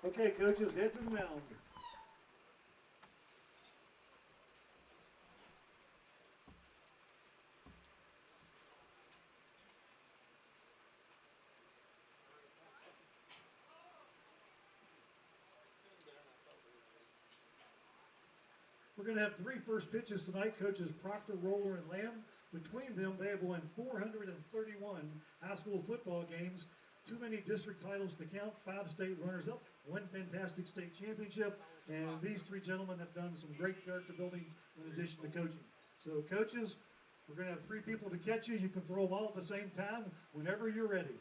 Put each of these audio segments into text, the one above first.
Okay, coaches, head to the mound. We're going to have 3 first pitches tonight. Coaches Proctor, Roller, and Lamb. Between them, they have won 431 high school football games, too many district titles to count, 5 state runners-up, 1 fantastic state championship, and these 3 gentlemen have done some great character building in addition to coaching. So, coaches, we're going to have 3 people to catch you. You can throw them all at the same time whenever you're ready.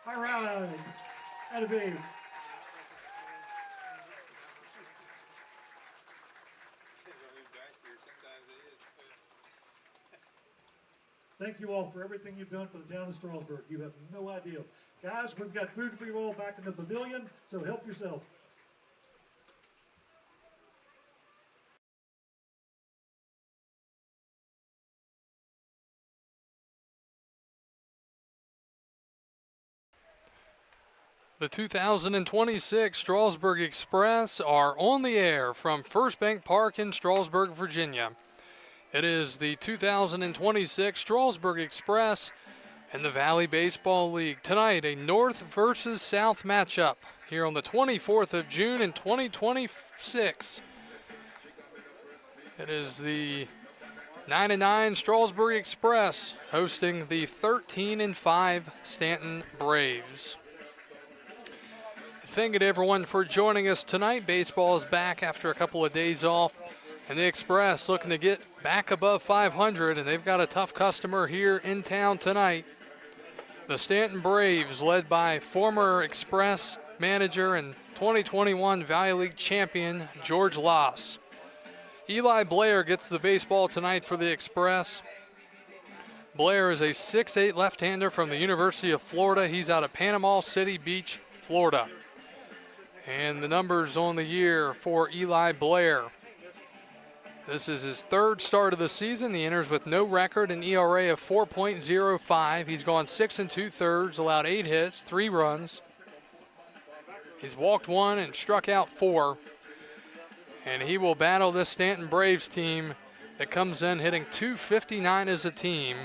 All right. Atta-babe. Thank you all for everything you've done for the town of Strasburg. You have no idea. Guys, we've got food for you all back in the pavilion, so help yourself. The 2026 Strasburg Express are on the air from First Bank Park in Strasburg, Virginia. It is the 2026 Strasburg Express and the Valley Baseball League. Tonight, a North versus South matchup here on the 24th of June in 2026. It is the 9-9 Strasburg Express hosting the 13-5 Staunton Braves. Thank you to everyone for joining us tonight. Baseball is back after a couple of days off. And the Express looking to get back above 500, and they've got a tough customer here in town tonight. The Staunton Braves, led by former Express manager and 2021 Valley League champion George Loss. Eli Blair gets the baseball tonight for the Express. Blair is a 6'8" left-hander from the University of Florida. He's out of Panama City Beach, Florida. And the numbers on the year for Eli Blair. This is his 3rd start of the season. He enters with no record, an ERA of 4.05. He's gone 6 2/3, allowed 8 hits, 3 runs. He's walked 1 and struck out 4. And he will battle this Staunton Braves team that comes in hitting .259 as a team.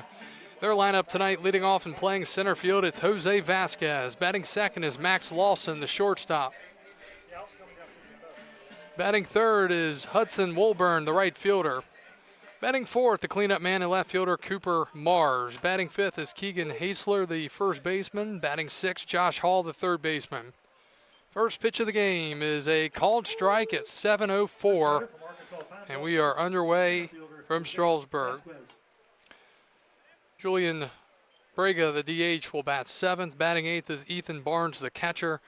Their lineup tonight, leading off and playing center field, it's Jose Vasquez. Batting second is Max Lawson, the shortstop. Batting third is Hudson Woolburn, the right fielder. Batting fourth, the cleanup man and left fielder Cooper Mars. Batting fifth is Keegan Hasler, the first baseman. Batting sixth, Josh Hall, the third baseman. First pitch of the game is a called strike at 7:04, and we are underway from Strasburg. Julian Braga, the DH, will bat seventh. Batting eighth is Ethan Barnes, the catcher.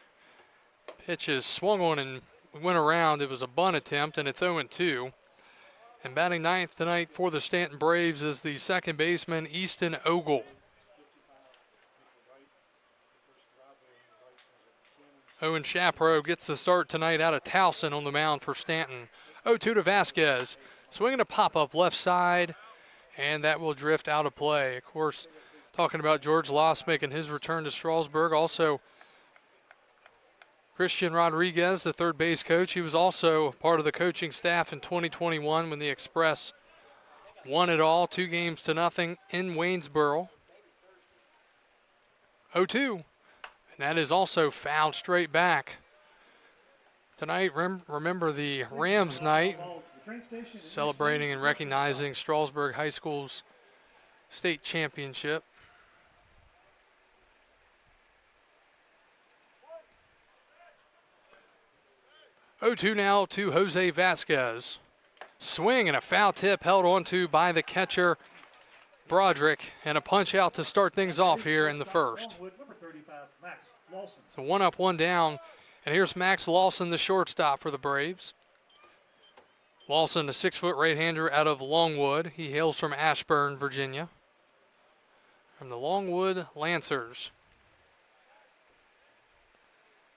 Pitch is swung on and went around. It was a bunt attempt, and it's 0-2. And batting ninth tonight for the Staunton Braves is the second baseman, Easton Ogle. Owen Shapiro gets the start tonight out of Towson on the mound for Staunton. 0-2 to Vasquez. Swinging a pop-up left side, and that will drift out of play. Of course, talking about George Loss making his return to Strasburg. Also, Christian Rodriguez, the third base coach. He was also part of the coaching staff in 2021 when the Express won it all, 2-0 in Waynesboro. 0-2, and that is also fouled straight back. Tonight, remember the Rams night, celebrating and recognizing Strasburg High School's state championship. Oh-2 now to Jose Vasquez. Swing and a foul tip held onto by the catcher, Broderick, and a punch out to start things off here in the first. So 1 up, 1 down, and here's Max Lawson, the shortstop for the Braves. Lawson, a 6-foot right-hander out of Longwood. He hails from Ashburn, Virginia, from the Longwood Lancers.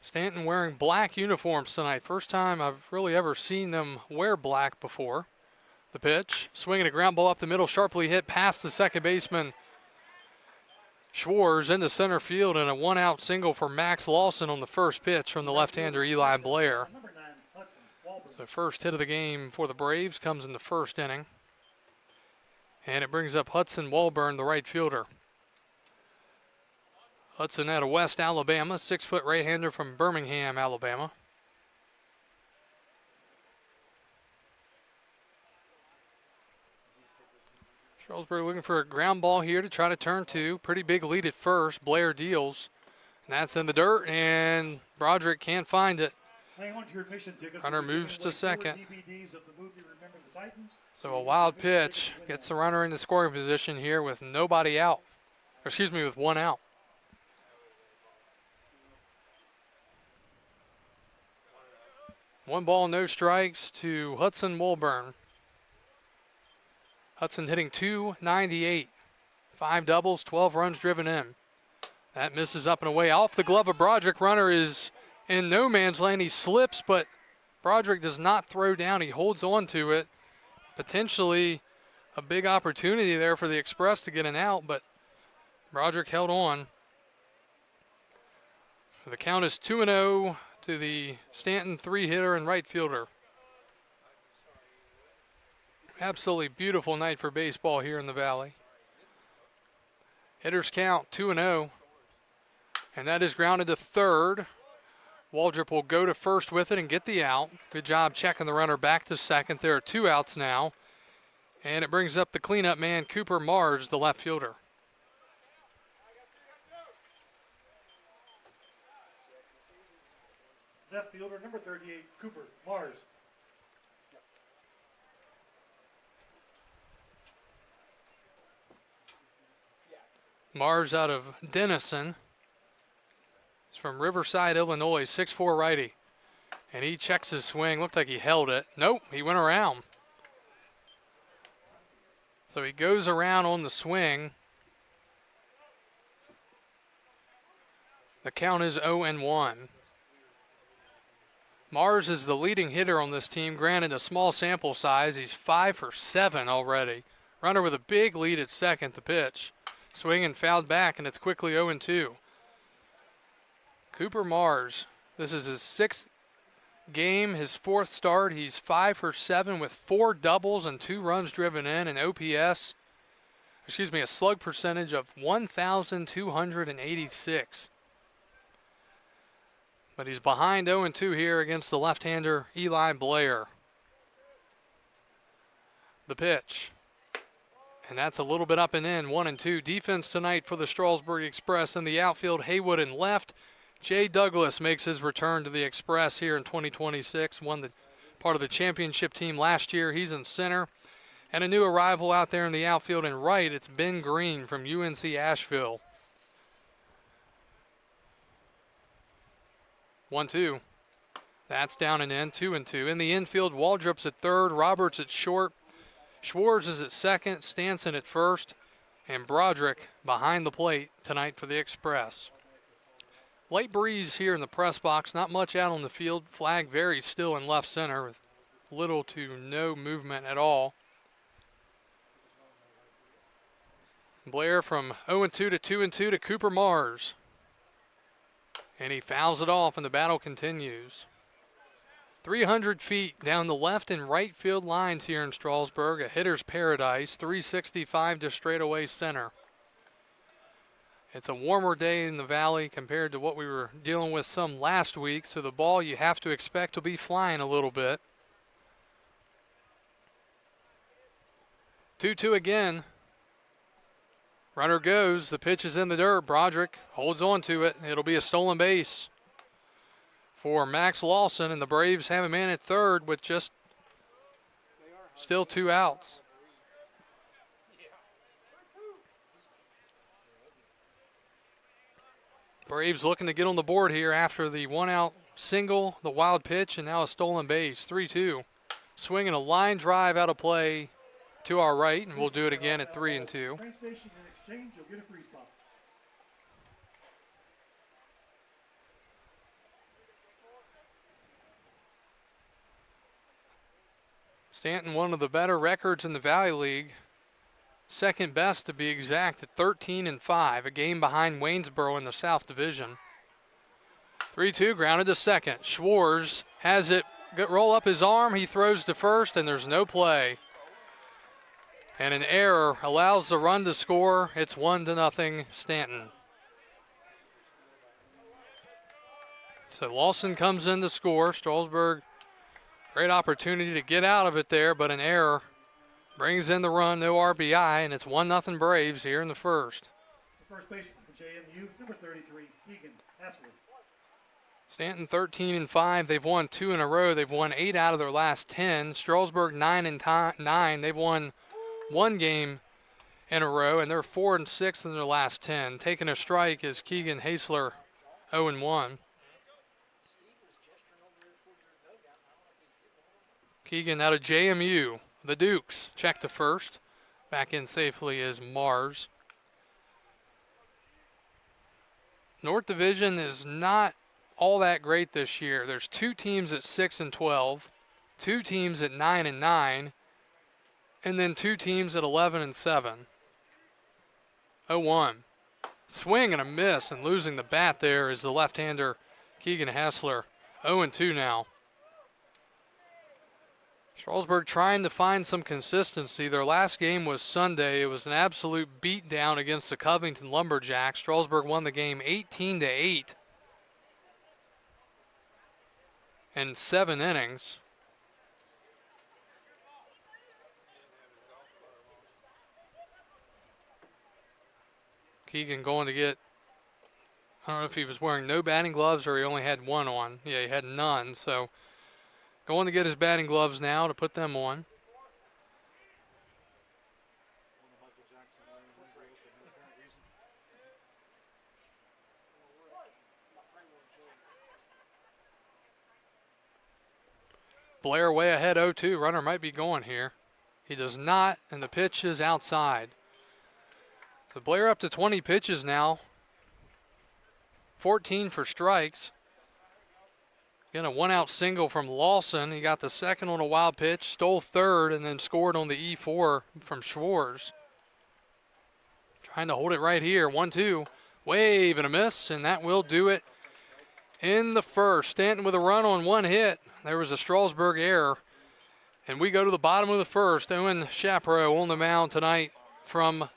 Staunton wearing black uniforms tonight. First time I've really ever seen them wear black before. The pitch, swinging a ground ball up the middle, sharply hit past the second baseman. Schwartz into center field and a one-out single for Max Lawson on the first pitch from the left-hander Eli Blair. Number 9, Hudson Walburn. So first hit of the game for the Braves comes in the first inning. And it brings up Hudson Walburn, the right fielder. Hudson out of West Alabama, 6-foot right-hander from Birmingham, Alabama. Strasburg looking for a ground ball here to try to turn two. Pretty big lead at first. Blair deals. And that's in the dirt, and Broderick can't find it. Hang on to your admission tickets. Runner moves to second. DVDs of the movie Remember the Titans. So a wild pitch gets the runner in the scoring position here with nobody out. Or excuse me, with one out. One ball, no strikes to Hudson Walburn. Hudson hitting .298. 5 doubles, 12 runs driven in. That misses up and away. Off the glove of Broderick. Runner is in no man's land. He slips, but Broderick does not throw down. He holds on to it. Potentially a big opportunity there for the Express to get an out, but Broderick held on. The count is 2-0 to the Staunton 3-hitter and right fielder. Absolutely beautiful night for baseball here in the Valley. Hitters count 2-0, and that is grounded to third. Waldrop will go to first with it and get the out. Good job checking the runner back to second. There are 2 outs now, and it brings up the cleanup man, Cooper Mars, the left fielder. Left fielder, number 38, Cooper Mars. Mars out of Denison. He's from Riverside, Illinois, 6'4" righty. And he checks his swing. Looked like he held it. Nope, he went around. So he goes around on the swing. The count is 0-1. Mars is the leading hitter on this team. Granted, a small sample size. He's 5 for 7 already. Runner with a big lead at second, the pitch. Swing and fouled back, and it's quickly 0-2. Cooper Mars, this is his 6th game, his 4th start. He's 5 for 7 with 4 doubles and 2 runs driven in, and OPS, a slug percentage of 1,286. But he's behind 0-2 here against the left-hander Eli Blair. The pitch. And that's a little bit up and in, 1-2. Defense tonight for the Strasburg Express. In the outfield, Haywood in left. Jay Douglas makes his return to the Express here in 2026. Won the part of the championship team last year. He's in center. And a new arrival out there in the outfield and right, it's Ben Green from UNC Asheville. 1-2. That's down and in, 2-2. In the infield, Waldrop's at third, Roberts at short. Schwartz is at second, Stanson at first, and Broderick behind the plate tonight for the Express. Light breeze here in the press box, not much out on the field. Flag very still in left center with little to no movement at all. Blair from 0-2 to 2-2 to Cooper Mars. And he fouls it off and the battle continues. 300 feet down the left and right field lines here in Strasburg, a hitter's paradise, 365 to straightaway center. It's a warmer day in the Valley compared to what we were dealing with some last week, so the ball you have to expect will be flying a little bit. 2-2 again. Runner goes, the pitch is in the dirt. Broderick holds on to it. It'll be a stolen base for Max Lawson, and the Braves have a man at third with just still 2 outs. Braves looking to get on the board here after the 1-out single, the wild pitch, and now a stolen base. 3-2. Swinging a line drive out of play to our right, and we'll do it again at 3-2. Train station in exchange, you'll get a free spot. Staunton, one of the better records in the Valley League. second best to be exact at 13-5, a game behind Waynesboro in the South Division. 3-2, grounded to second. Schwartz has it, roll up his arm, he throws to first, and there's no play. And an error allows the run to score. It's 1-0 Staunton. So Lawson comes in to score. Strasburg, great opportunity to get out of it there, but an error brings in the run, no RBI, and it's 1-0 Braves here in the first. The first baseman for JMU, number 33, Keegan Hassler. Staunton 13-5. They've won 2 in a row. They've won 8 out of their last 10. Strasburg 9-9. They've won 1 game in a row, and they're 4-6 in their last 10. Taking a strike is Keegan Hassler, 0-1. Keegan out of JMU. The Dukes check to first. Back in safely is Mars. North Division is not all that great this year. There's 2 teams at 6-12, 2 teams at 9-9, and then 2 teams at 11-7. 0-1. Swing and a miss, and losing the bat there is the left-hander Keegan Hassler. 0-2 now. Strasburg trying to find some consistency. Their last game was Sunday. It was an absolute beatdown against the Covington Lumberjacks. Strasburg won the game 18-8 in 7 innings. Keegan going to get, I don't know if he was wearing no batting gloves or he only had one on. Yeah, he had none, so going to get his batting gloves now to put them on. Blair way ahead 0-2. Runner might be going here. He does not, and the pitch is outside. So Blair up to 20 pitches now. 14 for strikes. Again, a 1-out single from Lawson. He got the second on a wild pitch, stole third, and then scored on the E4 from Schwartz. Trying to hold it right here. 1-2. Wave and a miss, and that will do it in the first. Staunton with a run on 1 hit. There was a Strasburg error. And we go to the bottom of the first. Owen Shapiro on the mound tonight from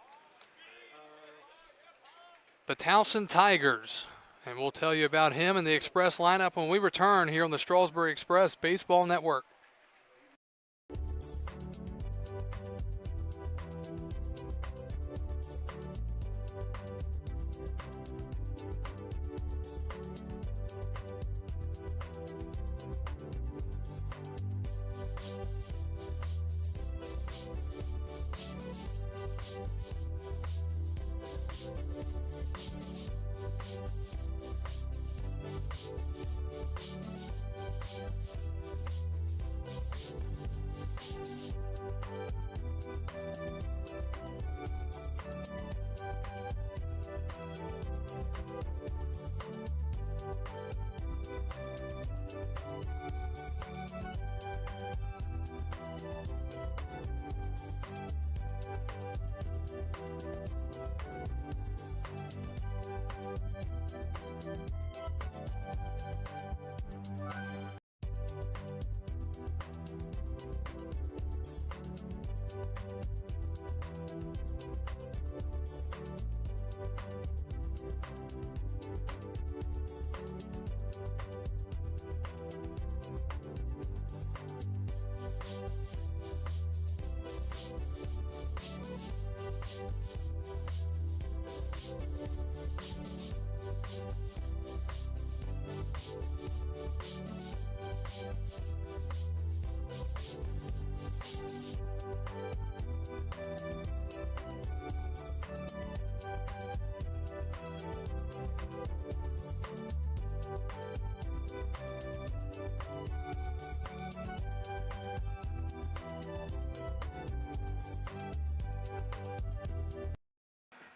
the Towson Tigers. And we'll tell you about him and the Express lineup when we return here on the Strasburg Express Baseball Network.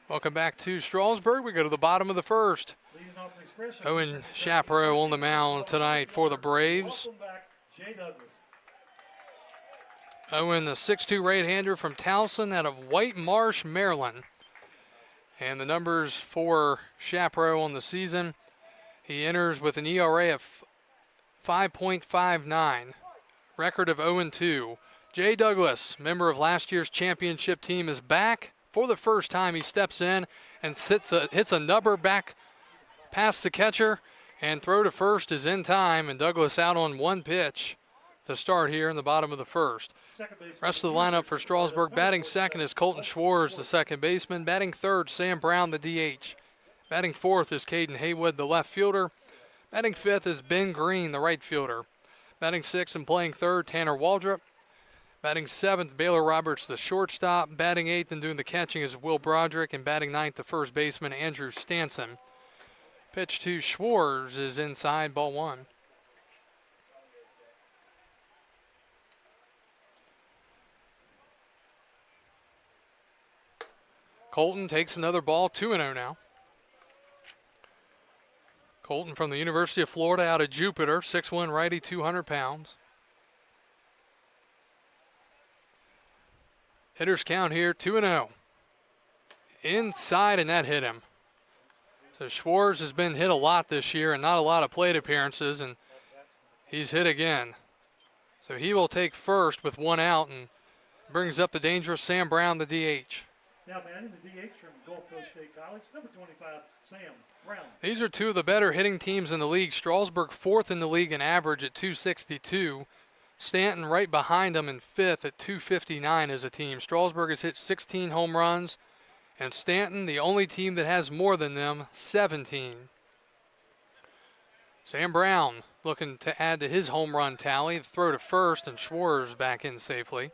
Welcome back to Strasburg. We go to the bottom of the first. Owen Shapiro on the mound tonight for the Braves. Welcome back, Jay Douglas. Owen, the 6'2" right-hander from Towson out of White Marsh, Maryland. And the numbers for Shapiro on the season, he enters with an ERA of 5.59, record of 0-2. Jay Douglas, member of last year's championship team, is back. For the first time, he steps in and hits a nubber back past the catcher, and throw to first is in time, and Douglas out on one pitch to start here in the bottom of the first. Rest of the lineup for Strasburg. Batting second is Colton Schwartz, the second baseman. Batting third, Sam Brown, the DH. Batting fourth is Caden Haywood, the left fielder. Batting fifth is Ben Green, the right fielder. Batting sixth and playing third, Tanner Waldrop. Batting seventh, Baylor Roberts, the shortstop. Batting eighth and doing the catching is Will Broderick. And batting ninth, the first baseman, Andrew Stanson. Pitch to Schwartz is inside, ball one. Colton takes another ball, 2-0 now. Colton from the University of Florida out of Jupiter, 6'1" righty, 200 pounds. Hitters count here, 2-0. Inside, and that hit him. So Schwartz has been hit a lot this year and not a lot of plate appearances, and he's hit again. So he will take first with one out and brings up the dangerous Sam Brown, the DH. Now batting the DH from Gulf Coast State College, number 25, Sam Brown. These are two of the better hitting teams in the league. Strasburg fourth in the league in average at 262. Staunton right behind them in fifth at 259 as a team. Strasburg has hit 16 home runs, and Staunton, the only team that has more than them, 17. Sam Brown looking to add to his home run tally. Throw to first, and Schwartz back in safely.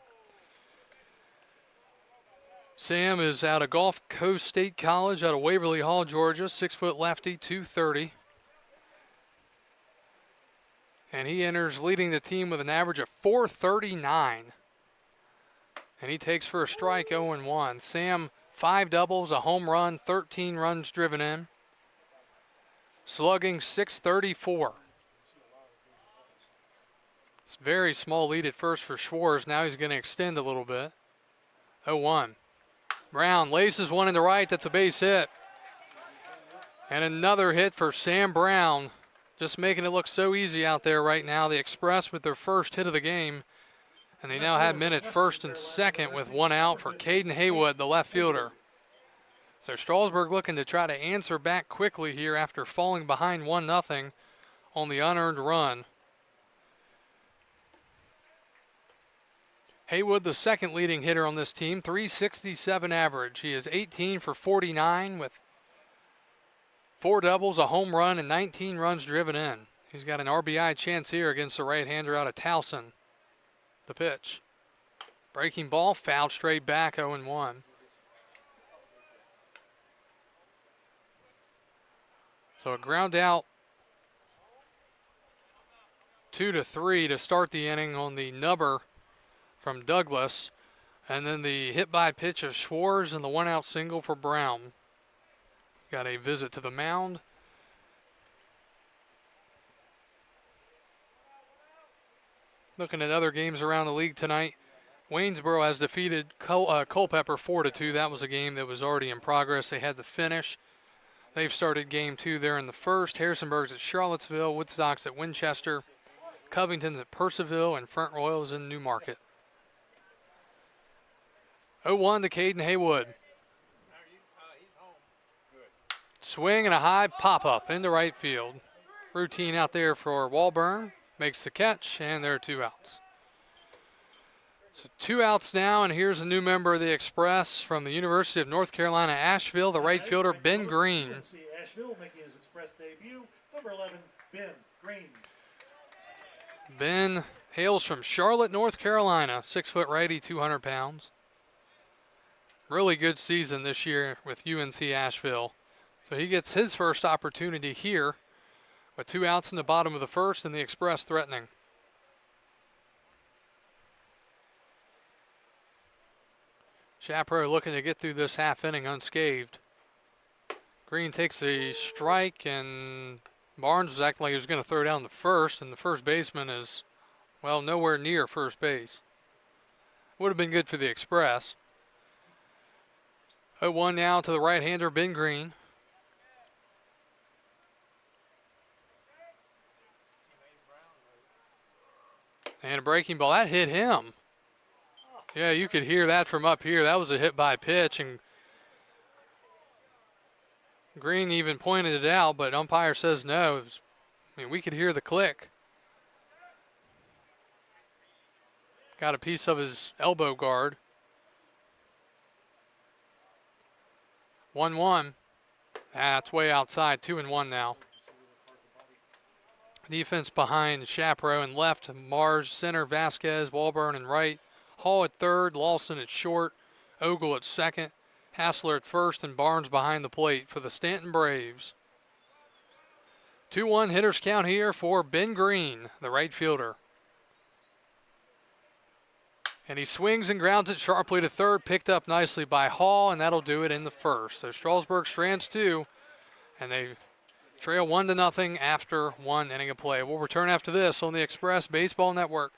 Sam is out of Gulf Coast State College, out of Waverly Hall, Georgia, 6-foot lefty, 230. And he enters leading the team with an average of 439. And he takes for a strike, 0-1. Sam, 5 doubles, a home run, 13 runs driven in. Slugging, 634. It's a very small lead at first for Schwartz. Now he's going to extend a little bit. 0-1. Brown laces one in the right. That's a base hit. And another hit for Sam Brown. Just making it look so easy out there right now. The Express with their first hit of the game. And they now have men at first and second with one out for Caden Haywood, the left fielder. So Strasburg looking to try to answer back quickly here after falling behind 1-0 on the unearned run. Haywood, the second leading hitter on this team, 367 average. He is 18 for 49 with 4 doubles, a home run, and 19 runs driven in. He's got an RBI chance here against the right-hander out of Towson. The pitch. Breaking ball, fouled straight back, 0-1. So a ground out 2-3 to start the inning on the nubber from Douglas. And then the hit by pitch of Schwartz and the one-out single for Brown. Got a visit to the mound. Looking at other games around the league tonight, Waynesboro has defeated Culpeper 4-2. That was a game that was already in progress. They had to finish. They've started game 2 there in the first. Harrisonburg's at Charlottesville, Woodstock's at Winchester, Covington's at Percival, and Front Royal's in Newmarket. 0-1 to Caden Haywood. Swing and a high pop-up into right field. Routine out there for Walburn. Makes the catch, and there are 2 outs. So 2 outs now, and here's a new member of the Express from the University of North Carolina, Asheville, the right fielder, Ben Green. Asheville making his Express debut, number 11, Ben Green. Ben hails from Charlotte, North Carolina, 6-foot righty, 200 pounds. Really good season this year with UNC Asheville. So he gets his first opportunity here with 2 outs in the bottom of the first and the Express threatening. Shapiro looking to get through this half inning unscathed. Green takes a strike, and Barnes was acting like he was going to throw down the first, and the first baseman is, well, nowhere near first base. Would have been good for the Express. 0-1 now to the right-hander, Ben Green. And a breaking ball. That hit him. Yeah, you could hear that from up here. That was a hit by pitch, and Green even pointed it out, but umpire says no. We could hear the click. Got a piece of his elbow guard. 1-1. That's way outside. 2-1 now. Defense behind Shapiro and left. Mars center, Vasquez, Walburn and right. Hall at third, Lawson at short, Ogle at second, Hassler at first, and Barnes behind the plate for the Staunton Braves. 2-1 hitters count here for Ben Green, the right fielder. And he swings and grounds it sharply to third, picked up nicely by Hall, and that'll do it in the first. So Strasburg strands 2, and they trail 1-0 after 1 inning of play. We'll return after this on the Express Baseball Network.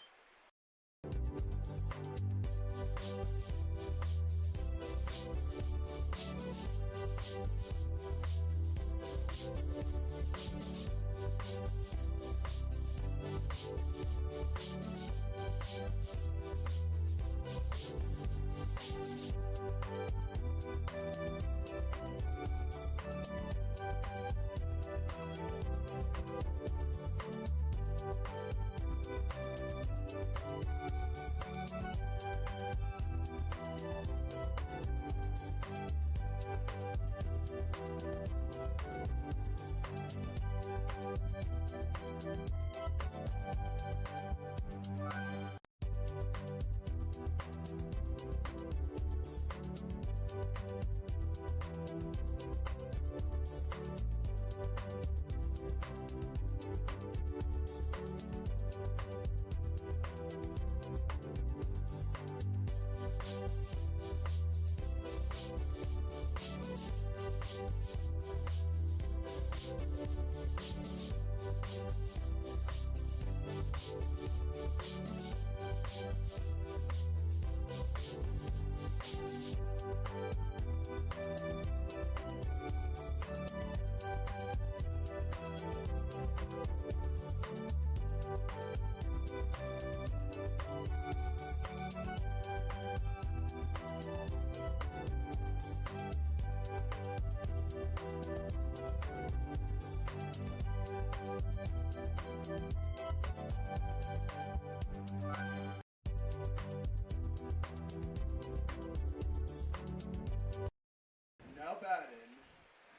Now batting,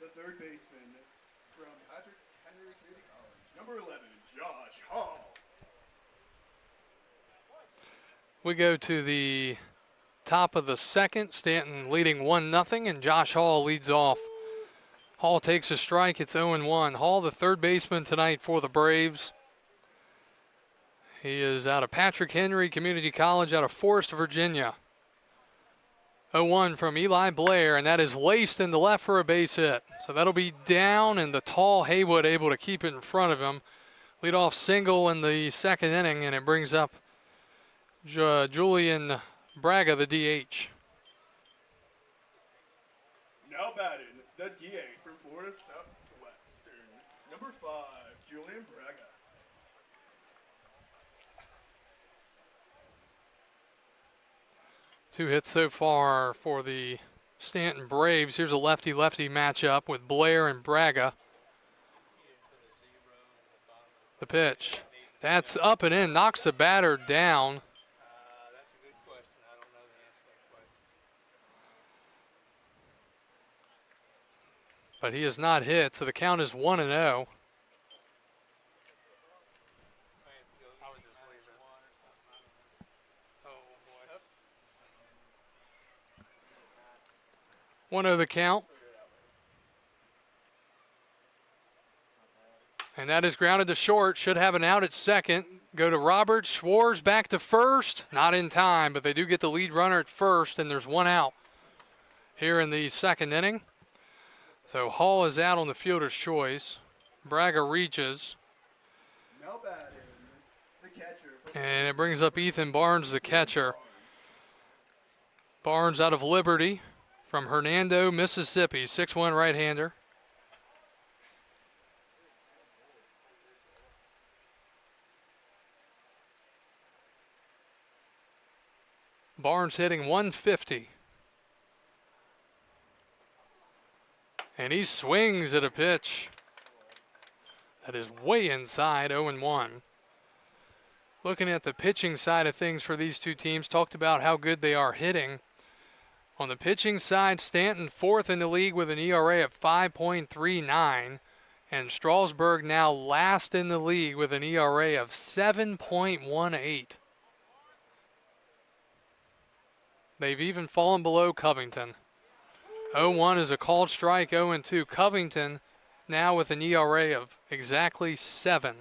the third baseman from Patrick Henry Community College, number 11, Josh Hall. We go to the top of the second. Staunton leading 1-0, and Josh Hall leads off. Hall takes a strike. It's 0-1. Hall, the third baseman tonight for the Braves. He is out of Patrick Henry Community College out of Forest, Virginia. 0-1 from Eli Blair, and that is laced in the left for a base hit. So that'll be down, and the tall Haywood able to keep it in front of him. Leadoff single in the second inning, and it brings up Julian Braga, the DH. Now batting, the DA from Florida Southwestern, number 5, Julian Braga. Two hits so far for the Staunton Braves. Here's a lefty-lefty matchup with Blair and Braga. The pitch. That's up and in, knocks the batter down. But he is not hit, so the count is 1-0. One of the count. And that is grounded to short. Should have an out at second. Go to Roberts. Schwartz back to first. Not in time, but they do get the lead runner at first, and there's one out here in the second inning. So Hall is out on the fielder's choice. Braga reaches. Now batting, the catcher. And it brings up Ethan Barnes, the catcher. Barnes out of Liberty from Hernando, Mississippi, 6'1" right-hander. Barnes hitting 150. And he swings at a pitch that is way inside, 0-1. Looking at the pitching side of things for these two teams, talked about how good they are hitting. On the pitching side, Staunton 4th in the league with an ERA of 5.39, and Strasburg now last in the league with an ERA of 7.18. They've even fallen below Covington. 0-1 is a called strike, 0-2. Covington now with an ERA of exactly 7.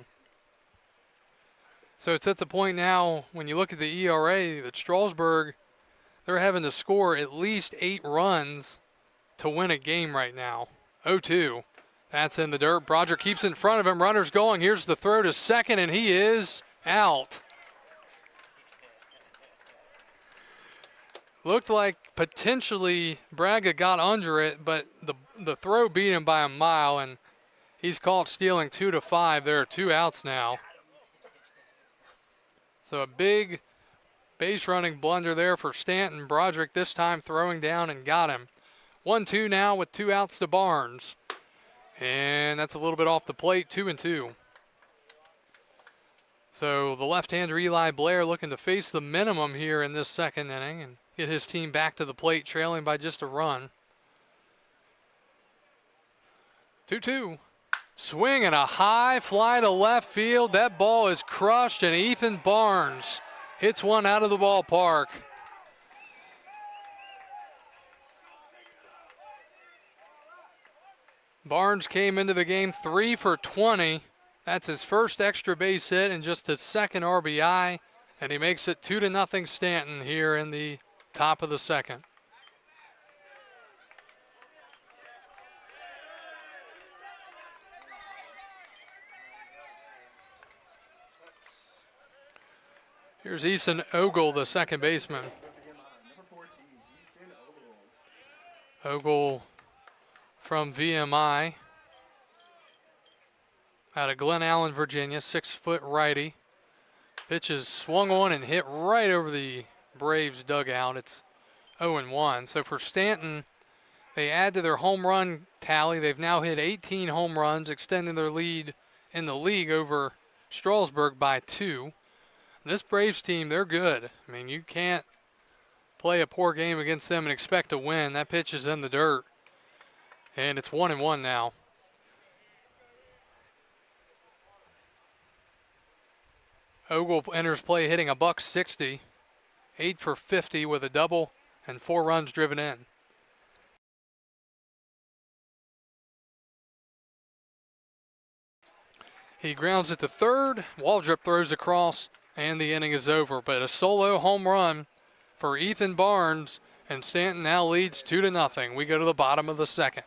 So it's at the point now when you look at the ERA that Strasburg, they're having to score at least 8 runs to win a game right now. 0-2. That's in the dirt. Broderick keeps in front of him. Runner's going. Here's the throw to second, and he is out. Looked like potentially Braga got under it, but the throw beat him by a mile, and he's caught stealing 2 to 5. There are 2 outs now. So a big base running blunder there for Staunton. Broderick this time throwing down and got him. 1-2 now with 2 outs to Barnes. And that's a little bit off the plate, 2-2. So the left-hander Eli Blair looking to face the minimum here in this second inning and get his team back to the plate, trailing by just a run. 2-2. Swing and a high fly to left field. That ball is crushed, and Ethan Barnes hits one out of the ballpark. Barnes came into the game 3 for 20. That's his first extra base hit and just his second RBI, and he makes it 2-0 Staunton here in the top of the second. Here's Easton Ogle, the second baseman. Ogle from VMI out of Glen Allen, Virginia, 6-foot righty. Pitch is swung on and hit right over the Braves dugout. It's 0-1. So for Staunton, they add to their home run tally. They've now hit 18 home runs, extending their lead in the league over Strasburg by 2. This Braves team, they're good. I mean, you can't play a poor game against them and expect to win. That pitch is in the dirt. And it's 1-1 now. Ogle enters play hitting a .160, 8 for 50 with a double and 4 runs driven in. He grounds it to third. Waldrop throws across, and the inning is over. But a solo home run for Ethan Barnes, and Staunton now leads 2-0. We go to the bottom of the second.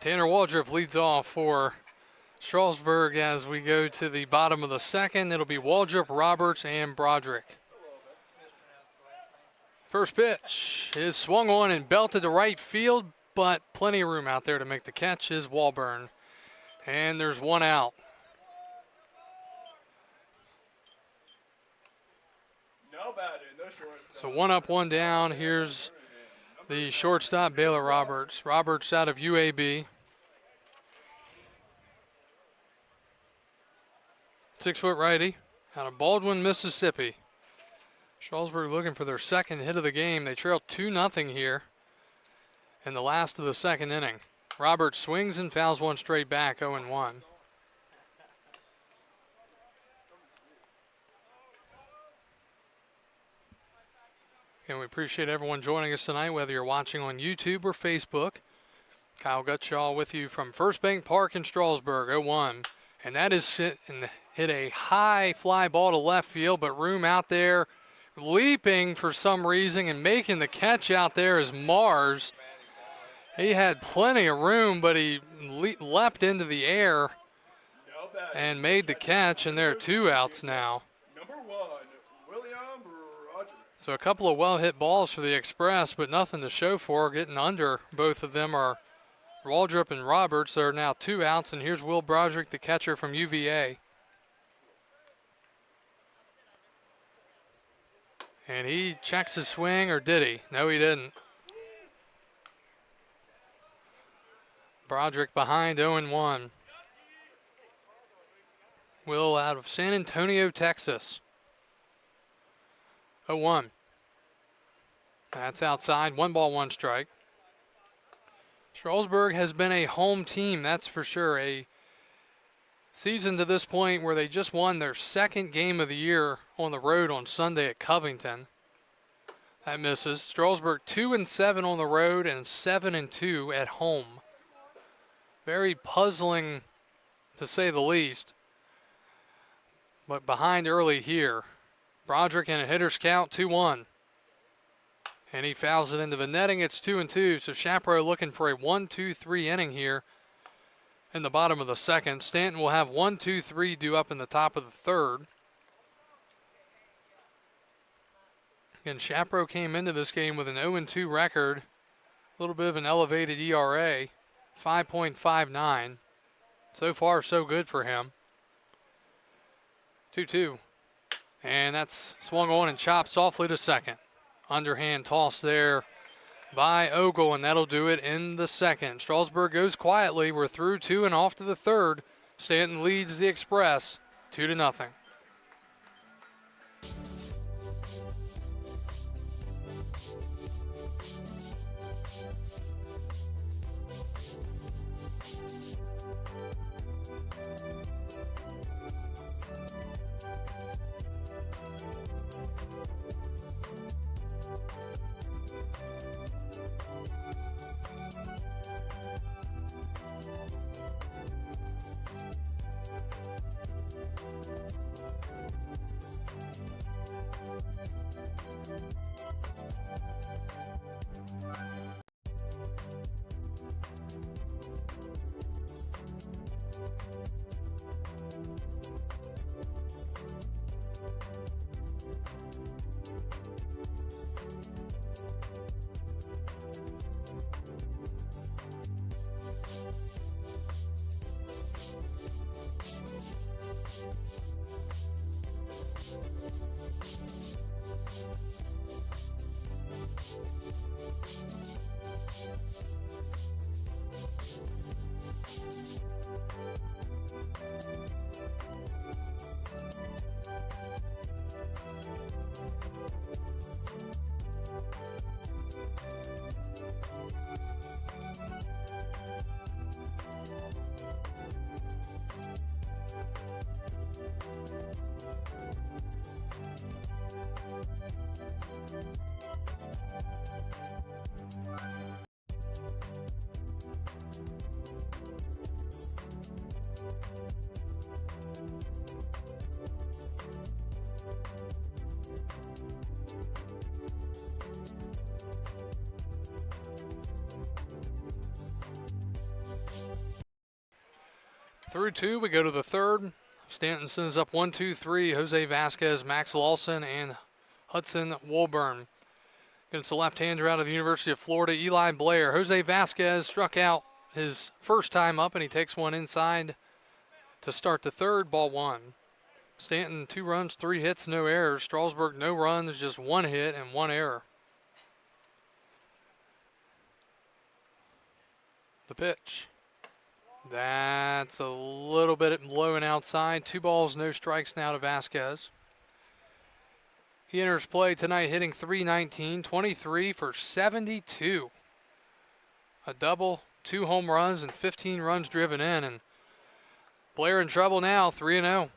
Tanner Waldrop leads off for Strasburg as we go to the bottom of the second. It'll be Waldrop, Roberts, and Broderick. First pitch is swung on and belted to right field, but plenty of room out there to make the catch is Walburn. And there's one out. Now batting the shortstop. So one up, one down. Here's the shortstop, Baylor Roberts. Roberts out of UAB. 6-foot righty out of Baldwin, Mississippi. Strasburg looking for their second hit of the game. They trail 2-0 here in the last of the second inning. Roberts swings and fouls one straight back, 0-1. And we appreciate everyone joining us tonight, whether you're watching on YouTube or Facebook. Kyle Gutshaw with you from First Bank Park in Strasburg, 0-1. And that is hit a high fly ball to left field, but room out there. Leaping for some reason and making the catch out there is Mars. He had plenty of room, but he leapt into the air and made the catch, and there are 2 outs now. Number 1, William Broderick. So a couple of well-hit balls for the Express, but nothing to show for. Getting under both of them are Waldrop and Roberts. There are now 2 outs, and here's Will Broderick, the catcher from UVA. And he checks his swing, or did he? No, he didn't. Broderick behind, 0-1. Will out of San Antonio, Texas. 0-1. That's outside. 1 ball, 1 strike. Strasburg has been a home team, that's for sure. A season to this point where they just won their second game of the year on the road on Sunday at Covington. That misses. Strasburg 2-7 on the road and 7-2 at home. Very puzzling, to say the least. But behind early here. Broderick in a hitter's count, 2-1. And he fouls it into the netting. It's 2-2. So Shapiro looking for a 1-2-3 inning here in the bottom of the second. Staunton will have 1-2-3 due up in the top of the third. Again, Shapiro came into this game with an 0-2 record. A little bit of an elevated ERA, 5.59. So far, so good for him. 2-2. And that's swung on and chopped softly to second. Underhand toss there by Ogle, and that'll do it in the second. Strasburg goes quietly. We're through 2 and off to the third. Staunton leads the Express 2-0. Through 2, we go to the 3rd. Staunton sends up 1, 2, 3. Jose Vasquez, Max Lawson, and Hudson Woolburn. Against the left-hander out of the University of Florida, Eli Blair. Jose Vasquez struck out his first time up, and he takes one inside to start the 3rd, ball 1. Staunton, 2 runs, 3 hits, no errors. Strasburg, no runs, just 1 hit and 1 error. The pitch. That's a little bit low and outside. 2 balls, no strikes now to Vasquez. He enters play tonight hitting .319, 23 for 72. A double, 2 home runs, and 15 runs driven in. And Blair in trouble now, 3-0.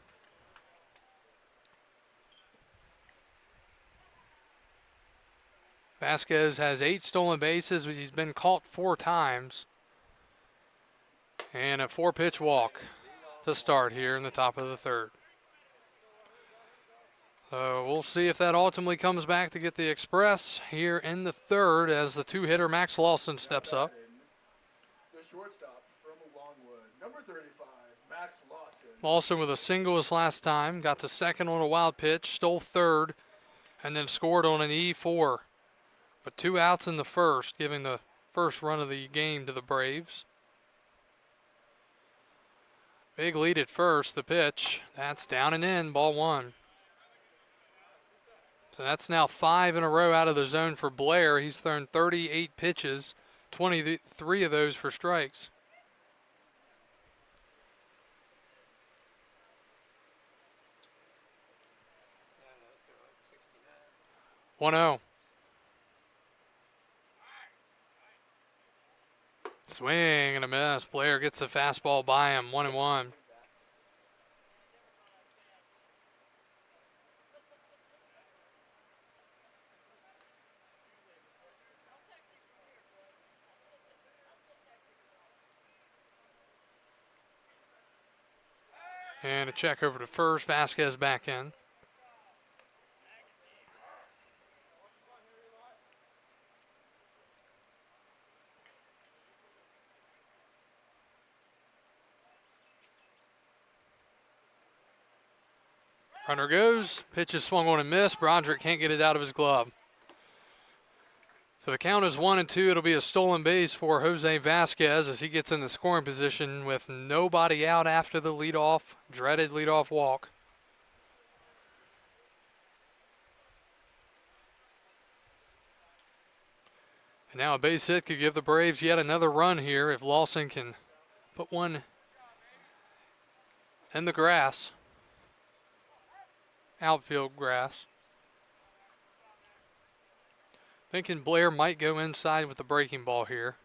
Vasquez has 8 stolen bases, but he's been caught 4 times. And a 4-pitch walk to start here in the top of the 3rd. So we'll see if that ultimately comes back to get the Express here in the 3rd as the 2-hitter Max Lawson steps up. The shortstop from Longwood, number 35, Max Lawson. Lawson with a single his last time, got the 2nd on a wild pitch, stole 3rd, and then scored on an E4. But 2 outs in the 1st, giving the first run of the game to the Braves. Big lead at first, the pitch. That's down and in, ball 1. So that's now 5 in a row out of the zone for Blair. He's thrown 38 pitches, 23 of those for strikes. 1-0. Swing and a miss. Blair gets the fastball by him, 1-1. And a check over to first. Vasquez back in. Runner goes. Pitch is swung on and missed. Broderick can't get it out of his glove. So the count is 1-2. It'll be a stolen base for Jose Vasquez as he gets in the scoring position with nobody out after the dreaded leadoff walk. And now a base hit could give the Braves yet another run here if Lawson can put one in the grass, outfield grass. Thinking Blair might go inside with the breaking ball here.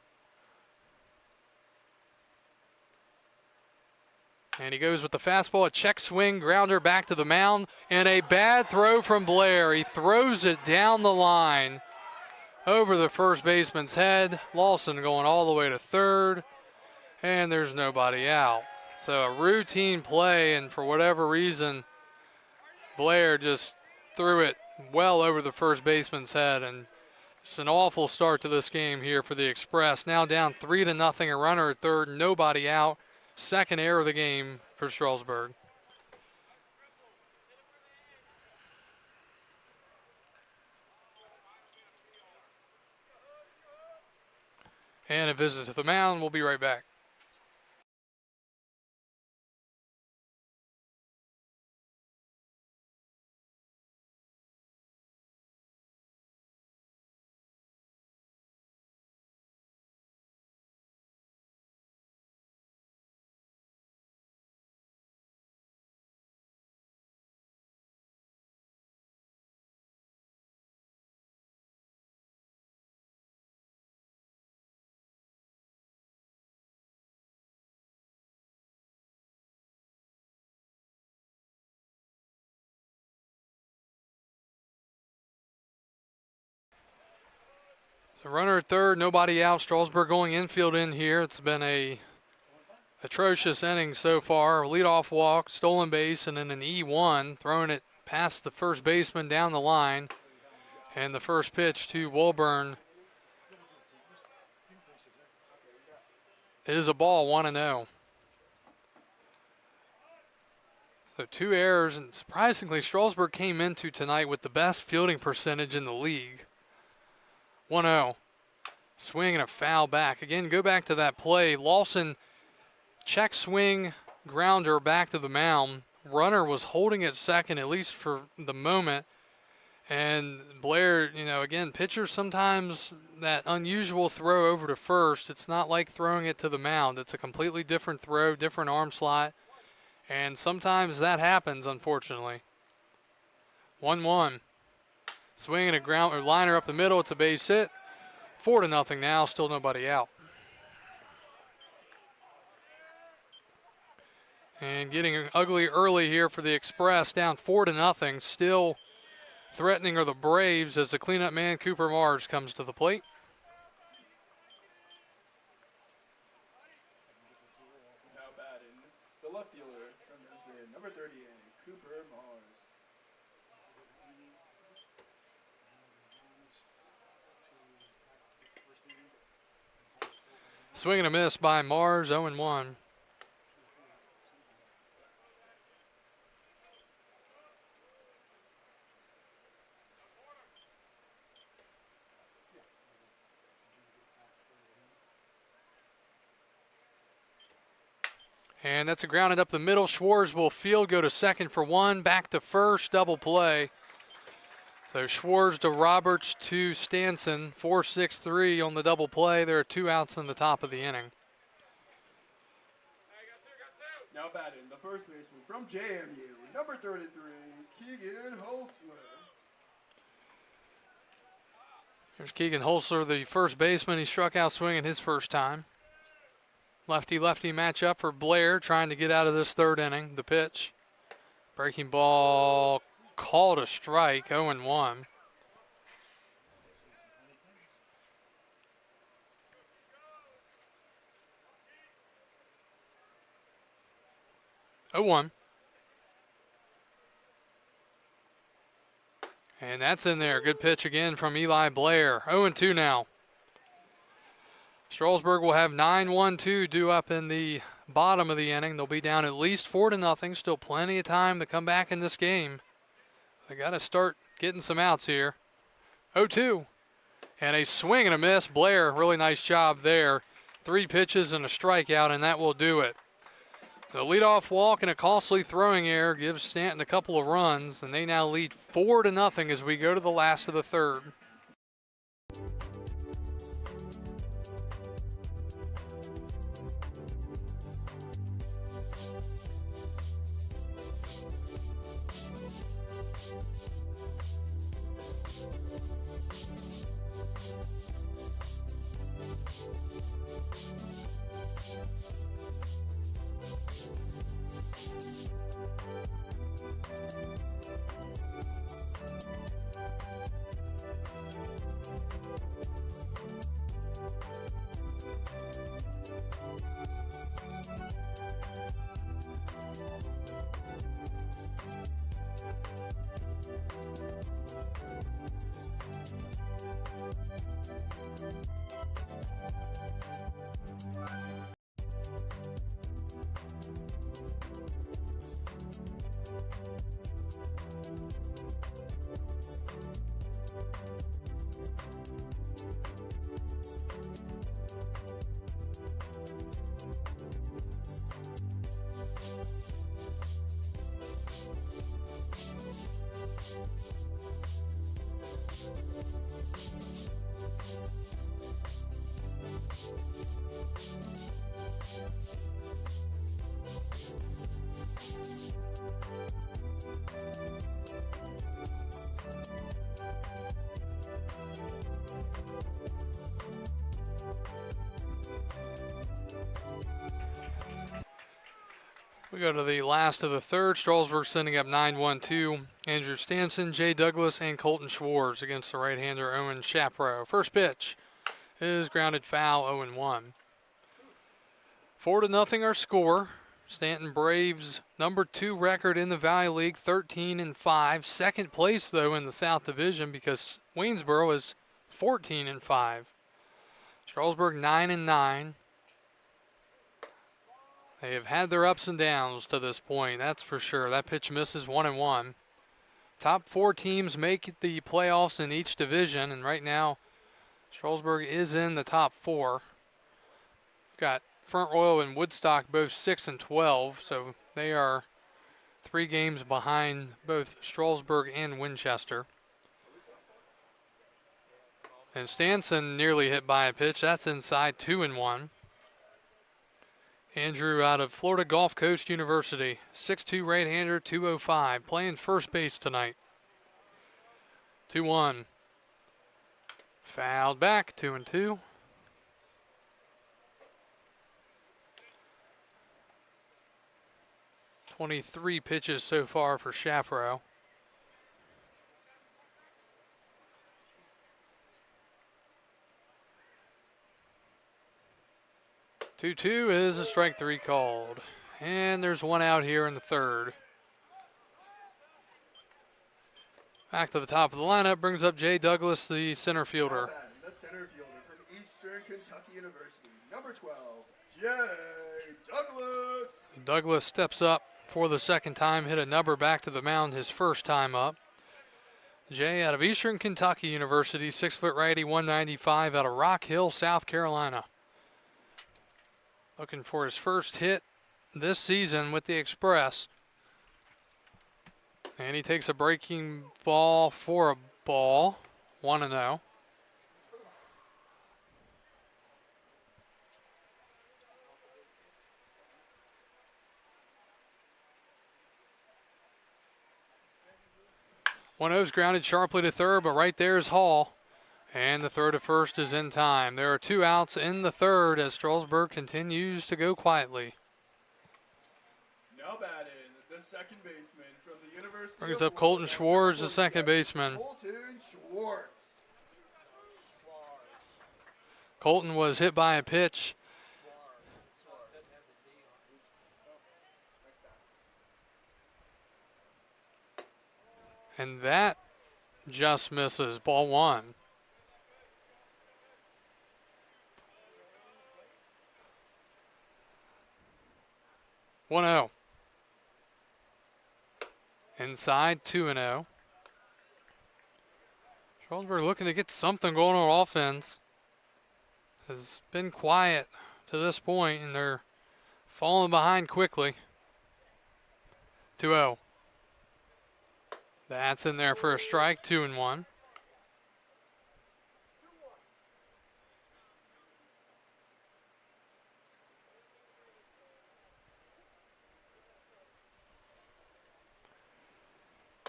And he goes with the fastball, a check swing, grounder back to the mound, and a bad throw from Blair. He throws it down the line over the first baseman's head. Lawson going all the way to third, and there's nobody out. So a routine play, and for whatever reason, Blair just threw it well over the first baseman's head, and it's an awful start to this game here for the Express. Now down 3-0, a runner at third, nobody out. Second error of the game for Strasburg. And a visit to the mound. We'll be right back. So runner at third, nobody out. Strasburg going infield in here. It's been a atrocious inning so far. Leadoff walk, stolen base, and then an E1, throwing it past the first baseman down the line. And the first pitch to Woolburn is a ball, 1-0. So 2 errors, and surprisingly, Strasburg came into tonight with the best fielding percentage in the league. 1-0. Swing and a foul back. Again, go back to that play. Lawson check swing grounder back to the mound. Runner was holding at second, at least for the moment. And Blair, again, pitchers sometimes that unusual throw over to first, it's not like throwing it to the mound. It's a completely different throw, different arm slot. And sometimes that happens, unfortunately. 1-1. Swing and a ground or liner up the middle. It's a base hit. 4-0 now. Still nobody out. And getting ugly early here for the Express. Down 4-0. Still threatening are the Braves as the cleanup man Cooper Mars comes to the plate. Now batting, the left fielder from number 38, Cooper Mars. Swing and a miss by Mars, 0-1. And that's a grounded up the middle. Schwartz will field, go to second for 1, back to first, double play. So Schwartz to Roberts to Stanson, 4-6-3 on the double play. There are 2 outs in the top of the inning. Now batting, the first baseman from JMU, number 33, Keegan Holsler. Here's Keegan Holsler, the first baseman. He struck out swinging his first time. Lefty-lefty matchup for Blair, trying to get out of this third inning. The pitch. Breaking ball called a strike, 0-1. And that's in there. Good pitch again from Eli Blair. 0-2 now. Strasburg will have 9-1-2 due up in the bottom of the inning. They'll be down at least 4-0. Still plenty of time to come back in this game. They got to start getting some outs here. 0-2. And a swing and a miss. Blair, really nice job there. 3 pitches and a strikeout, and that will do it. The leadoff walk and a costly throwing error gives Staunton a couple of runs, and they now lead 4-0 as we go to the last of the third. We go to the last of the third. Strasburg sending up 9-1-2. Andrew Stanson, Jay Douglas, and Colton Schwartz against the right-hander Owen Shapiro. First pitch is grounded foul, 0-1. 4-0 our score. Staunton Braves number 2 record in the Valley League, 13-5. Second place though in the South Division because Waynesboro is 14-5. Strasburg 9-9. They have had their ups and downs to this point, that's for sure. That pitch misses 1-1. Top 4 teams make the playoffs in each division, and right now Strasburg is in the top 4. We've got Front Royal and Woodstock both 6-12, so they are 3 games behind both Strasburg and Winchester. And Staunton nearly hit by a pitch. That's inside, 2-1. Andrew out of Florida Gulf Coast University, 6'2" right-hander, 205, playing first base tonight. 2-1. Fouled back, 2-2. "23 pitches so far for Shapiro. "2-2" is a strike 3 called. And there's 1 out here in the 3rd. Back to the top of the lineup brings up Jay Douglas, the center fielder. The center fielder from Eastern Kentucky University, number 12, Jay Douglas. Douglas steps up for the second time, hit a number back to the mound his first time up. Jay out of Eastern Kentucky University, 6' righty, 195 out of Rock Hill, South Carolina. Looking for his first hit this season with the Express. And he takes a breaking ball for a ball, 1-0. One-0's grounded sharply to third, but right there is Hall. And the throw to first is in time. There are 2 outs in the 3rd as Strasburg continues to go quietly. Now batting, the second baseman from the University Brings of up Colton Florida, Schwartz, the second baseman. Colton Schwartz. Colton was hit by a pitch. And that just misses, ball 1. One-0. Inside, 2-0. Strasburg looking to get something going on offense. Has been quiet to this point, and they're falling behind quickly. 2-0. That's in there for a strike, 2-1.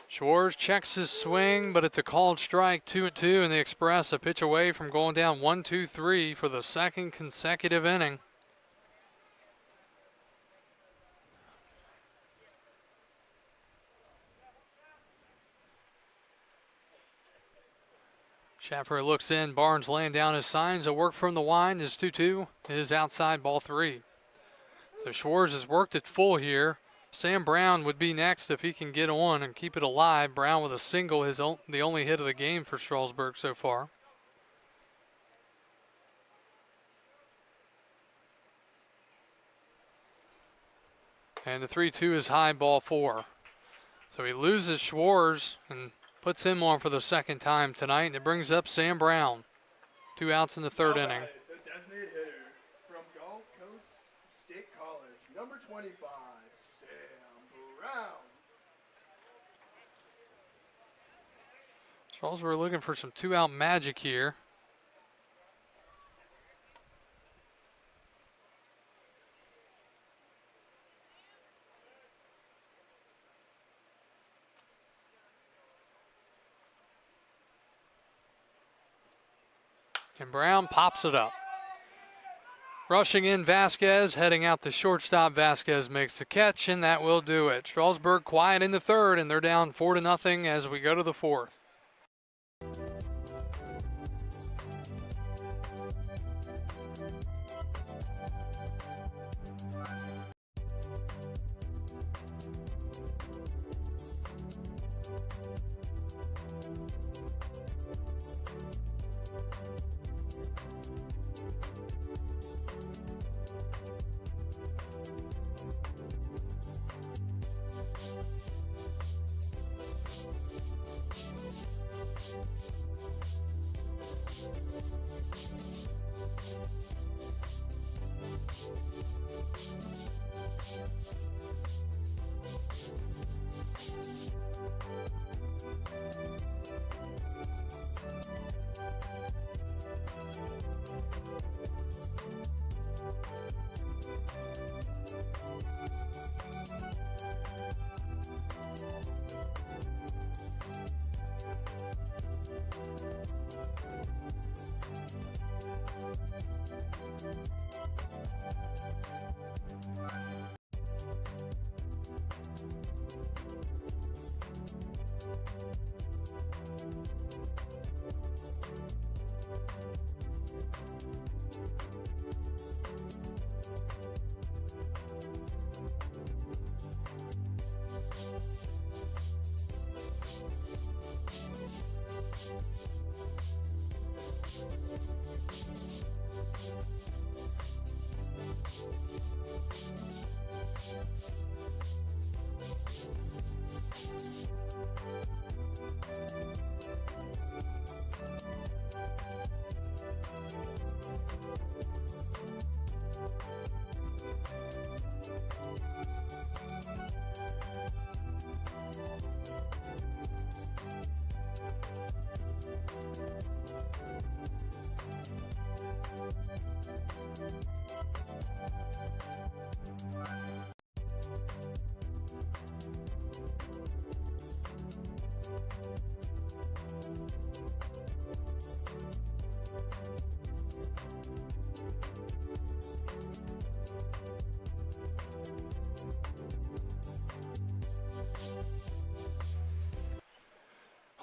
Schwartz checks his swing, but it's a called strike, 2-2, and the Express a pitch away from going down 1-2-3 for the second consecutive inning. Shapiro looks in, Barnes laying down his signs. A work from the wind is 2-2, is outside, ball 3. So Schwartz has worked it full here. Sam Brown would be next if he can get on and keep it alive. Brown with a single, the only hit of the game for Strasburg so far. And the 3-2 is high, ball 4. So he loses Schwartz and puts him on for the second time tonight, and it brings up Sam Brown. 2 outs in the 3rd inning. The designated hitter from Gulf Coast State College, number 25, Sam Brown. Strasburg looking for some 2-out magic here. And Brown pops it up. Rushing in Vasquez, heading out the shortstop. Vasquez makes the catch, and that will do it. Strasburg quiet in the 3rd, and they're down 4-0 as we go to the 4th.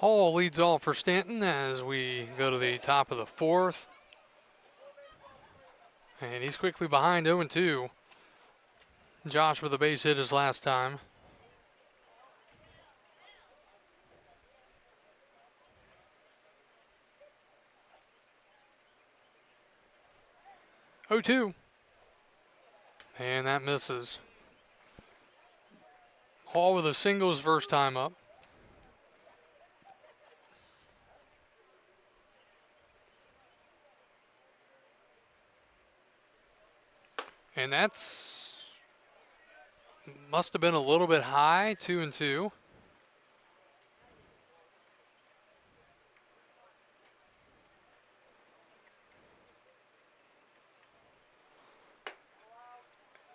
Hall leads off for Staunton as we go to the top of the fourth. And he's quickly behind 0-2. Josh with a base hit his last time. Oh-2. And that misses. Hall with a singles first time up. And that's must have been a little bit high, 2-2.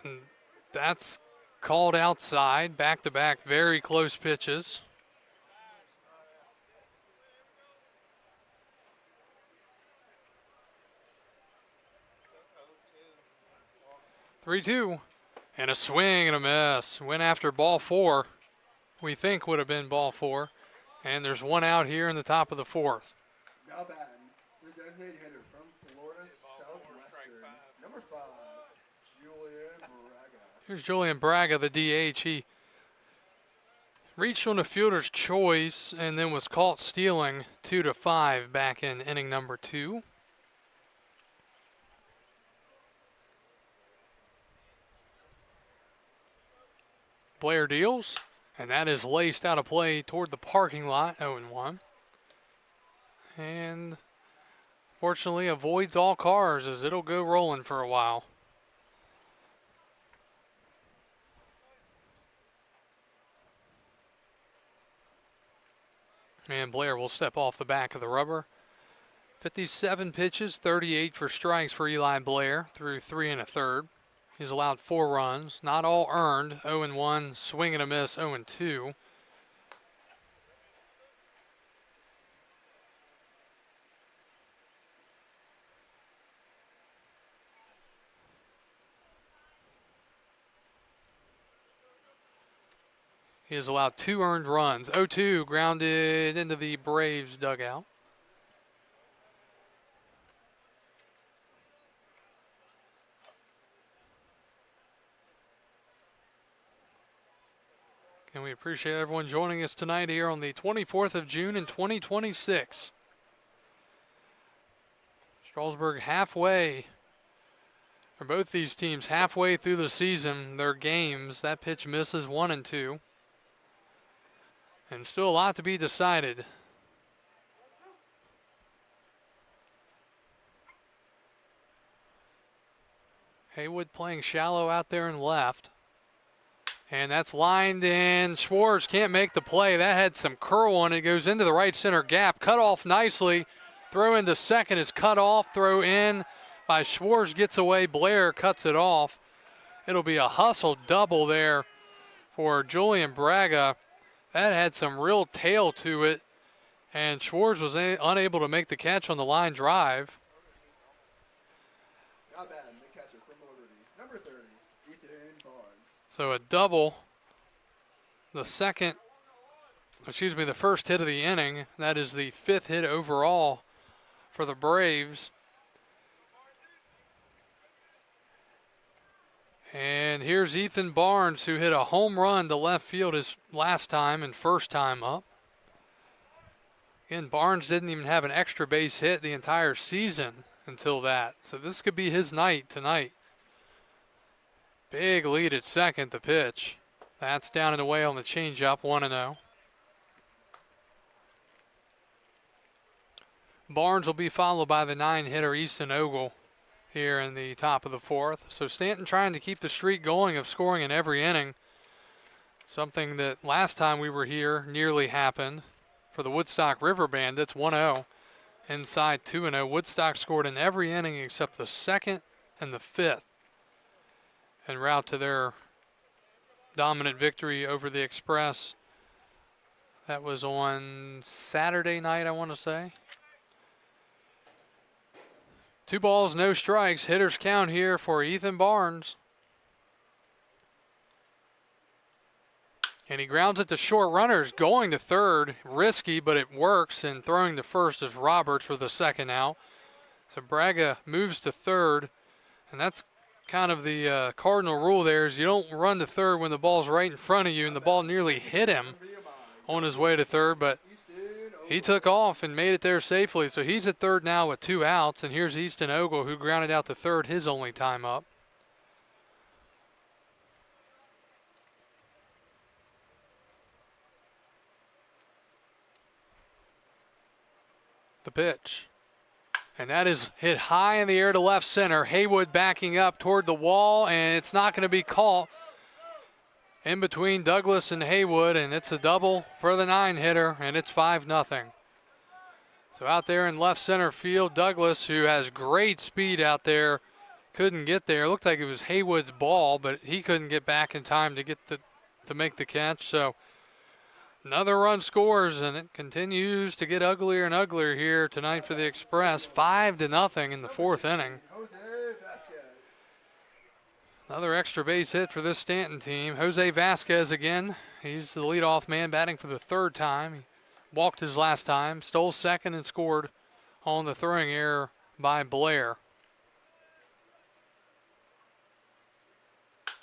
And that's called outside, back-to-back, very close pitches. Three-two, and a swing and a miss. Went after ball four. We think would have been ball four. And there's one out here in the top of the fourth. Now batting, the designated hitter from Florida Southwestern, number 5, Julian Braga. Here's Julian Braga, the DH. He reached on the fielder's choice and then was caught stealing 2-5 back in inning number 2. Blair deals, and that is laced out of play toward the parking lot, 0-1. And fortunately avoids all cars as it'll go rolling for a while. And Blair will step off the back of the rubber. 57 pitches, 38 for strikes for Eli Blair through 3 1/3. He's allowed 4 runs, not all earned. 0-1, swing and a miss, 0-2. He has allowed 2 earned runs. 0-2, grounded into the Braves dugout. And we appreciate everyone joining us tonight here on the 24th of June in 2026. Strasburg halfway, or both these teams halfway through the season, their games. That pitch misses 1-2. And still a lot to be decided. Haywood playing shallow out there in left. And that's lined in. Schwartz can't make the play. That had some curl on it. Goes into the right center gap. Cut off nicely. Throw into second is cut off. Throw in by Schwartz gets away. Blair cuts it off. It'll be a hustle double there for Julian Braga. That had some real tail to it, and Schwartz was unable to make the catch on the line drive. Not bad, the catcher from Liberty. Number 30, Ethan Barnes. So a double. The first hit of the inning. That is the 5th hit overall for the Braves. And here's Ethan Barnes, who hit a home run to left field his last time and first time up. Again, Barnes didn't even have an extra base hit the entire season until that. So this could be his night tonight. Big lead at second, the pitch. That's down and away on the changeup, 1-0. Barnes will be followed by the 9-hitter Easton Ogle here in the top of the 4th. So Staunton trying to keep the streak going of scoring in every inning. Something that last time we were here nearly happened for the Woodstock River Bandits, 1-0. Inside 2-0. Woodstock scored in every inning except the 2nd and the 5th en route to their dominant victory over the Express. That was on Saturday night, I want to say. 2 balls, no strikes. Hitters count here for Ethan Barnes. And he grounds it to short. Runners going to third. Risky, but it works. And throwing to first is Roberts for the second out. So Braga moves to third. And that's kind of the cardinal rule there, is you don't run to third when the ball's right in front of you. And the ball nearly hit him on his way to third. But he took off and made it there safely. So he's at third now with 2 outs. And here's Easton Ogle, who grounded out to third his only time up. The pitch. And that is hit high in the air to left center. Haywood backing up toward the wall, and it's not going to be caught in between Douglas and Haywood, and it's a double for the 9-hitter, and it's 5-0. So out there in left center field, Douglas, who has great speed out there, couldn't get there. It looked like it was Haywood's ball, but he couldn't get back in time to get to make the catch. So another run scores, and it continues to get uglier and uglier here tonight for the Express. 5-0 in the 4th inning. Another extra base hit for this Staunton team. Jose Vasquez again. He's the leadoff man, batting for the 3rd time. He walked his last time, stole second, and scored on the throwing error by Blair.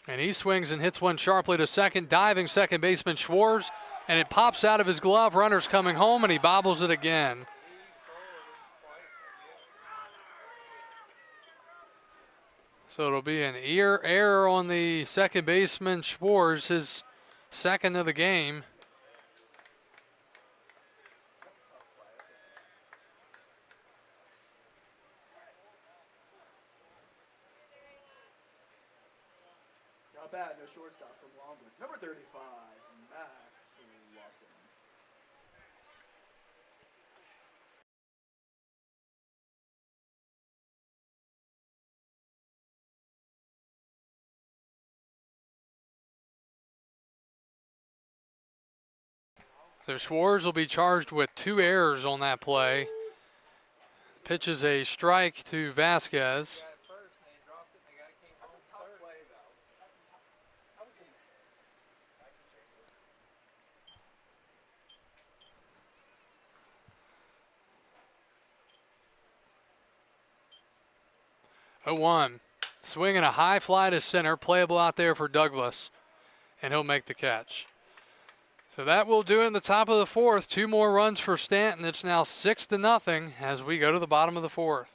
And he swings and hits one sharply to second. Diving second baseman Schwartz. And it pops out of his glove. Runner's coming home, and he bobbles it again. So it'll be an error on the second baseman Schwartz, his 2nd of the game. Not bad, no shortstop from Lombard. Number 35, Max Lawson. So Schwartz will be charged with 2 errors on that play. Pitches a strike to Vasquez. 0-1. Swinging a high fly to center, playable out there for Douglas, and he'll make the catch. So that will do it in the top of the 4th. 2 more runs for Staunton. It's now 6-0 as we go to the bottom of the 4th.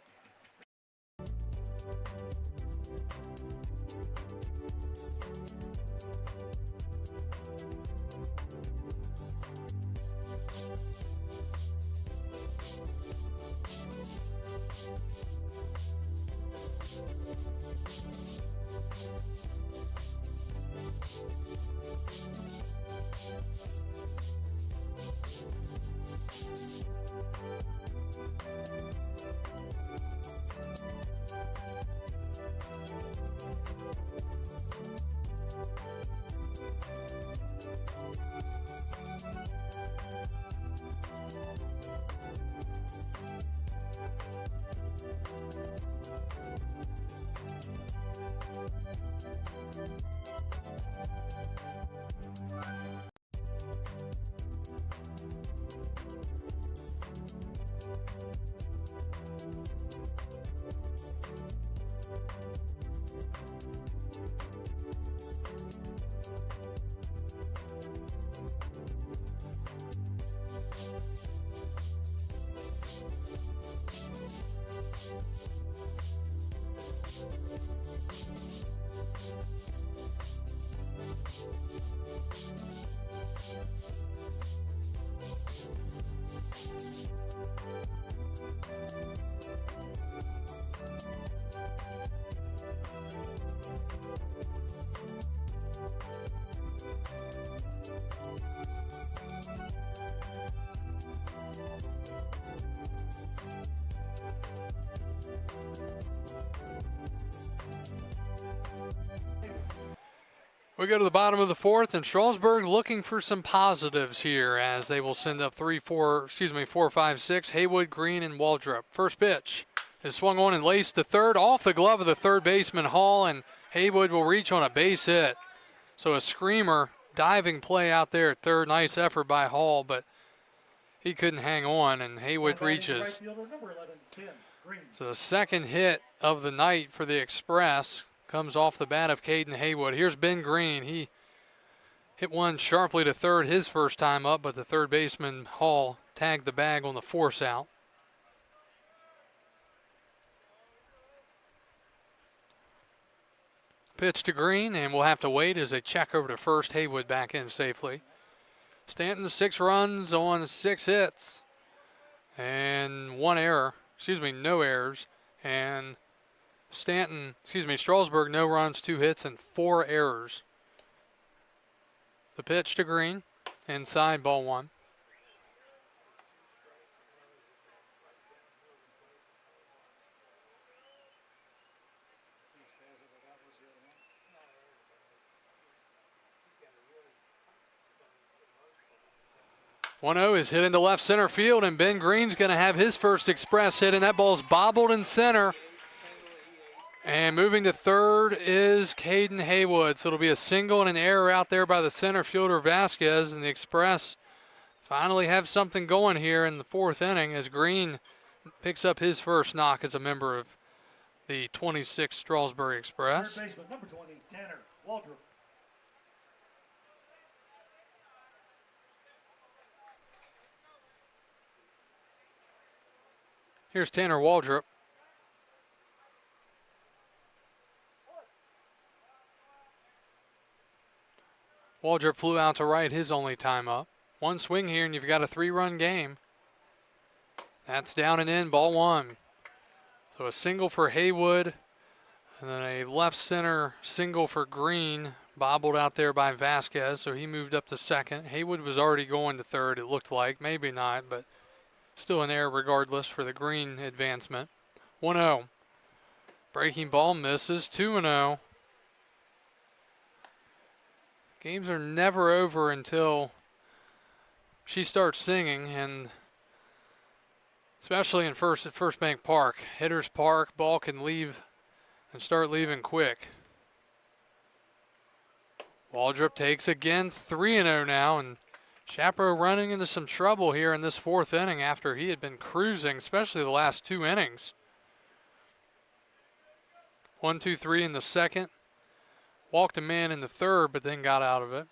We go to the bottom of the fourth, and Strasburg looking for some positives here as they will send up 4, 5, 6, Haywood, Green, and Waldrop. First pitch is swung on and laced to third, off the glove of the third baseman Hall, and Haywood will reach on a base hit. So a screamer diving play out there at third. Nice effort by Hall, but he couldn't hang on, and Haywood reaches. Right fielder, number 11, Ben Green. So the second hit of the night for the Express comes off the bat of Caden Haywood. Here's Ben Green. He hit one sharply to third his first time up, but the third baseman Hall tagged the bag on the force out. Pitch to Green, and we'll have to wait as they check over to first. Haywood back in safely. Stanton 6 runs on 6 hits and 1 error. No errors. And Strasburg, no runs, 2 hits, and 4 errors. The pitch to Green, inside, ball 1. One-0 is hit into left center field, and Ben Green's going to have his first Express hit, and that ball's bobbled in center. And moving to third is Caden Haywood. So it'll be a single and an error out there by the center fielder Vasquez, and the Express finally have something going here in the fourth inning as Green picks up his first knock as a member of the 26th Strasburg Express. Third baseman, number 20, Tanner Waldrop. Here's Tanner Waldrop. Waldrop flew out to right his only time up. One swing here and you've got a 3-run game. That's down and in, ball 1. So a single for Haywood and then a left center single for Green, bobbled out there by Vasquez, so he moved up to second. Haywood was already going to third, it looked like. Maybe not, but still an error regardless for the Green advancement. 1-0. Breaking ball misses. 2-0. Games are never over until she starts singing, and especially at First Bank Park. Hitters Park, ball can leave and start leaving quick. Waldrop takes again, 3-0 now, and Chaparro running into some trouble here in this fourth inning after he had been cruising, especially the last 2 innings. 1-2-3 in the second. Walked a man in the third, but then got out of it.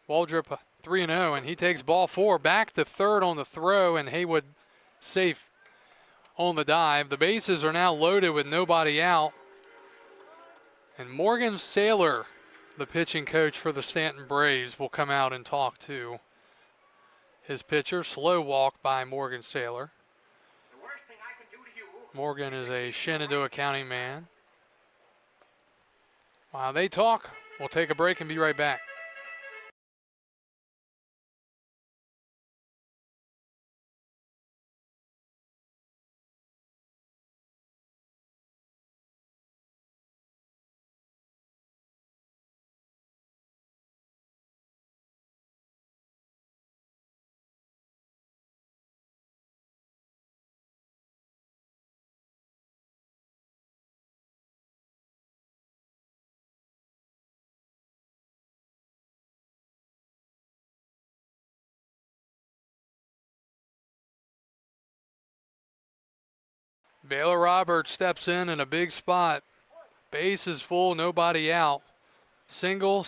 Waldrop 3-0, and he takes ball 4 back to third on the throw, and Haywood safe on the dive. The bases are now loaded with nobody out. And Morgan Saylor, the pitching coach for the Staunton Braves, will come out and talk to his pitcher. Slow walk by Morgan Saylor. Morgan is a Shenandoah County man. While they talk, we'll take a break and be right back. Baylor Roberts steps in a big spot. Base is full, nobody out. Single,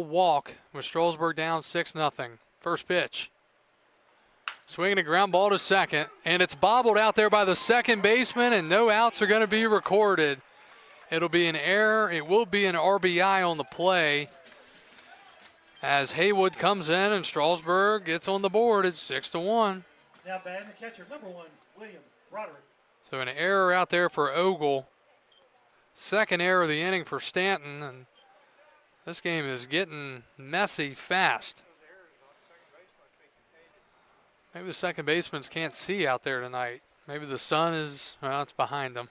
walk with Strasburg down 6-0. First pitch. Swinging a ground ball to second, and it's bobbled out there by the second baseman, and no outs are going to be recorded. It'll be an error. It will be an RBI on the play as Haywood comes in and Strasburg gets on the board. It's 6-1. Now batting the catcher, number 1, William Roderick. So an error out there for Ogle. Second error of the inning for Staunton, and this game is getting messy fast. Maybe the second basemen can't see out there tonight. Maybe the sun is, well, it's behind them.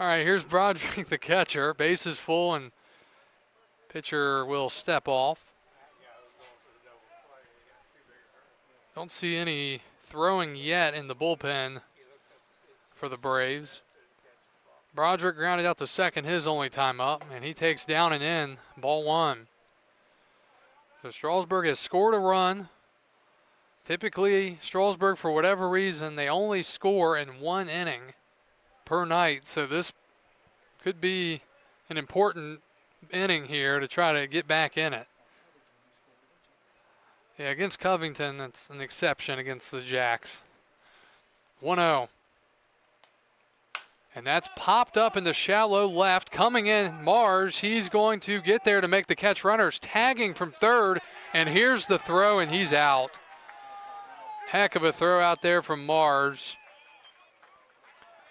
All right, here's Broderick, the catcher. Base is full, and Pitcher will step off. Don't see any throwing yet in the bullpen for the Braves. Broderick grounded out to second, his only time up, and he takes down and in, ball one. So Strasburg has scored a run. Typically, Strasburg, for whatever reason, they only score in one inning per night, so this could be an important inning here to try to get back in it. Yeah, against Covington, that's an exception against the Jacks. 1-0. And that's popped up into shallow left. Coming in, Mars. He's going to get there to make the catch. Runners tagging from third. And here's the throw, and he's out. Heck of a throw out there from Mars.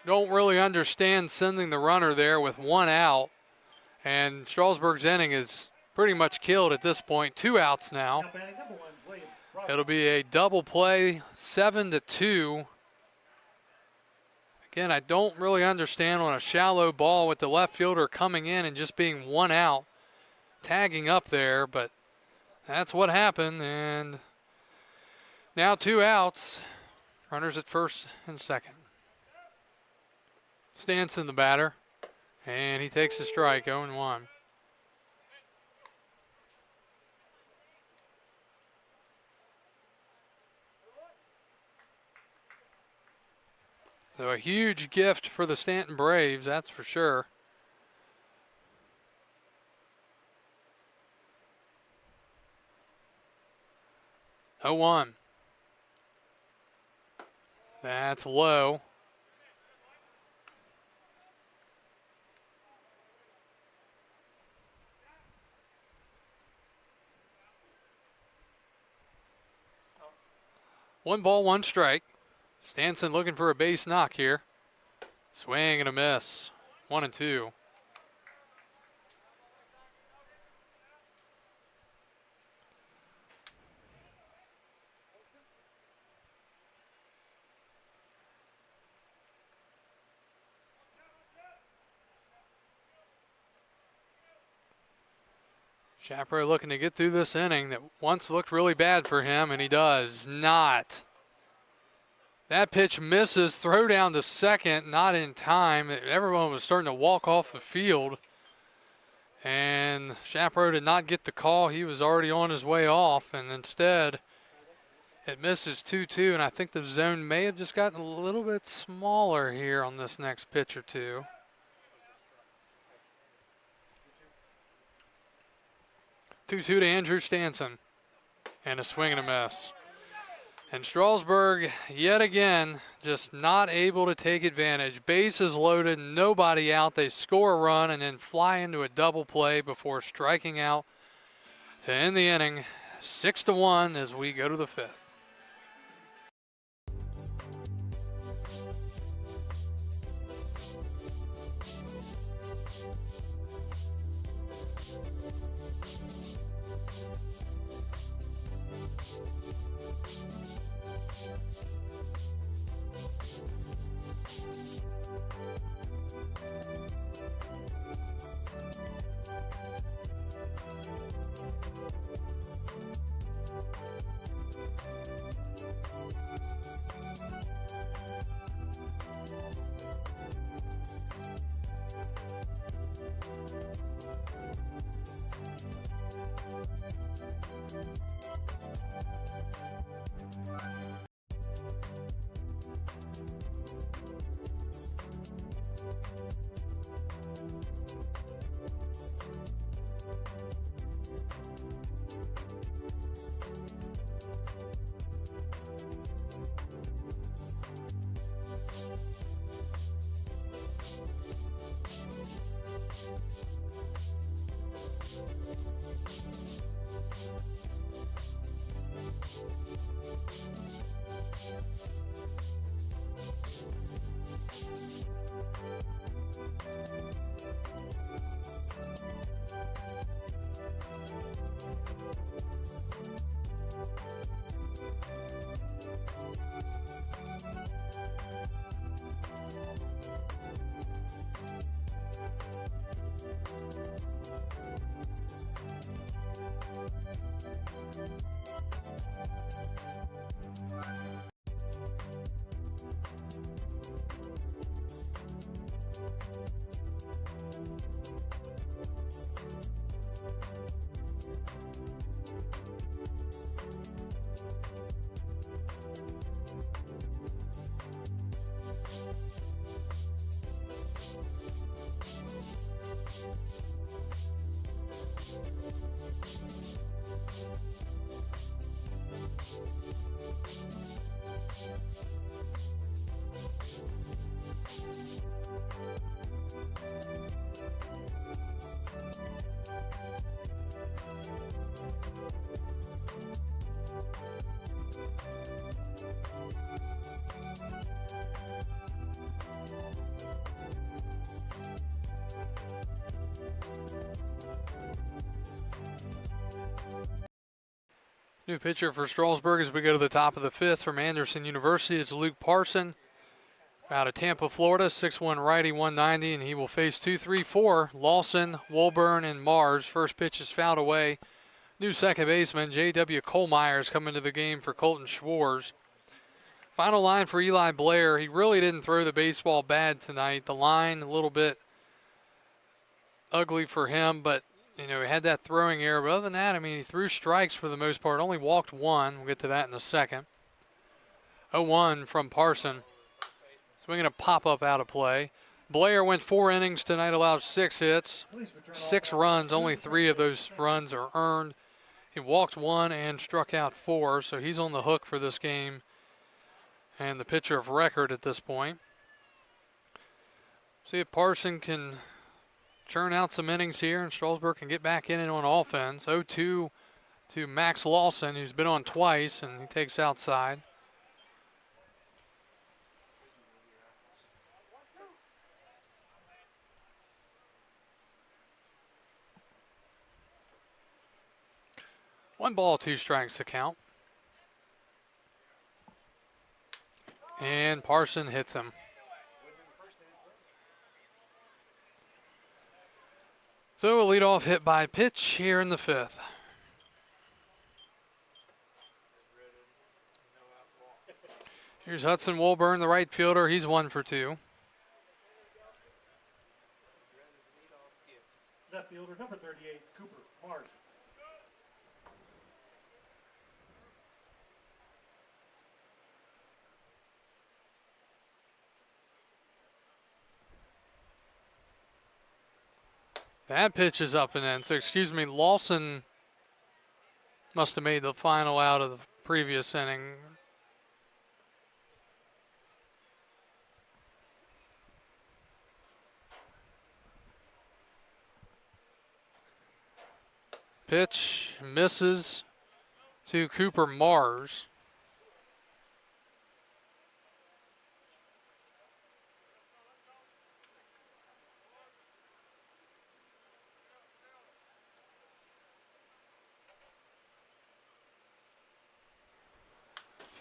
Don't really understand sending the runner there with one out. And Strasburg's inning is pretty much killed at this point. 2 outs now. It'll be a double play, 7-2. Again, I don't really understand on a shallow ball with the left fielder coming in and just being 1 out, tagging up there, but that's what happened. And now 2 outs, runners at first and second. Staunton the batter, and he takes a strike, 0-1. So a huge gift for the Staunton Braves, that's for sure. Oh, 1. That's low. One ball, one strike. Staunton looking for a base knock here. Swing and a miss. 1-2. Chaparral looking to get through this inning that once looked really bad for him, and he does not. That pitch misses, throw down to second, not in time. Everyone was starting to walk off the field. And Chaparral did not get the call. He was already on his way off, and instead it misses 2-2, and I think the zone may have just gotten a little bit smaller here on this next pitch or two. To Andrew Staunton, and a swing and a miss. And Strasburg, yet again, just not able to take advantage. Bases loaded, nobody out. They score a run and then fly into a double play before striking out to end the inning 6-1 as we go to the 5th. New pitcher for Strasburg as we go to the top of the fifth from Anderson University. It's Luke Parson out of Tampa, Florida, 6'1" righty, 190, and he will face 2, 3, 4. Lawson, Wolburn, and Mars. First pitch is fouled away. New second baseman, J.W. Kohlmeyer's coming to the game for Colton Schwartz. Final line for Eli Blair. He really didn't throw the baseball bad tonight. The line a little bit ugly for him, but he had that throwing error. But other than that, he threw strikes for the most part. Only walked one. We'll get to that in a second. 0-1 from Parson. Swinging a pop-up out of play. Blair went 4 innings tonight, allowed 6 hits, 6 runs. Only 3 of those runs are earned. He walked 1 and struck out 4, so he's on the hook for this game and the pitcher of record at this point. See if Parson can churn out some innings here and Strasburg can get back in it on offense. 0-2 to Max Lawson, who's been on twice, and he takes outside. One ball, 2 strikes to count. And Parson hits him. So a leadoff hit by pitch here in the fifth. Here's Hudson Wolburn, the right fielder. He's 1 for 2. Left fielder, number 38, Cooper Mars. That pitch is up and in. So, excuse me, Lawson must have made the final out of the previous inning. Pitch misses to Cooper Mars.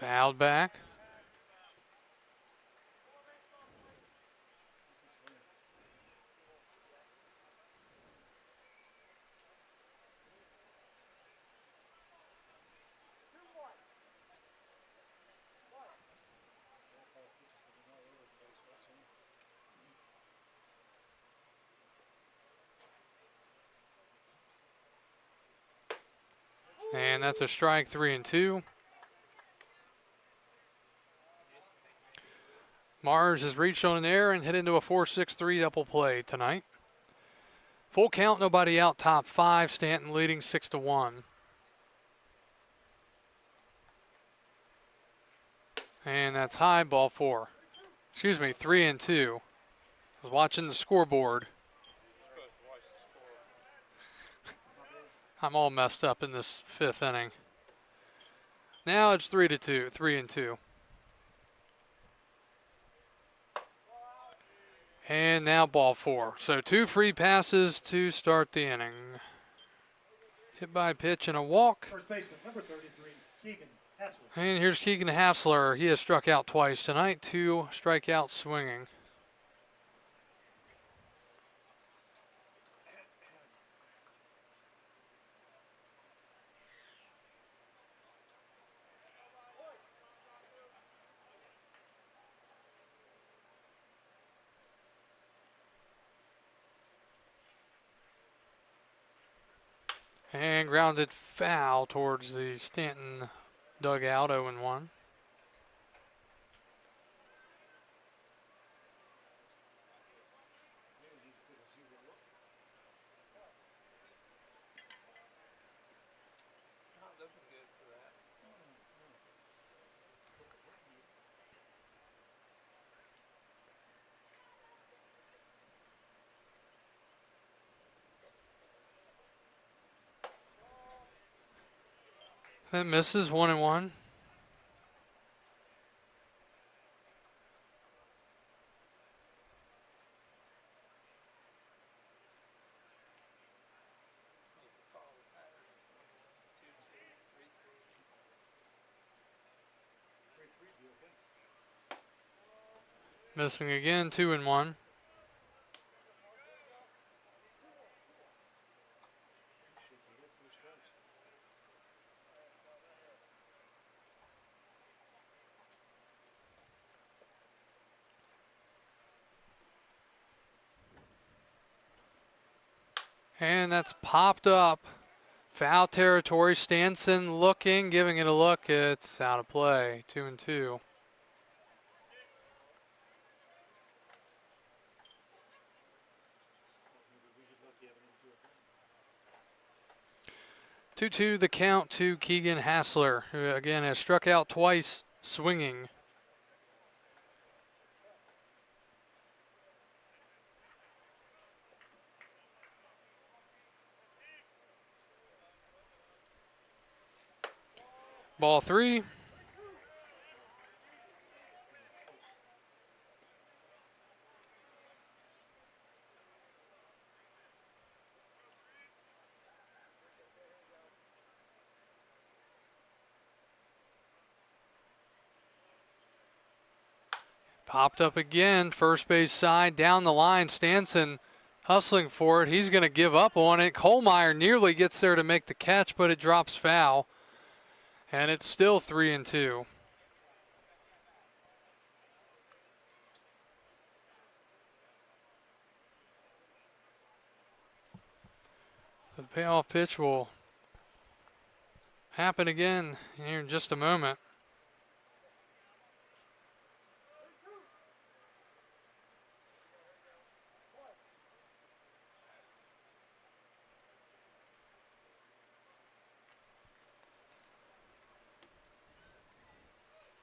Fouled back. And that's a strike, 3-2. Mars has reached on an error and hit into a 4-6-3 double play tonight. Full count, nobody out, top 5. Staunton leading 6-1. And that's high, ball 4. Excuse me, 3-2. I was watching the scoreboard. I'm all messed up in this 5th inning. Now it's 3-2, 3-2. And now ball 4. So 2 free passes to start the inning. Hit by pitch and a walk. First baseman, number 33, Keegan Hassler. And here's Keegan Hassler. He has struck out twice tonight. 2 strikeouts swinging. And grounded foul towards the Staunton dugout, 0-1. That misses, 1-1. Missing again, 2-1. And that's popped up. Foul territory. Staunton looking, giving it a look. It's out of play. 2-2. 2-2 the count to Keegan Hassler, who again has struck out twice swinging. Ball 3. Popped up again, first base side, down the line. Staunton hustling for it. He's going to give up on it. Kohlmeyer nearly gets there to make the catch, but it drops foul. And it's still 3-2. The payoff pitch will happen again here in just a moment.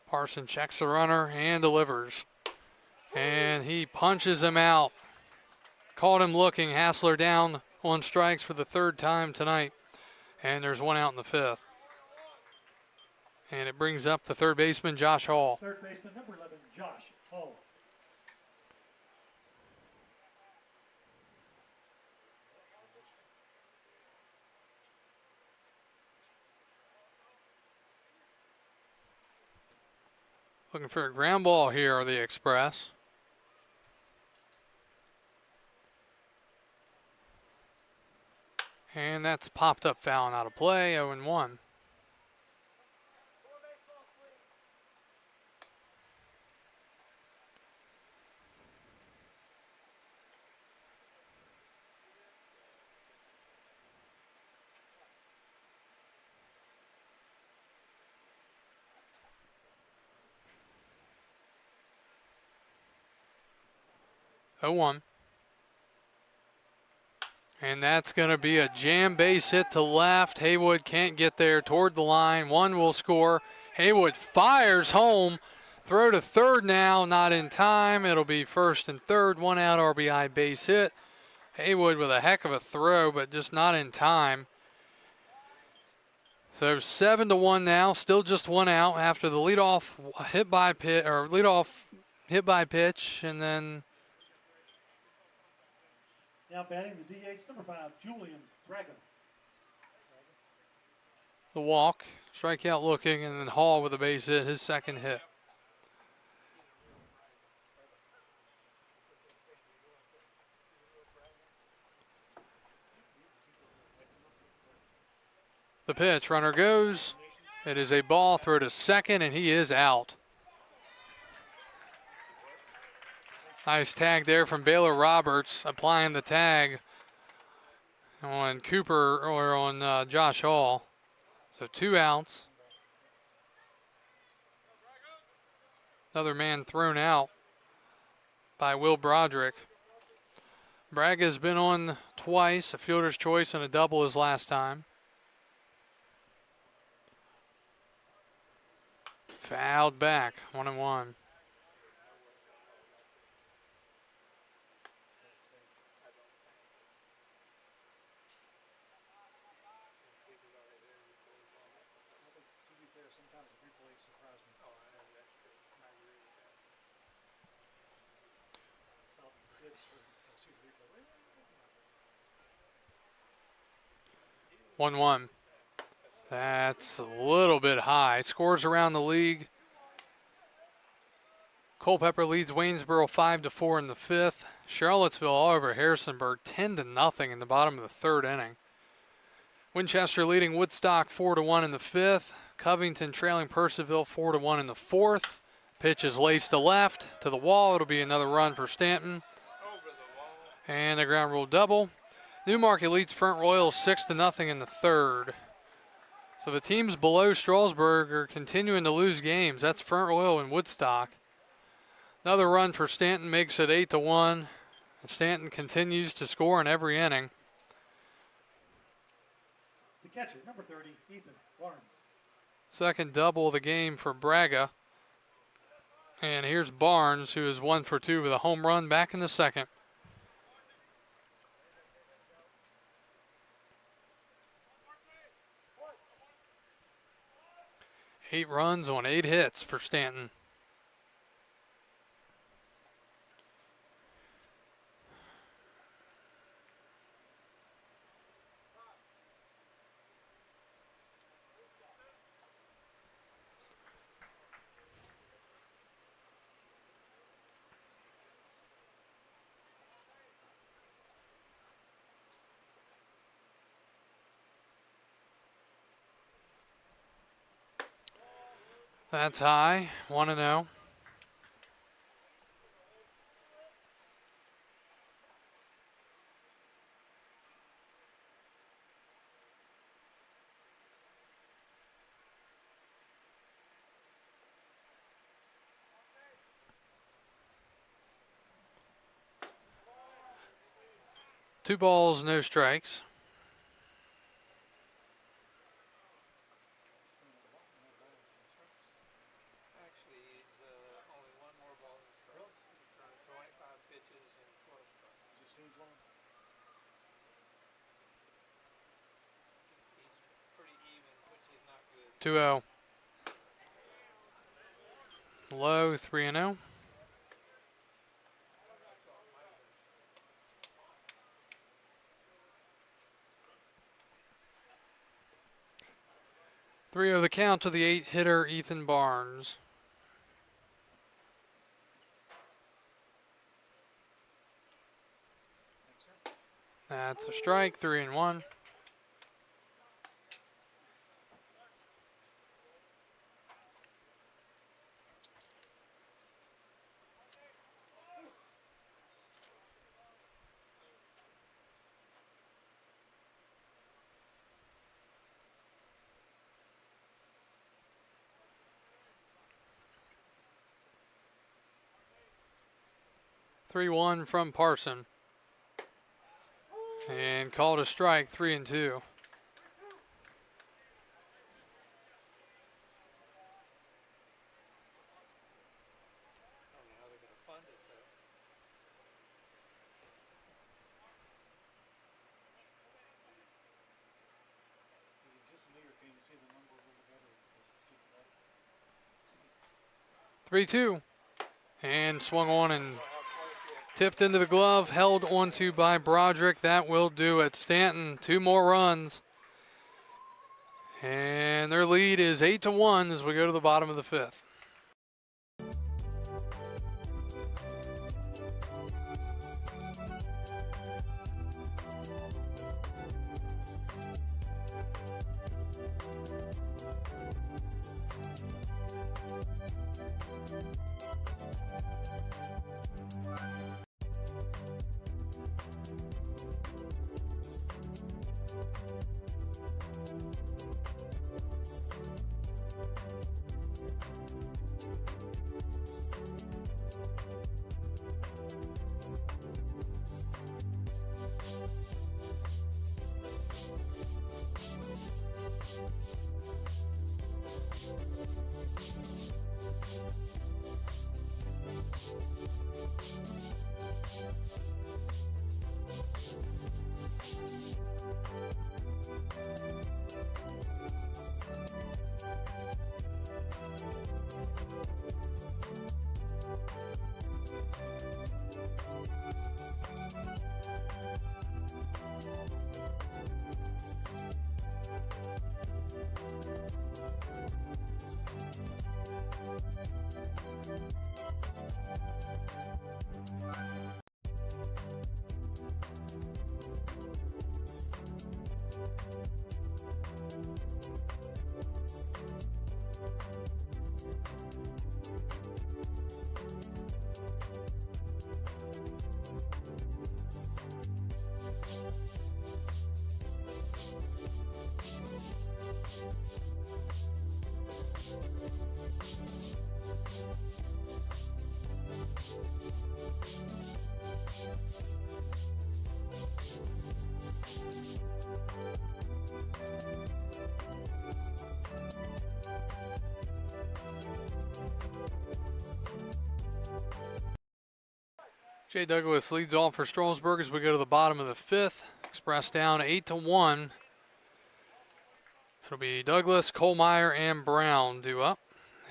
Parson checks the runner and delivers. And he punches him out. Caught him looking. Hassler down on strikes for the third time tonight. And there's one out in the fifth. And it brings up the third baseman, Josh Hall. Third baseman, number 11, Josh Hall. Looking for a ground ball here are the Express. And that's popped up foul and out of play, 0-1. And that's going to be a jam base hit to left. Haywood can't get there toward the line. One will score. Haywood fires home. Throw to third now, not in time. It'll be first and third. One out RBI base hit. Haywood with a heck of a throw, but just not in time. So 7-1 now. Still just one out after the leadoff hit by pitch, and then. Now batting the DH, number 5, Julian Braga. The walk, strikeout looking, and then Hall with a base hit, his second hit. The pitch, runner goes. It is a ball, throw to second, and he is out. Nice tag there from Baylor Roberts, applying the tag on Cooper or on Josh Hall. So 2 outs. Another man thrown out by Will Broderick. Braga's been on twice, a fielder's choice and a double his last time. Fouled back, 1-1. One. That's a little bit high. Scores around the league Culpeper leads Waynesboro 5-4 in the 5th. Charlottesville all over Harrisonburg 10-0 in the bottom of the 3rd inning. Winchester leading Woodstock 4-1 in the 5th. Covington trailing Purcellville 4-1 in the 4th. Pitch is laced to left to the wall. It'll be another run for Staunton. And a ground rule double. Newmarket leads Front Royal 6-0 in the 3rd. So the teams below Strasburg are continuing to lose games. That's Front Royal and Woodstock. Another run for Staunton makes it 8-1. And Staunton continues to score in every inning. The catcher, number 30, Ethan Barnes. Second double of the game for Braga. And here's Barnes, who is 1 for 2 with a home run back in the 2nd. Eight runs on 8 hits for Staunton. That's high, 1-0. Two balls, no strikes. Two 2-0. Low 3-0. Three of the count to the 8-hitter Ethan Barnes. That's a strike, 3-1. Three 1 from Parson. And called a strike, 3-2. Three 2, and swung on and tipped into the glove, held onto by Broderick. That will do it. Staunton, 2 more runs. And their lead is 8-1 as we go to the bottom of the 5th. Jay Douglas leads off for Strasburg as we go to the bottom of the fifth. Express down 8-1. It'll be Douglas, Kohlmeyer, and Brown due up.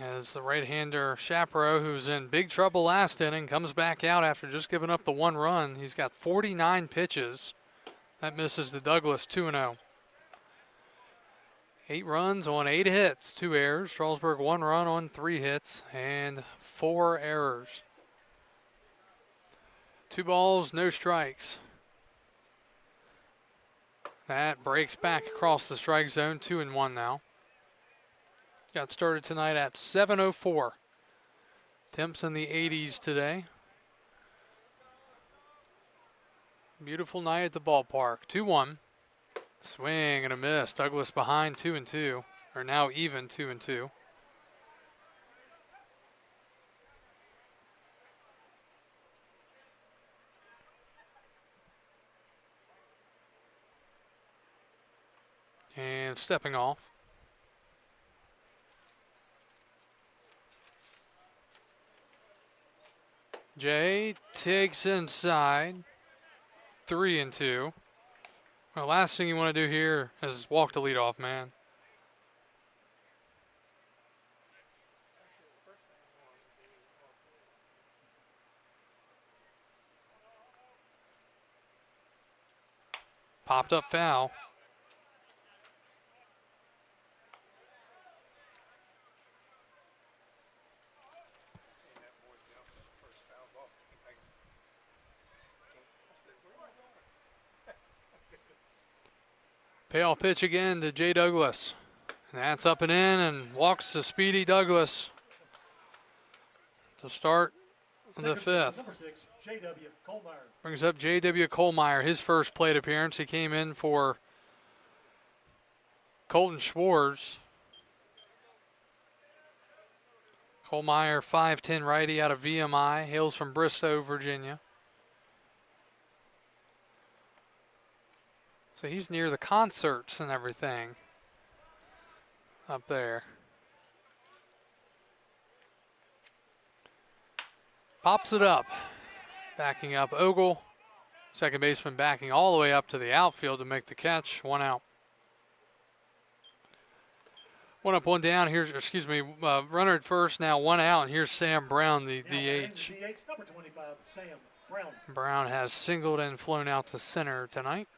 As the right-hander Chaparro, who's in big trouble last inning, comes back out after just giving up the one run. He's got 49 pitches. That misses to Douglas 2-0. 8 runs on 8 hits, 2 errors. Strasburg 1 run on 3 hits and 4 errors. 2 balls, no strikes. That breaks back across the strike zone, 2-1 now. Got started tonight at 7:04. Temps in the 80s today. Beautiful night at the ballpark. 2-1. Swing and a miss. Douglas behind 2-2, or now even 2-2. And stepping off. Jay takes inside. 3-2. The last thing you want to do here is walk the leadoff man. Popped up foul. Payoff pitch again to Jay Douglas. And that's up and in, and walks the speedy Douglas to start the fifth. Number 6, J.W. Kohlmeyer. Brings up J.W. Kohlmeyer, his first plate appearance. He came in for Colton Schwartz. Kohlmeyer, 5'10" righty out of VMI, hails from Bristow, Virginia. So he's near the concerts and everything up there. Pops it up. Backing up Ogle. Second baseman backing all the way up to the outfield to make the catch. 1 out. 1 up, 1 down. Here's, runner at first, now 1 out, and here's Sam Brown, the DH. Number 25, Sam Brown. Brown has singled and flown out to center tonight.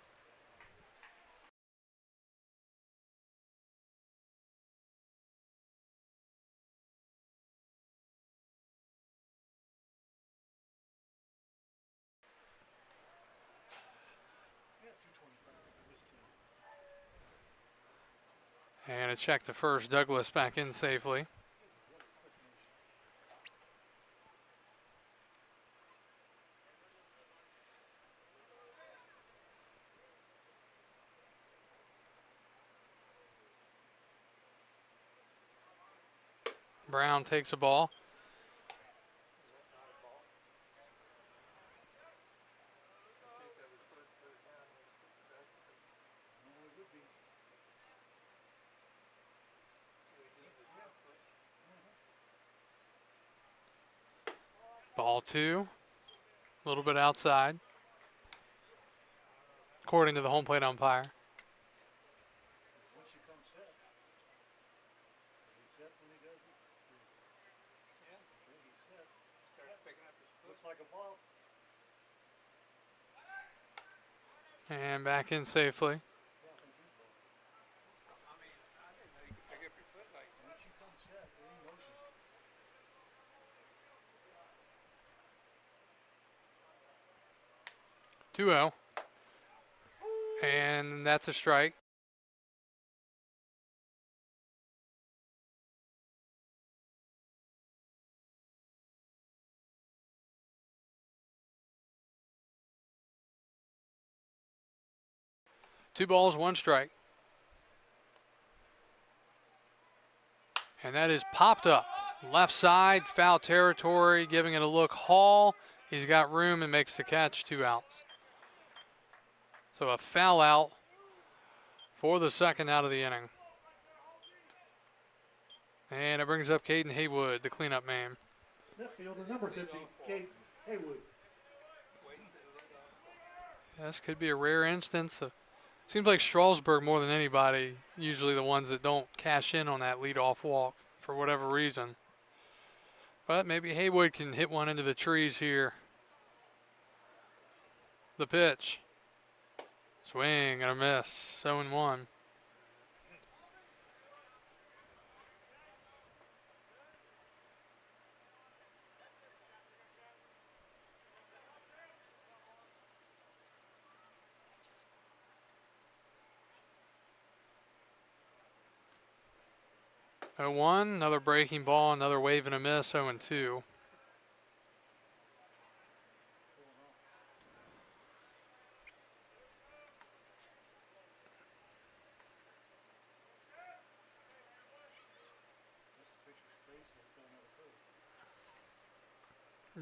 And a check to first. Douglas back in safely. Brown takes a ball. Ball 2, a little bit outside, according to the home plate umpire. Once you come set, is he set when he does it? Yeah, I think he's set. Starts picking up his foot. Looks like a ball. And back in safely. I didn't know you could pick up your foot like that. Once you come set, we're in motion. Two 2-0. And that's a strike. Two balls, 1 strike. And that is popped up. Left side, foul territory, giving it a look. Hall, he's got room and makes the catch, 2 outs. So a foul out for the second out of the inning. And it brings up Caden Haywood, the cleanup man. Left fielder, number 50, Kate Haywood. This could be a rare instance. Seems like Strasburg more than anybody, usually the ones that don't cash in on that leadoff walk for whatever reason. But maybe Haywood can hit one into the trees here. The pitch. Swing and a miss. 0-1. Oh, 1, another breaking ball, another wave and a miss, 0-2.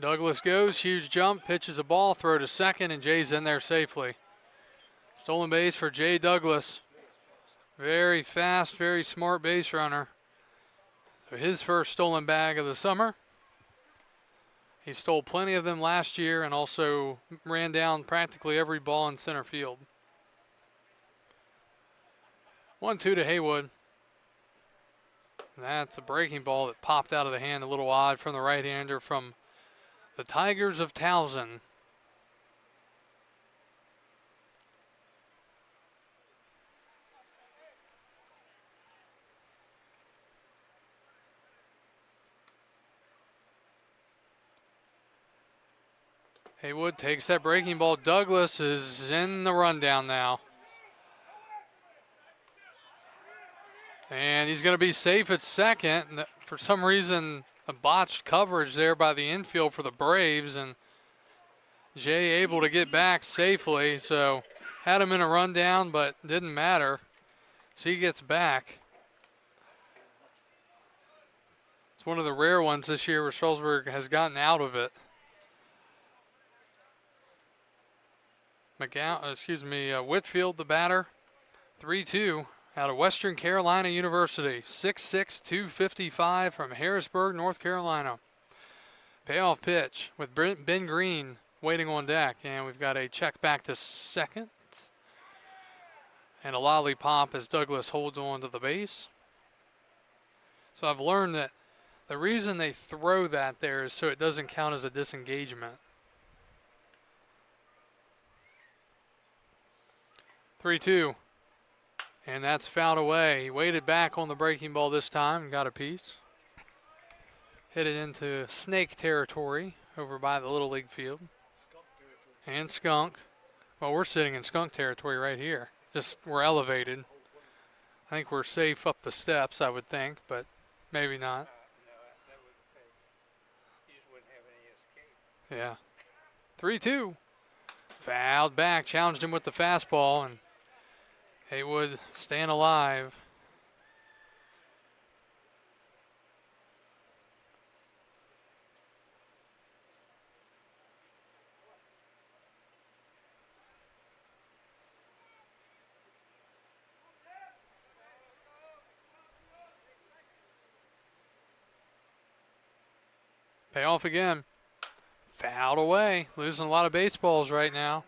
Douglas goes, huge jump, pitches a ball, throw to second, and Jay's in there safely. Stolen base for Jay Douglas. Very fast, very smart base runner. So his first stolen bag of the summer. He stole plenty of them last year and also ran down practically every ball in center field. 1-2 to Haywood. That's a breaking ball that popped out of the hand a little odd from the right-hander from the Tigers of Towson. Haywood takes that breaking ball. Douglas is in the rundown now. And he's going to be safe at second. For some reason, a botched coverage there by the infield for the Braves, and Jay able to get back safely. So had him in a rundown, but didn't matter. So he gets back. It's one of the rare ones this year where Strasburg has gotten out of it. Whitfield, the batter, 3-2 out of Western Carolina University, 6'6", 255 from Harrisburg, North Carolina. Payoff pitch with Ben Green waiting on deck, and we've got a check back to second. And a lollipop as Douglas holds on to the base. So I've learned that the reason they throw that there is so it doesn't count as a disengagement. 3-2. And that's fouled away. He waited back on the breaking ball this time and got a piece. Hit it into snake territory over by the Little League field. And skunk. Well, we're sitting in skunk territory right here. Just we're elevated. I think we're safe up the steps, I would think, but maybe not. No, that would say you just wouldn't have any escape. Yeah. 3-2. Fouled back, challenged him with the fastball, and Haywood staying alive. Pay off again. Fouled away. Losing a lot of baseballs right now.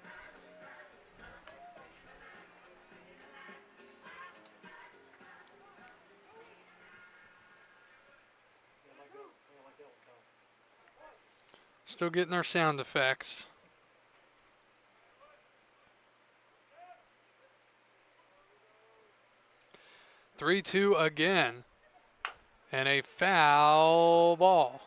Still getting our sound effects. Three-two again. And a foul ball.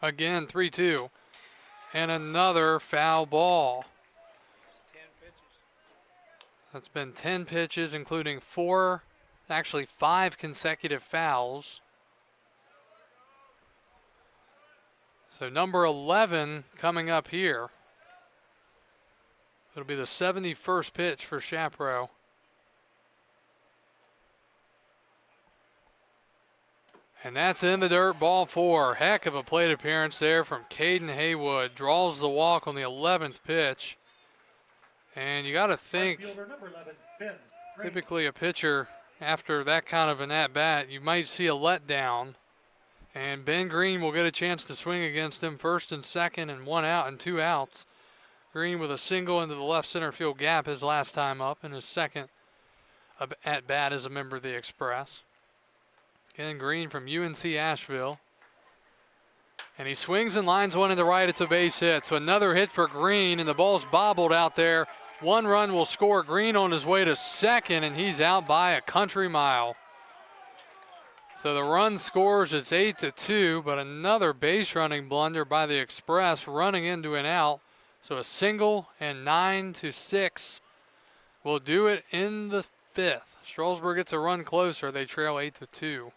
Again, 3-2. And another foul ball. 10 pitches. That's been 10 pitches, including 5 consecutive fouls. So number 11 coming up here. It'll be the 71st pitch for Chaparral. And that's in the dirt, ball 4. Heck of a plate appearance there from Caden Haywood. Draws the walk on the 11th pitch. And you got to think, Fielder number 11, Ben Green. typically a pitcher, after that kind of an at-bat, you might see a letdown. And Ben Green will get a chance to swing against him, first and second, and 1 out and 2 outs. Green with a single into the left center field gap his last time up, and his second at-bat as a member of the Express. Again, Green from UNC Asheville. And he swings and lines one into right. It's a base hit. So another hit for Green, and the ball's bobbled out there. 1 run will score. Green on his way to second, and he's out by a country mile. So the run scores. It's 8-2, but another base running blunder by the Express, running into an out. So a single and 9-6 will do it in the 5th. Strasburg gets a run closer. They trail 8-2.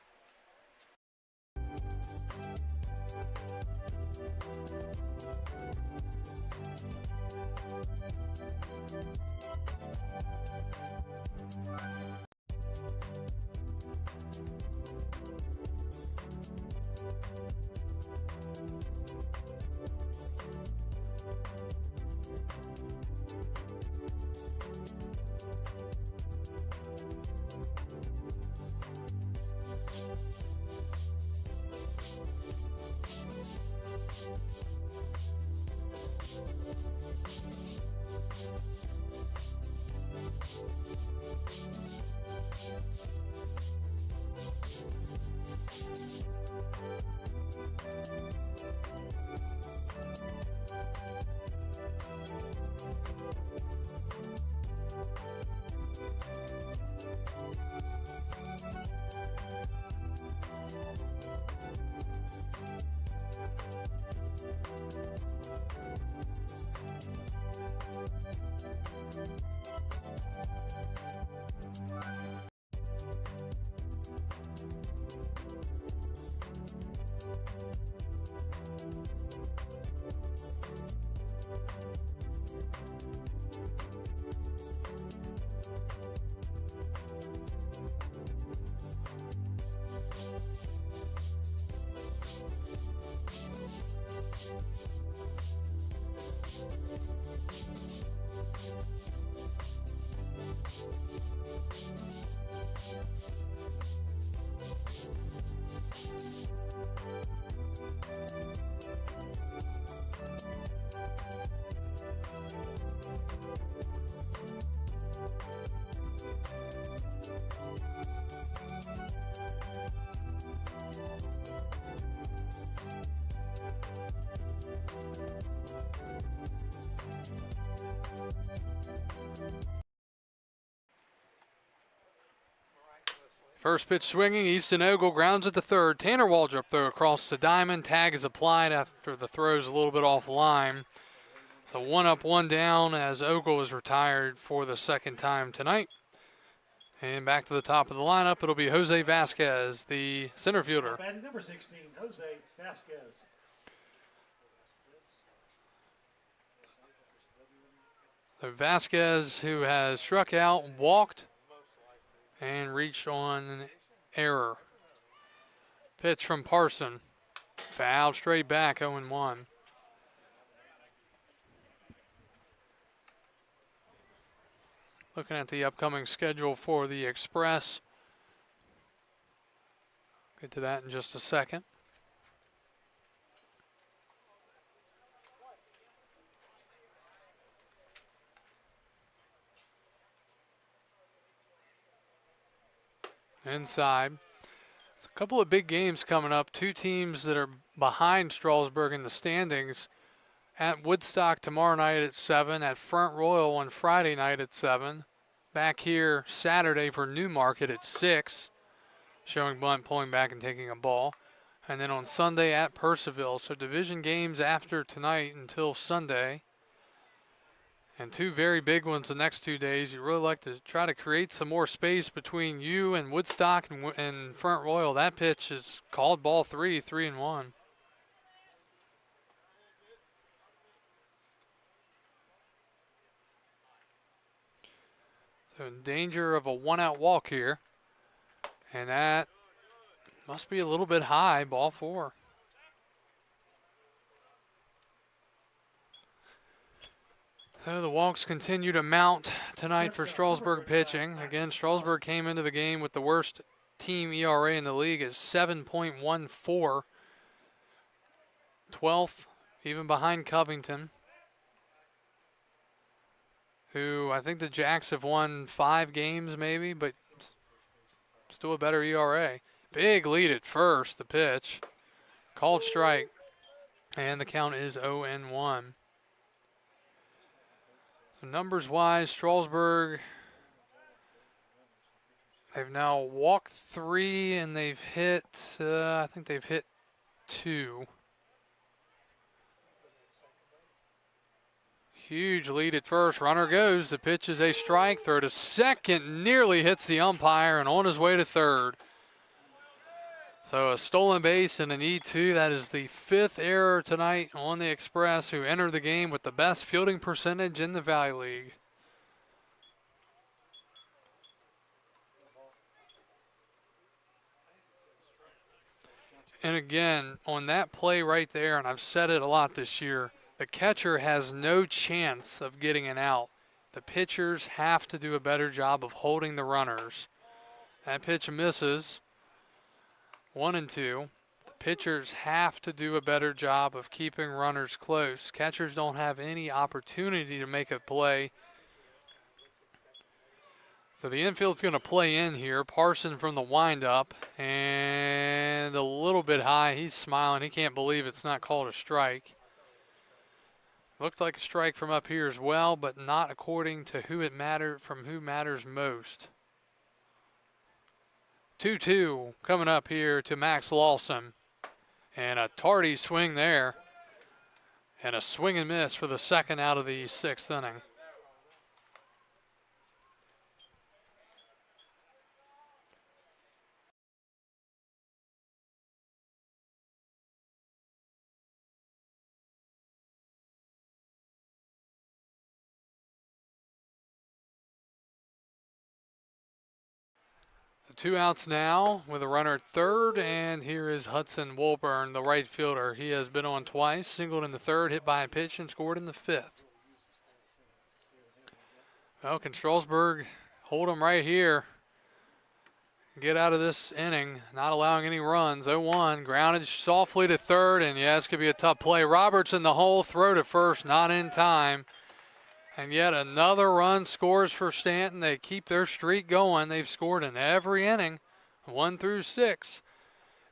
First pitch swinging, Easton Ogle grounds at the 3rd. Tanner Waldrop throw across the diamond. Tag is applied after the throw's a little bit off line. So 1 up, 1 down as Ogle is retired for the 2nd time tonight. And back to the top of the lineup, it'll be Jose Vasquez, the center fielder. Batting number 16, Jose Vasquez. So Vasquez, who has struck out, walked, and reached on an error. Pitch from Parson. Foul straight back, 0-1. Looking at the upcoming schedule for the Express. Get to that in just a second. Inside. It's a couple of big games coming up. 2 teams that are behind Strasburg in the standings. At Woodstock tomorrow night at 7. At Front Royal on Friday night at 7. Back here Saturday for Newmarket at 6. Showing bunt, pulling back, and taking a ball. And then on Sunday at Purcellville. So division games after tonight until Sunday. And 2 very big ones the next 2 days. You really like to try to create some more space between you and Woodstock and Front Royal. That pitch is called ball 3, 3-1. So in danger of a 1-out walk here. And that must be a little bit high, ball 4. So the walks continue to mount tonight for Strasburg pitching. Again, Strasburg came into the game with the worst team ERA in the league at 7.14. 12th, even behind Covington, who I think the Jacks have won 5 games maybe, but still a better ERA. Big lead at first, the pitch. Called strike, and the count is 0-1. So numbers-wise, Strasburg, they've now walked 3, and they've hit, I think they've hit 2. Huge lead at first. Runner goes. The pitch is a strike. Throw to second. Nearly hits the umpire and on his way to third. So a stolen base and an E2. That is the 5th error tonight on the Express, who entered the game with the best fielding percentage in the Valley League. And again, on that play right there, and I've said it a lot this year, the catcher has no chance of getting an out. The pitchers have to do a better job of holding the runners. That pitch misses. 1-2. The pitchers have to do a better job of keeping runners close. Catchers don't have any opportunity to make a play. So the infield's going to play in here. Parson from the windup, and a little bit high. He's smiling. He can't believe it's not called a strike. Looked like a strike from up here as well, but not according to who matters most. 2-2 coming up here to Max Lawson. And a tardy swing there. And a swing and miss for the second out of the 6th inning. So 2 outs now with a runner at third, and here is Hudson Wolburn, the right fielder. He has been on twice, singled in the 3rd, hit by a pitch, and scored in the 5th. Well, can Strasburg hold him right here? Get out of this inning, not allowing any runs. 0-1, grounded softly to 3rd, and yeah, this could be a tough play. Roberts in the hole, throw to 1st, not in time. And yet another run scores for Staunton. They keep their streak going. They've scored in every inning, 1 through 6.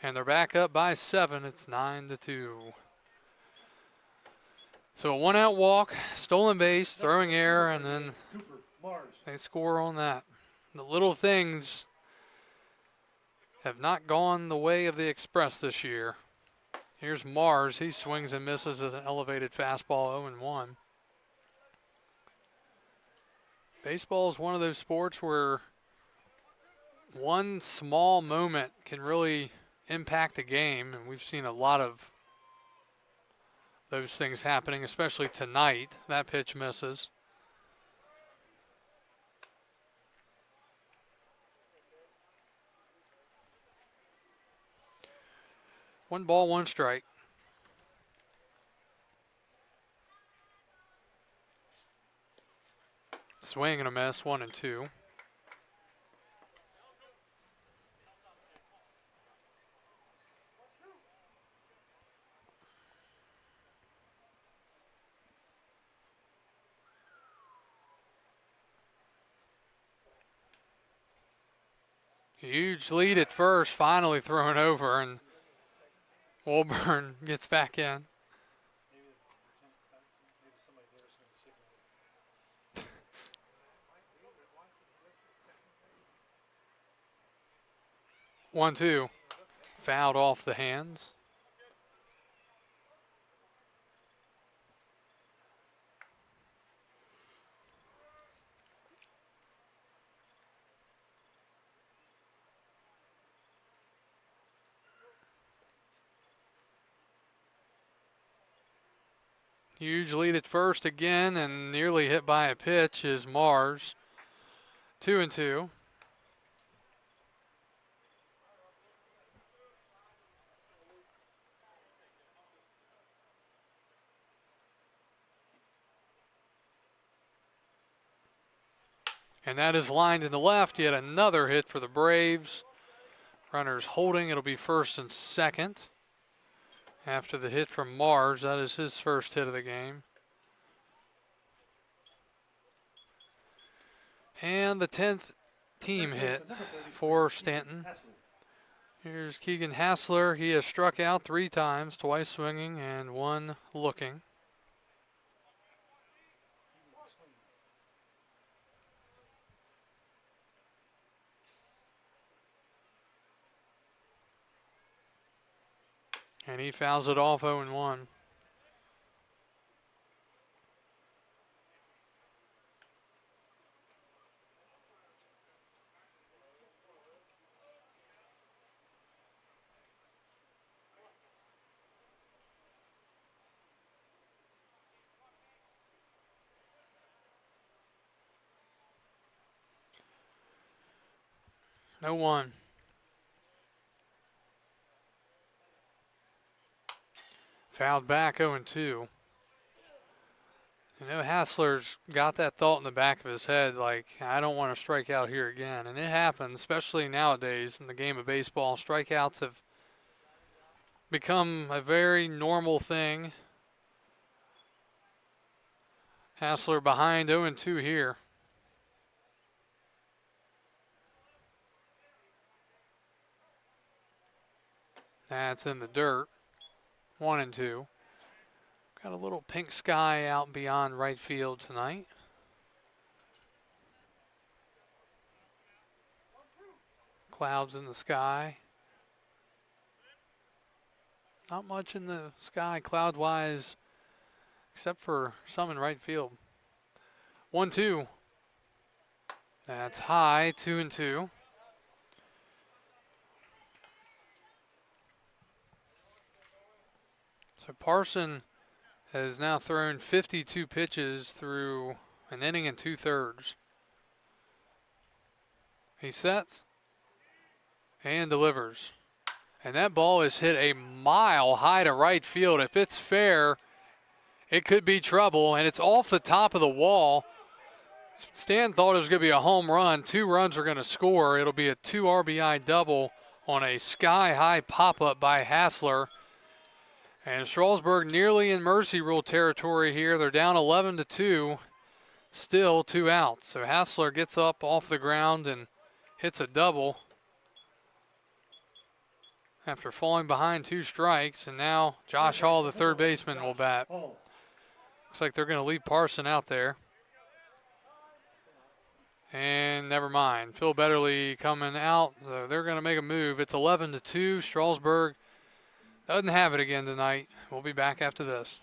And they're back up by 7. It's 9-2. So a 1-out walk, stolen base, throwing error, and then they score on that. The little things have not gone the way of the Express this year. Here's Mars. He swings and misses at an elevated fastball, 0-1. Baseball is one of those sports where one small moment can really impact a game, and we've seen a lot of those things happening, especially tonight. That pitch misses. One ball, one strike. Swing and a miss, 1-2. Huge lead at first, finally thrown over, and Wolburn gets back in. 1-2, fouled off the hands. Huge lead at first again, and nearly hit by a pitch is Mars. 2-2. And that is lined in the left. Yet another hit for the Braves. Runners holding. It'll be first and second. After the hit from Mars, that is his first hit of the game. And the 10th team hit for Staunton. Here's Keegan Hassler. He has struck out 3 times, twice swinging and 1 looking. And he fouls it off 0-1. No one. Fouled back 0-2. You know, Hassler's got that thought in the back of his head, like, I don't want to strike out here again. And it happens, especially nowadays in the game of baseball. Strikeouts have become a very normal thing. Hassler behind 0-2 here. That's in the dirt. 1-2. Got a little pink sky out beyond right field tonight. Clouds in the sky. Not much in the sky cloud-wise, except for some in right field. 1-2. That's high, 2-2. So Parson has now thrown 52 pitches through an inning and 2/3. He sets and delivers. And that ball is hit a mile high to right field. If it's fair, it could be trouble, and it's off the top of the wall. Stan thought it was going to be a home run. 2 runs are going to score. It'll be a 2 RBI double on a sky-high pop-up by Hassler. And Strasburg nearly in mercy rule territory here. They're down 11-2, still 2 outs. So Hassler gets up off the ground and hits a double after falling behind 2 strikes. And now Josh Hall, the third baseman, will bat. Looks like they're going to leave Parson out there. And never mind. Phil Betterly coming out. So they're going to make a move. It's 11-2. Strasburg doesn't have it again tonight. We'll be back after this.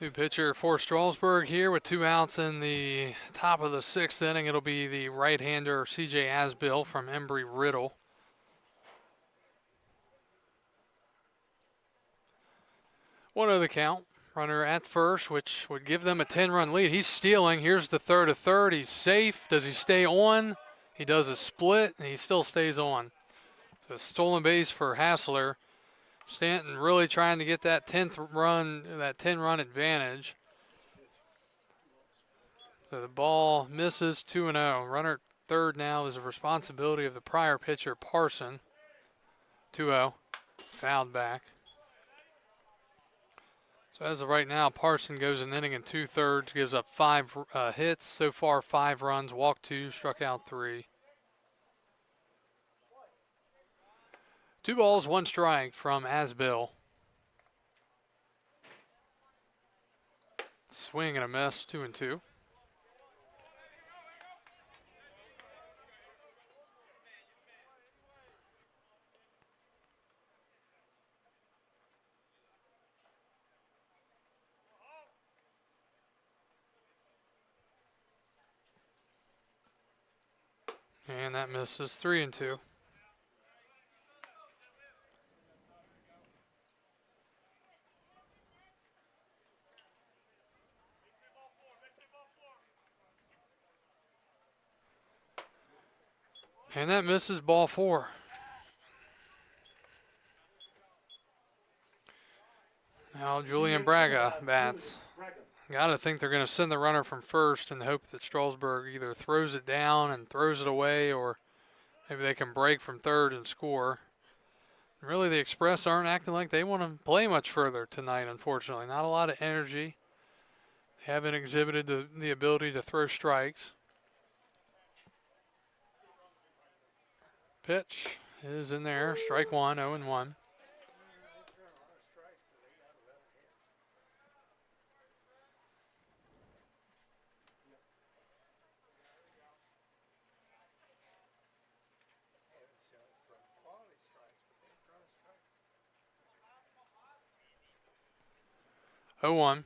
New pitcher for Strasburg here with 2 outs in the top of the 6th inning. It'll be the right-hander C.J. Asbill from Embry-Riddle. One of the count. Runner at first, which would give them a 10-run lead. He's stealing. Here's the throw to third. He's safe. Does he stay on? He does a split, and he still stays on. So a stolen base for Hassler. Staunton really trying to get that 10-run advantage. So the ball misses 2-0. Runner at third now is the responsibility of the prior pitcher, Parson. 2-0. Fouled back. So as of right now, Parson goes an inning and 2/3, gives up 5 hits. So far, 5 runs, walked 2, struck out 3. 2 balls, 1 strike from Asbill. Swing and a miss, 2-2. And that misses, 3-2. And that misses, ball 4. Now Julian Braga bats. Gotta think they're going to send the runner from first and hope that Strasburg either throws it down and throws it away, or maybe they can break from third and score. Really, the Express aren't acting like they want to play much further tonight, unfortunately. Not a lot of energy. They haven't exhibited the ability to throw strikes. Pitch is in there. Strike 1, 0-1. Oh, 1.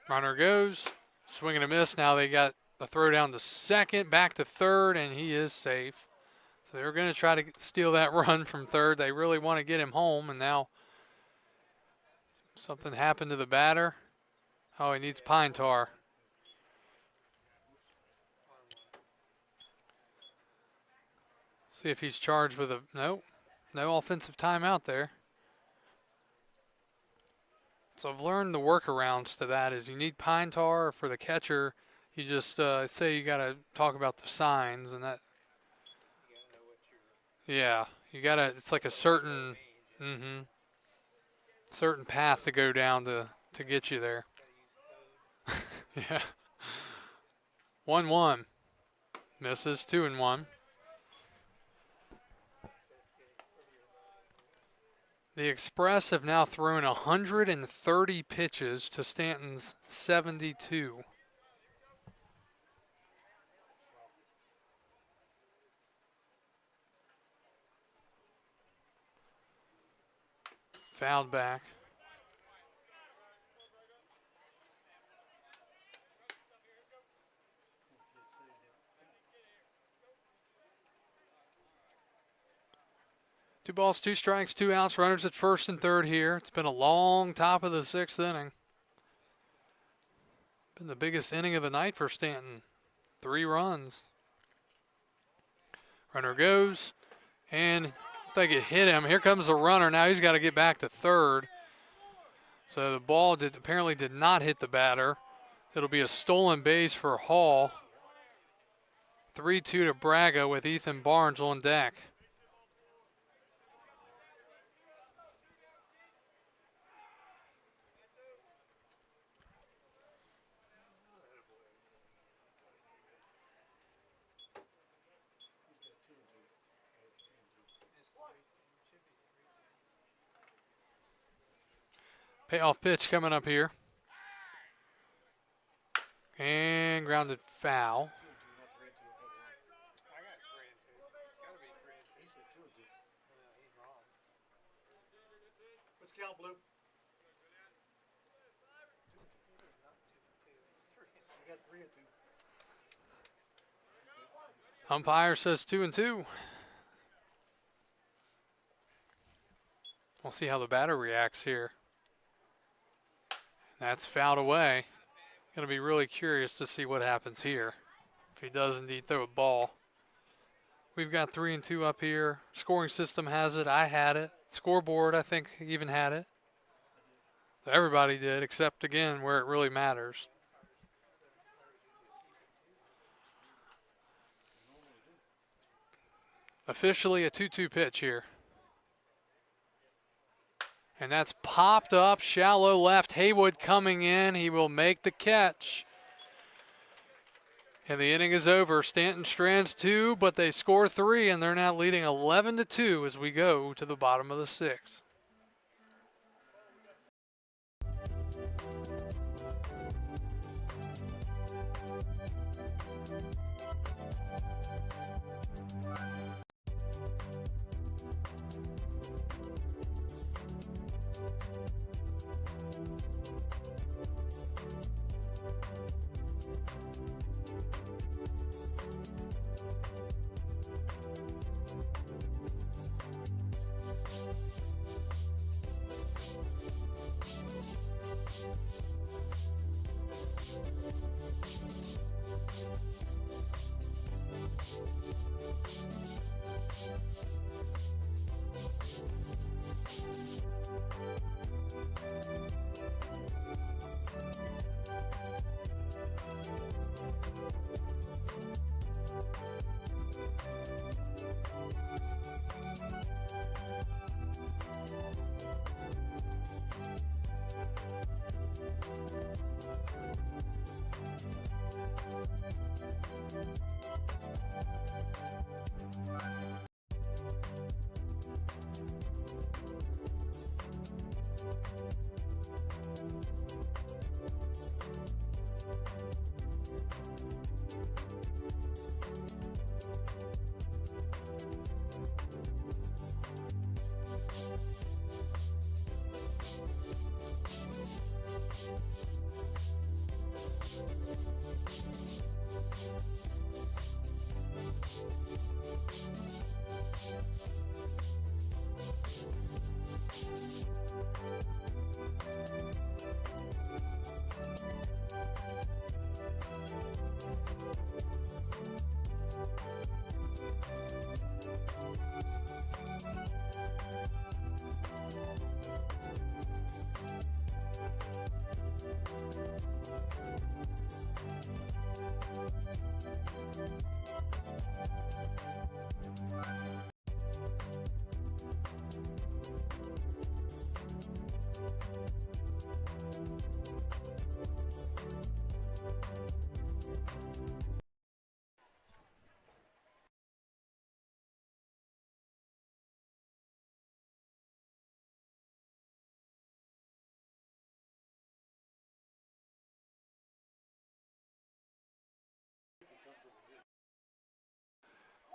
Runner goes. Swing and a miss. Now they got the throw down to second, back to third, and he is safe. So they're going to try to steal that run from third. They really want to get him home, and now something happened to the batter. Oh, he needs pine tar. See if he's charged with a, no offensive timeout there. So I've learned the workarounds to that is you need pine tar for the catcher. You just say you got to talk about the signs and that. Yeah, you got to, it's like a certain, certain path to go down to get you there. Yeah. 1-1. Misses, 2-1. The Express have now thrown 130 pitches to Staunton's 72. Fouled back. Two balls, 2 strikes, 2 outs. Runners at first and third here. It's been a long top of the 6th inning. Been the biggest inning of the night for Staunton. 3 runs. Runner goes, and I think it hit him. Here comes the runner. Now he's got to get back to third. So the ball apparently did not hit the batter. It'll be a stolen base for Hall. 3-2 to Braga with Ethan Barnes on deck. Payoff pitch coming up here. And grounded foul. I got 3-2. It's got to be 3-2. He said 2 and 2. He's wrong. Let's count, Blue. You got 3 and 2. Umpire says 2 and 2. We'll see how the batter reacts here. That's fouled away. Going to be really curious to see what happens here if he does indeed throw a ball. We've got 3 and 2 up here. Scoring system has it. I had it. Scoreboard, I think, even had it. Everybody did, except, again, where it really matters. Officially a 2-2 pitch here. And that's popped up, shallow left. Haywood coming in. He will make the catch. And the inning is over. Staunton strands 2, but they score 3, and they're now leading 11-2 as we go to the bottom of the 6th.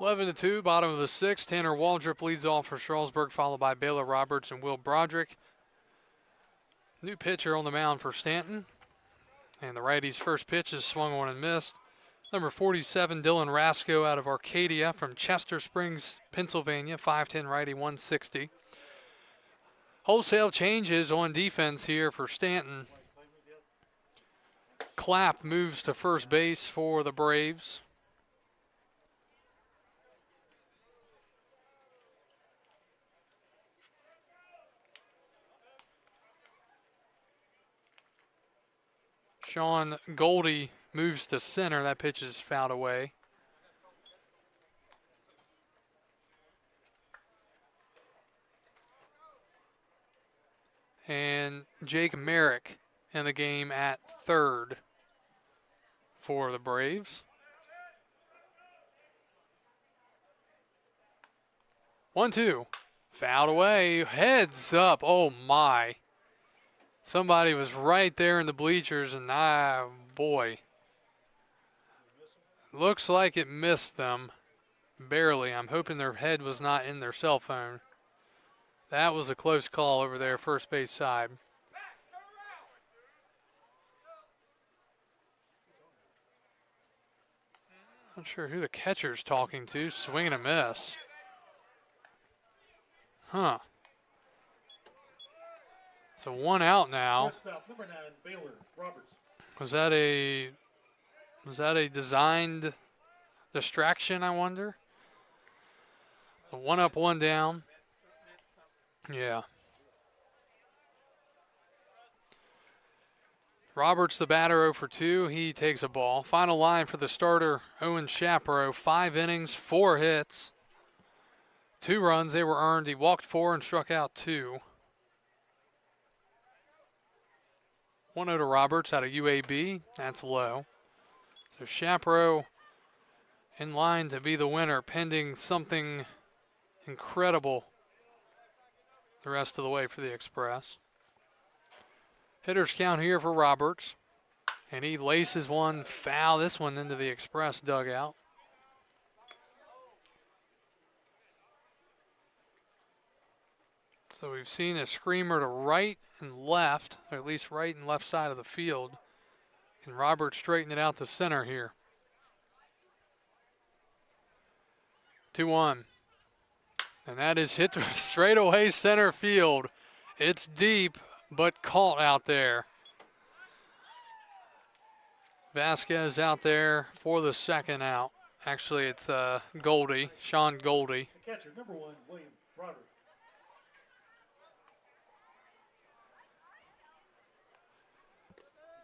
Eleven to 2, bottom of the 6th. Tanner Waldrop leads off for Strasburg, followed by Baylor Roberts and Will Broderick. New pitcher on the mound for Staunton. And the righty's first pitch is swung on and missed. Number 47, Dylan Rasco out of Arcadia from Chester Springs, Pennsylvania. 5'10 righty, 160. Wholesale changes on defense here for Staunton. Clapp moves to first base for the Braves. Sean Goldie moves to center. That pitch is fouled away. And Jake Merrick in the game at third for the Braves. 1-2. Fouled away. Heads up. Oh, my. Somebody was right there in the bleachers, and boy. Looks like it missed them. Barely. I'm hoping their head was not in their cell phone. That was a close call over there, first base side. Not sure who the catcher's talking to. Swing and a miss. Huh. So one out now. Shortstop, number 9, Baylor Roberts. Was that a designed distraction, I wonder? So one up, one down. Yeah. Roberts, the batter, 0 for 2. He takes a ball. Final line for the starter, Owen Shapiro. 5 innings, 4 hits, 2 runs. They were earned. He walked 4 and struck out 2. 1-0 to Roberts out of UAB. That's low. So Shapiro in line to be the winner, pending something incredible the rest of the way for the Express. Hitters count here for Roberts. And he laces one foul, this one into the Express dugout. So we've seen a screamer to right and left, or at least right and left side of the field. Can Roberts straighten it out to center here? 2-1. And that is hit to straightaway center field. It's deep, but caught out there. Vasquez out there for the second out. Actually, it's Goldie, Sean Goldie. The catcher, number 1, William Broderick.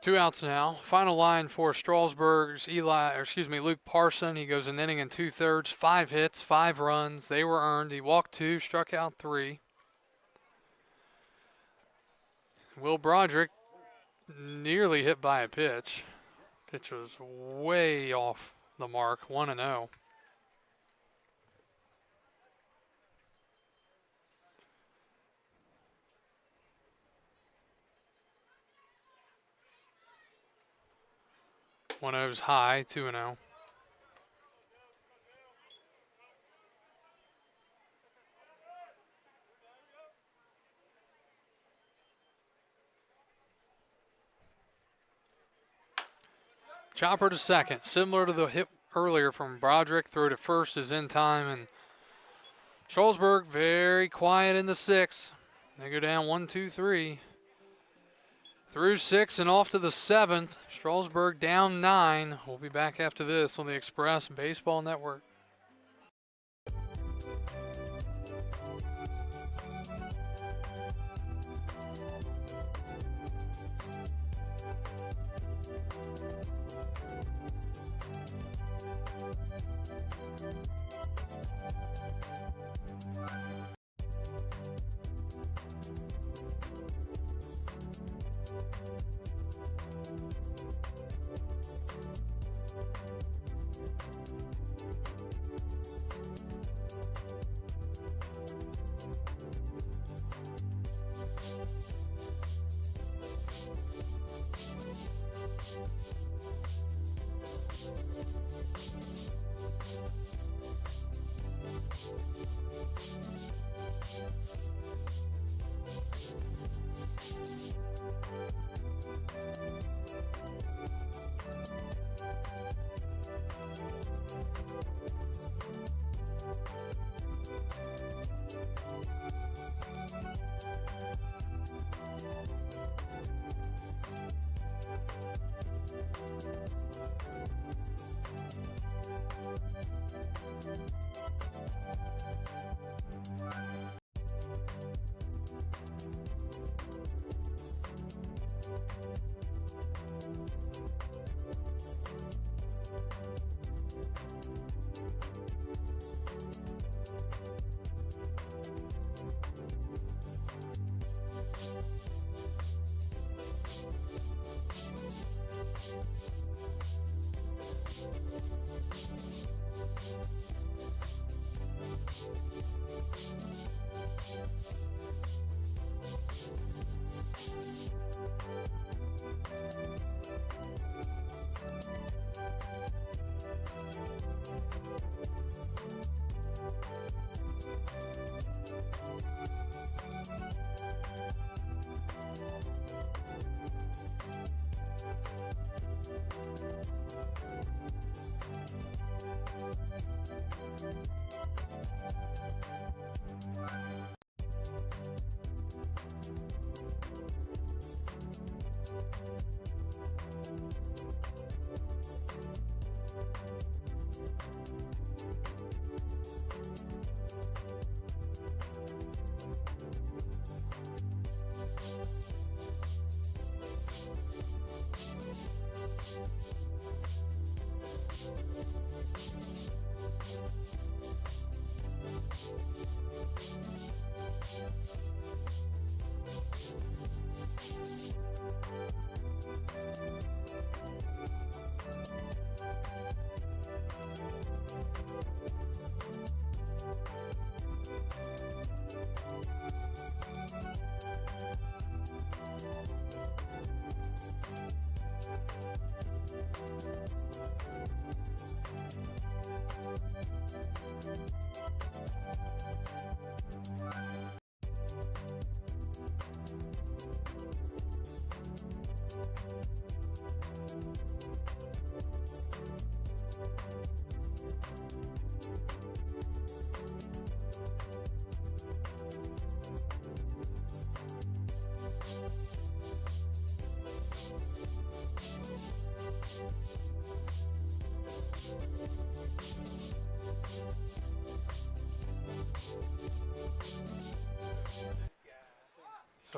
Two outs now. Final line for Strasburg's Luke Parson. He goes an inning and 2/3, 5 hits, 5 runs. They were earned. He walked 2, struck out 3. Will Broderick nearly hit by a pitch. Pitch was way off the mark, 1-0. One O's high, 2-0. Chopper to second, similar to the hit earlier from Broderick. Throw to first is in time, and Strasburg very quiet in the 6th. They go down 1-2-3. Through 6 and off to the 7th. Strasburg down 9. We'll be back after this on the Express Baseball Network.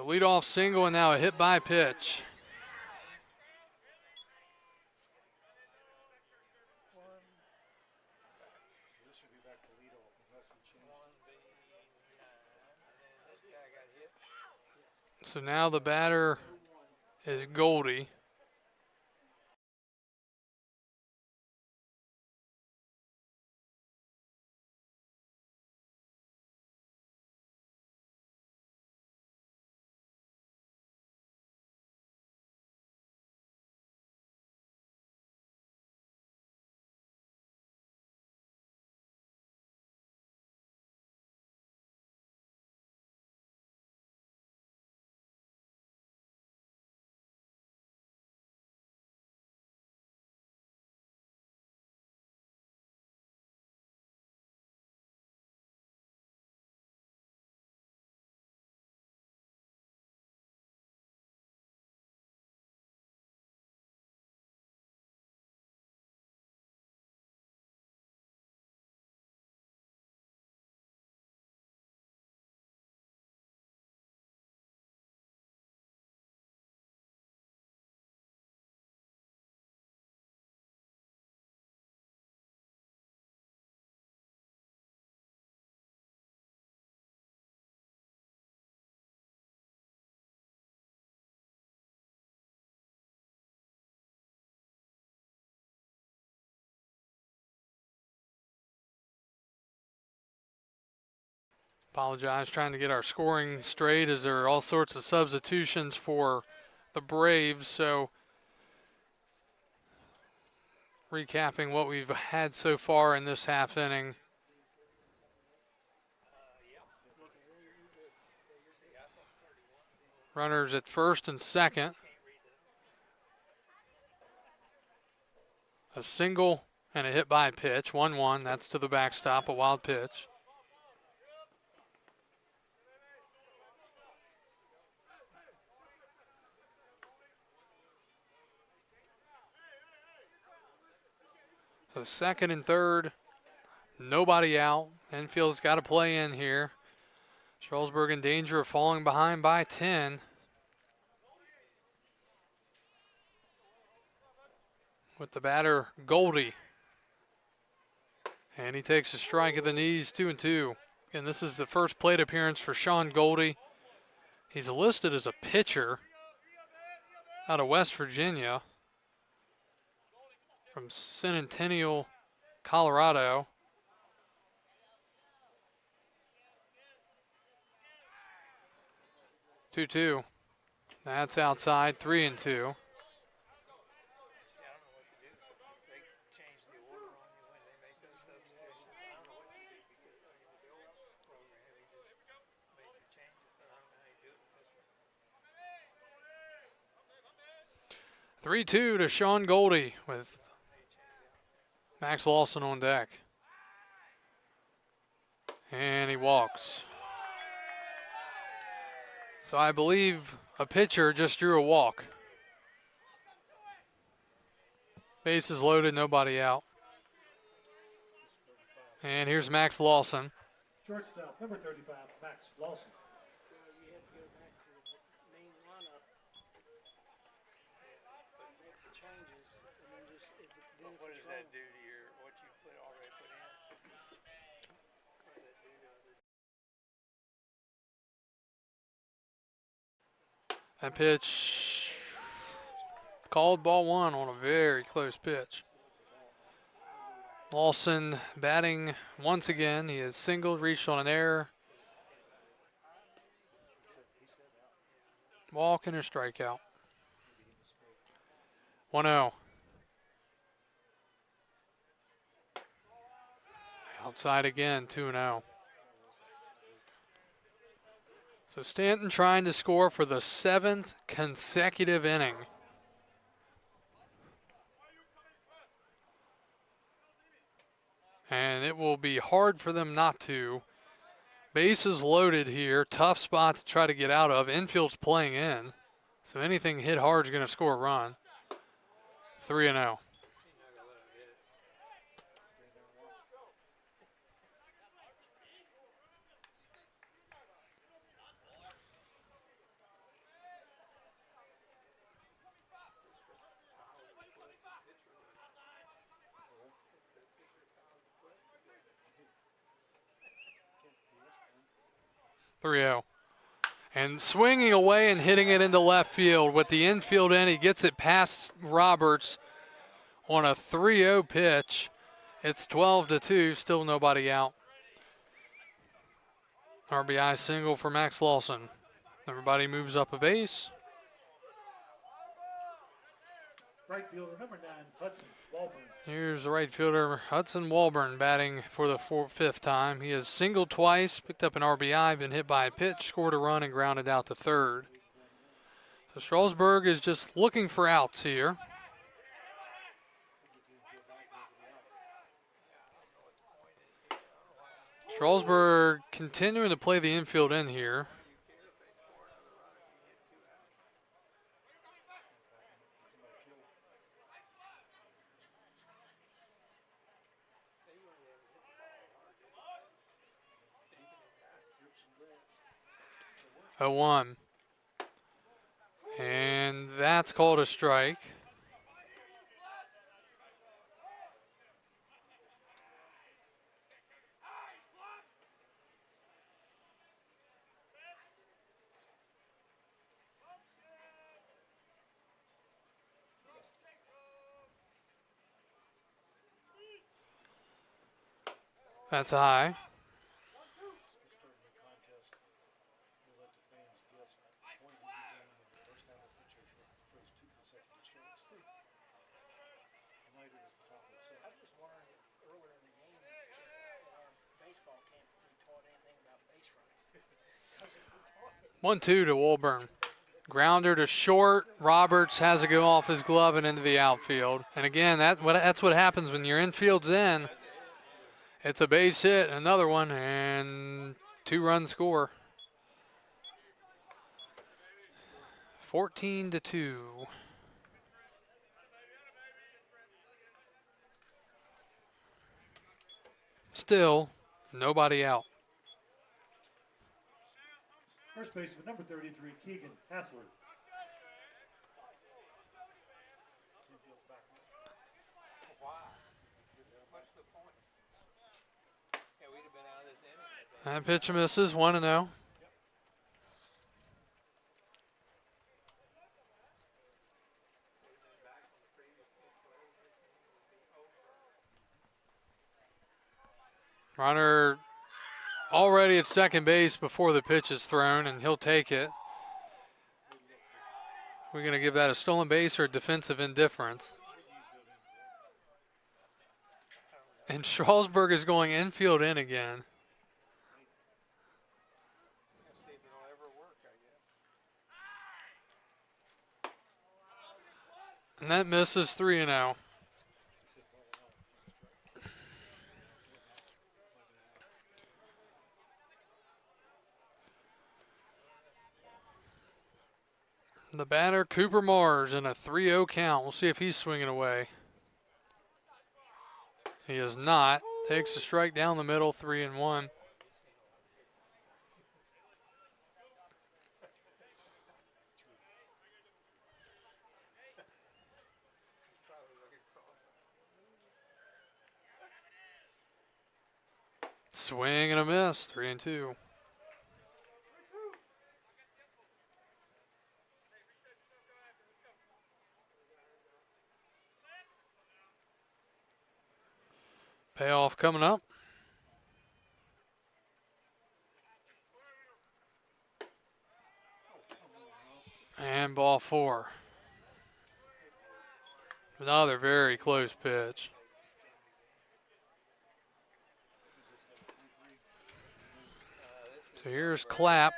So leadoff single and now a hit by pitch. So now the batter is Goldie. Apologize, trying to get our scoring straight as there are all sorts of substitutions for the Braves. So recapping what we've had so far in this half inning. Runners at first and second. A single and a hit by pitch, 1-1. That's to the backstop, a wild pitch. So second and third, nobody out. Infield's got to play in here. Strasburg in danger of falling behind by 10. With the batter, Goldie. And he takes a strike at the knees, 2-2. And this is the first plate appearance for Sean Goldie. He's listed as a pitcher out of West Virginia from Centennial, Colorado. Two. That's outside, 3-2. Three-two to Sean Goldie with Max Lawson on deck. And he walks. So I believe a pitcher just drew a walk. Bases loaded, nobody out. And here's Max Lawson. Shortstop, number 35, Max Lawson. You have to go back to the main lineup, make the changes, and then just What does that do to your what you already put in? What does that do to That pitch called ball one on a very close pitch. Lawson batting once again. He has singled, reached on an error. Walk and a strikeout. 1-0. Outside again, 2-0. So Staunton trying to score for the 7th consecutive inning. And it will be hard for them not to. Bases loaded here. Tough spot to try to get out of. Infield's playing in. So anything hit hard is going to score a run. 3-0. 3-0. And swinging away and hitting it into left field with the infield in. He gets it past Roberts on a 3-0 pitch. It's 12-2, still nobody out. RBI single for Max Lawson. Everybody moves up a base. Right fielder number 9, Hudson Walburn. Here's the right fielder, Hudson Walburn, batting for the fifth time. He has singled twice, picked up an RBI, been hit by a pitch, scored a run, and grounded out to third. So Strasburg is just looking for outs here. Strasburg continuing to play the infield in here. A 1. And that's called a strike. That's high. I just learned earlier in the game that our baseball camp we taught anything about base running. 1-2 to Walburn. Grounder to short. Roberts has to go off his glove and into the outfield. And again, that's what happens when your infield's in. It's a base hit, another one, and 2-run score. 14-2. Still, nobody out. First baseman number 33, Keegan Hassler. That pitch misses, 1-0. Runner already at second base before the pitch is thrown, and he'll take it. We're going to give that a stolen base or a defensive indifference. And Strasburg is going infield in again. And that misses 3-0. The batter, Cooper Mars, in a 3-0 count. We'll see if he's swinging away. He is not. Takes a strike down the middle, 3-1. Swing and a miss, 3-2. Payoff coming up. And ball 4. Another very close pitch. So here's Clapp.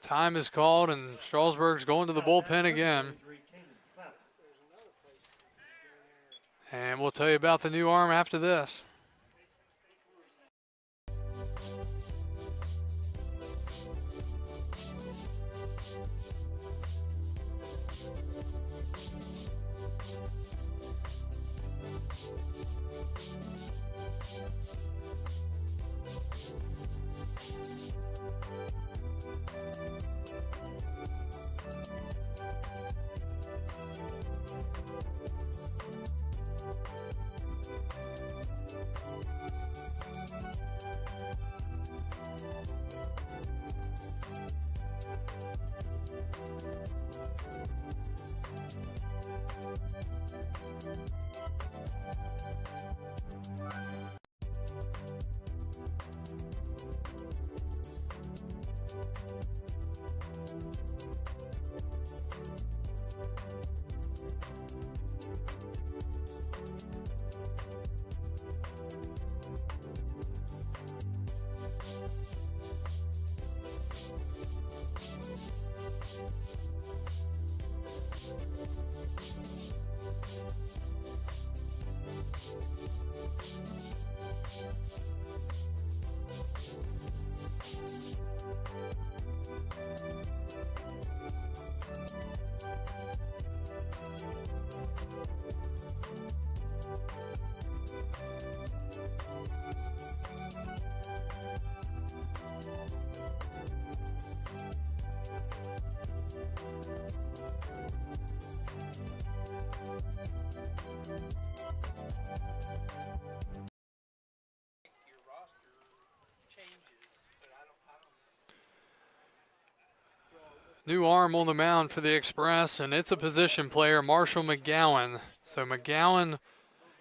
Time is called, and Strasburg's going to the bullpen again. And we'll tell you about the new arm after this. New arm on the mound for the Express, and it's a position player, Marshall McGowan. So McGowan,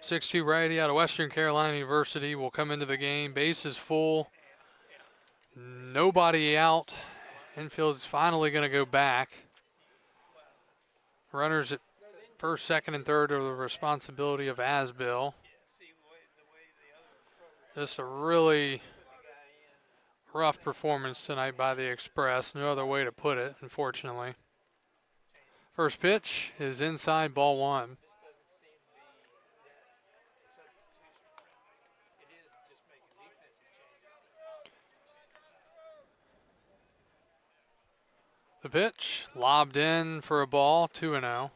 6'2" righty out of Western Carolina University, will come into the game. Base is full. Nobody out. Infield's finally going to go back. Runners at first, second, and third are the responsibility of Asbill. Just a really rough performance tonight by the Express. No other way to put it, unfortunately. First pitch is inside, ball one. The pitch, lobbed in for a ball, 2-0.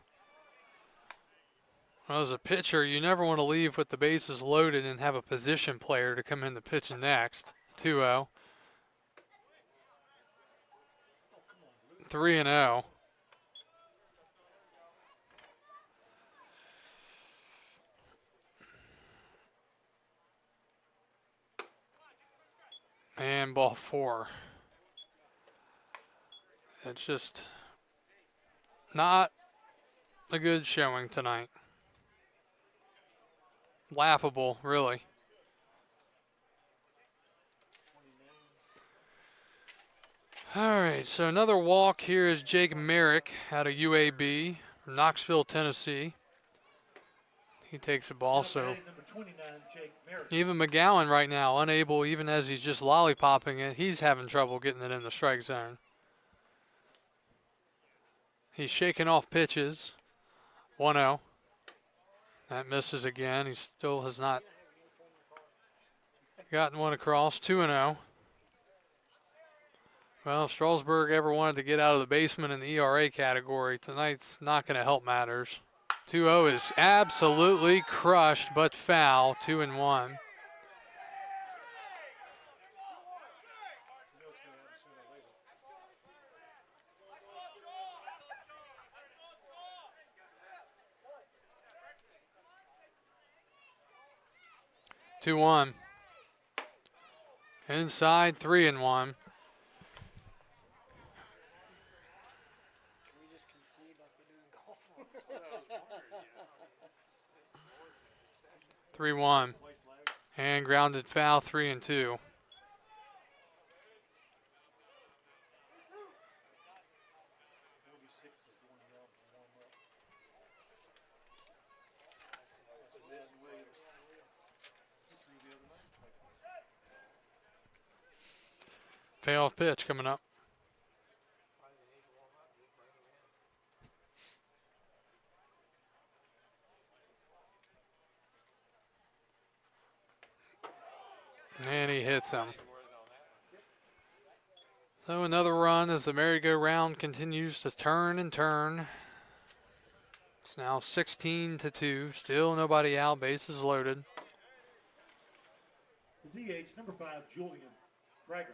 Well, as a pitcher, you never want to leave with the bases loaded and have a position player to come in to pitch next. 2-0. 3-0. And ball four. It's just not a good showing tonight. Laughable, really. All right, so another walk here is Jake Merrick out of UAB, from Knoxville, Tennessee. He takes the ball, so Number 29, Jake Merrick. even McGowan right now, unable, even as he's just lollipopping it, he's having trouble getting it in the strike zone. He's shaking off pitches. 1-0. That misses again. He still has not gotten one across. 2-0. Well, if Strasburg ever wanted to get out of the basement in the ERA category, tonight's not going to help matters. 2-0 is absolutely crushed, but foul. 2-1. Two one. Inside, 3-1. We just concede like we do in golf. 3-1. And grounded foul, 3-2. Payoff pitch coming up. And he hits him. So another run as the merry-go-round continues to turn and turn. It's now 16-2. Still nobody out. Bases loaded. The DH, number 5, Julian Greger.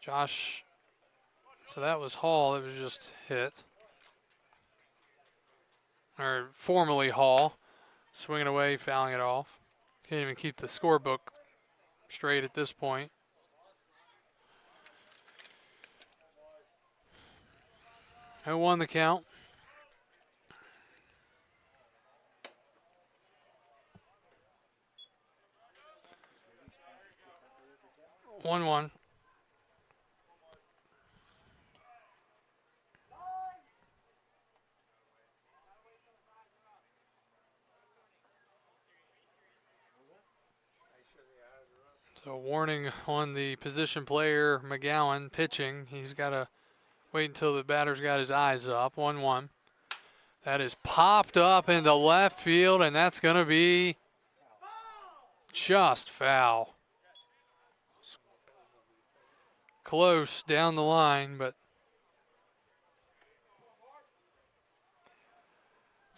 Josh, so that was Hall. It was just hit. Or formerly Hall. Swinging away, fouling it off. Can't even keep the scorebook straight at this point. I won the count. One. So warning on the position player, McGowan, pitching. He's got to wait until the batter's got his eyes up. 1-1. That is popped up into left field, and that's going to be just foul. Close down the line, but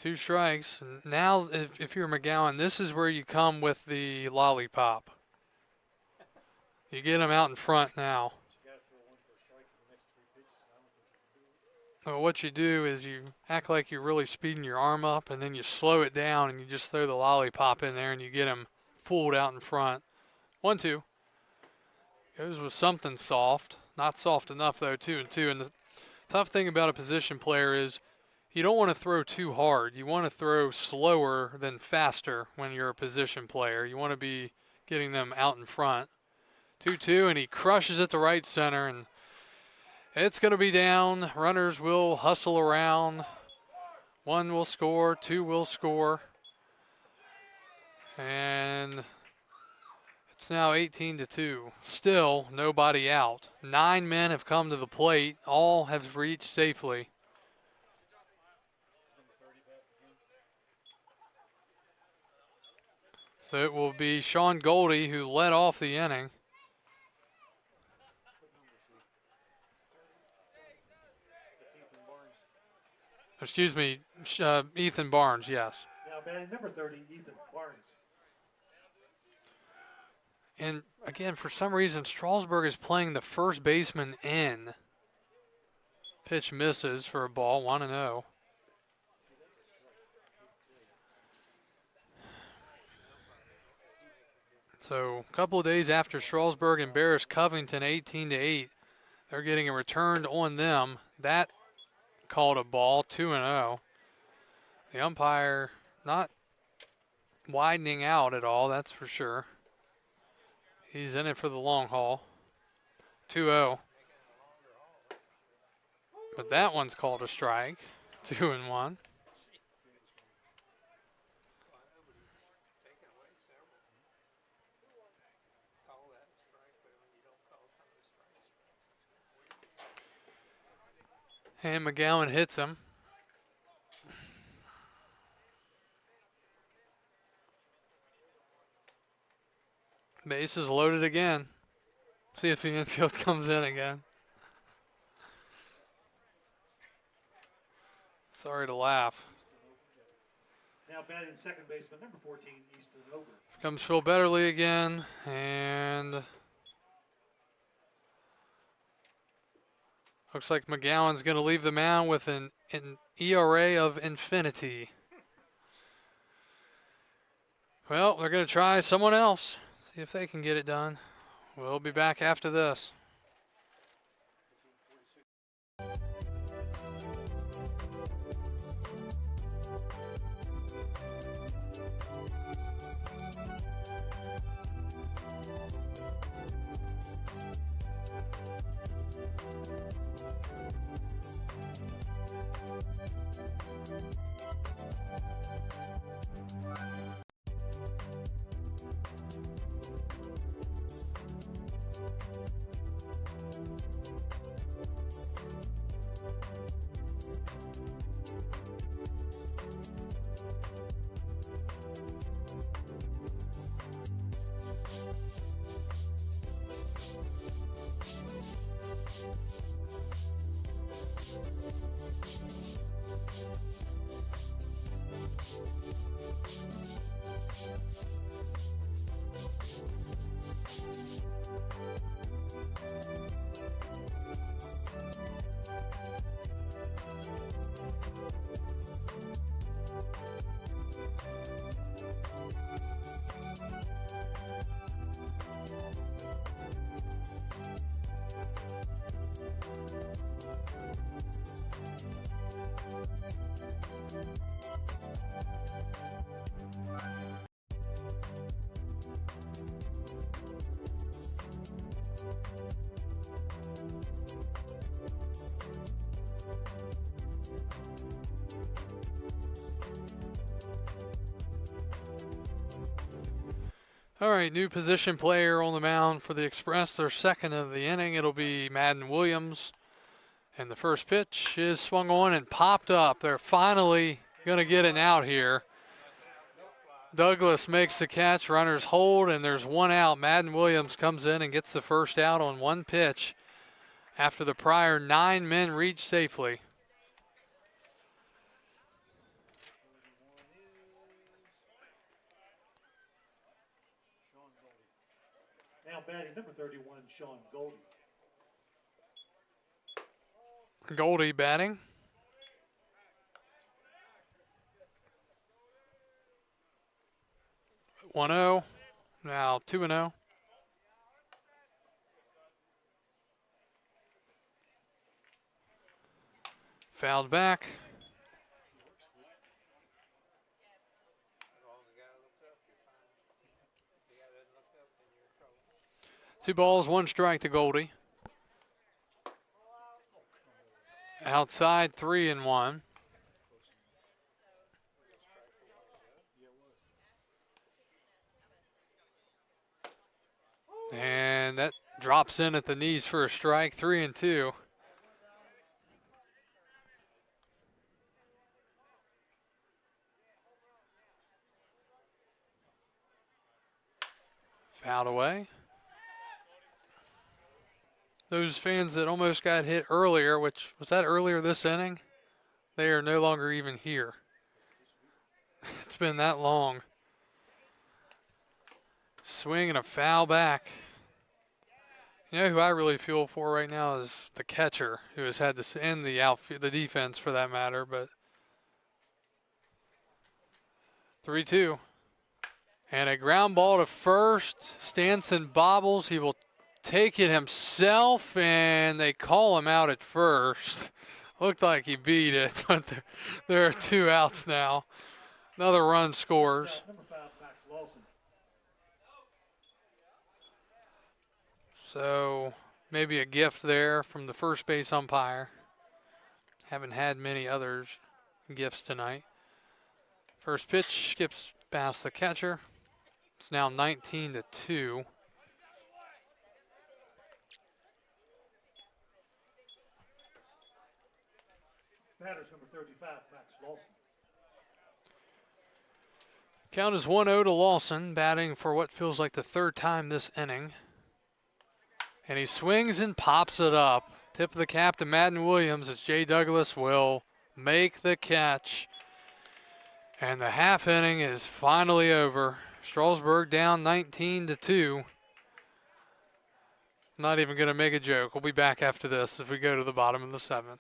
2 strikes. And now, if you're McGowan, this is where you come with the lollipop. You get him out in front now. Well, what you do is you act like you're really speeding your arm up, and then you slow it down, and you just throw the lollipop in there, and you get him fooled out in front. 1-2. Goes with something soft. Not soft enough, though, 2-2. And the tough thing about a position player is you don't want to throw too hard. You want to throw slower than faster when you're a position player. You want to be getting them out in front. 2-2, and he crushes it to right center, and it's going to be down. Runners will hustle around. 1 will score, 2 will score. And it's now 18-2. Still nobody out. 9 men have come to the plate. All have reached safely. So it will be Sean Goldie who led off the inning. Excuse me, Ethan Barnes, yes. Now batting number 30, Ethan Barnes. And again, for some reason, Strasburg is playing the first baseman in. Pitch misses for a ball, 1-0. So a couple of days after Strasburg embarrassed Covington 18-8, they're getting a return on them. That called a ball, 2-0. The umpire not widening out at all, that's for sure. He's in it for the long haul. 2-0. But that one's called a strike. 2-1. And McGowan hits him. Base is loaded again. See if the infield comes in again. Sorry to laugh. Now batting second baseman number 14, Easton Over. Comes Phil Betterly again, and looks like McGowan's going to leave the mound with an ERA of infinity. Well, they're going to try someone else. See if they can get it done. We'll be back after this. All right, new position player on the mound for the Express. Their second of the inning. It'll be Madden Williams. And the first pitch is swung on and popped up. They're finally going to get an out here. Douglas makes the catch. Runners hold, and there's one out. Madden Williams comes in and gets the first out on one pitch after the prior 9 men reach safely. Now batting number 31, Sean Goldie. Goldie batting. One 0. Now 2-0. Fouled back. As long as the guy looks up, you're fine. If the guy doesn't look up, then you're in trouble. 2 balls, 1 strike to Goldie. Outside 3-1. And that drops in at the knees for a strike, 3-2. Fouled away. Those fans that almost got hit earlier, which was that earlier this inning, they are no longer even here. It's been that long. Swing and a foul back. You know who I really feel for right now is the catcher, who has had to end the outfield, the defense for that matter. But 3-2, and a ground ball to first. Stanson bobbles. He will take it himself, and they call him out at first. Looked like he beat it, but there are 2 outs now. Another run scores. Number 5, Max Lawson. So maybe a gift there from the first base umpire. Haven't had many others gifts tonight. First pitch skips past the catcher. It's now 19-2. Batters number 35, Max Lawson. Count is 1-0 to Lawson, batting for what feels like the 3rd time this inning. And he swings and pops it up. Tip of the cap to Madden Williams as Jay Douglas will make the catch. And the half inning is finally over. Strasburg down 19-2. I'm not even going to make a joke. We'll be back after this as we go to the bottom of the 7th.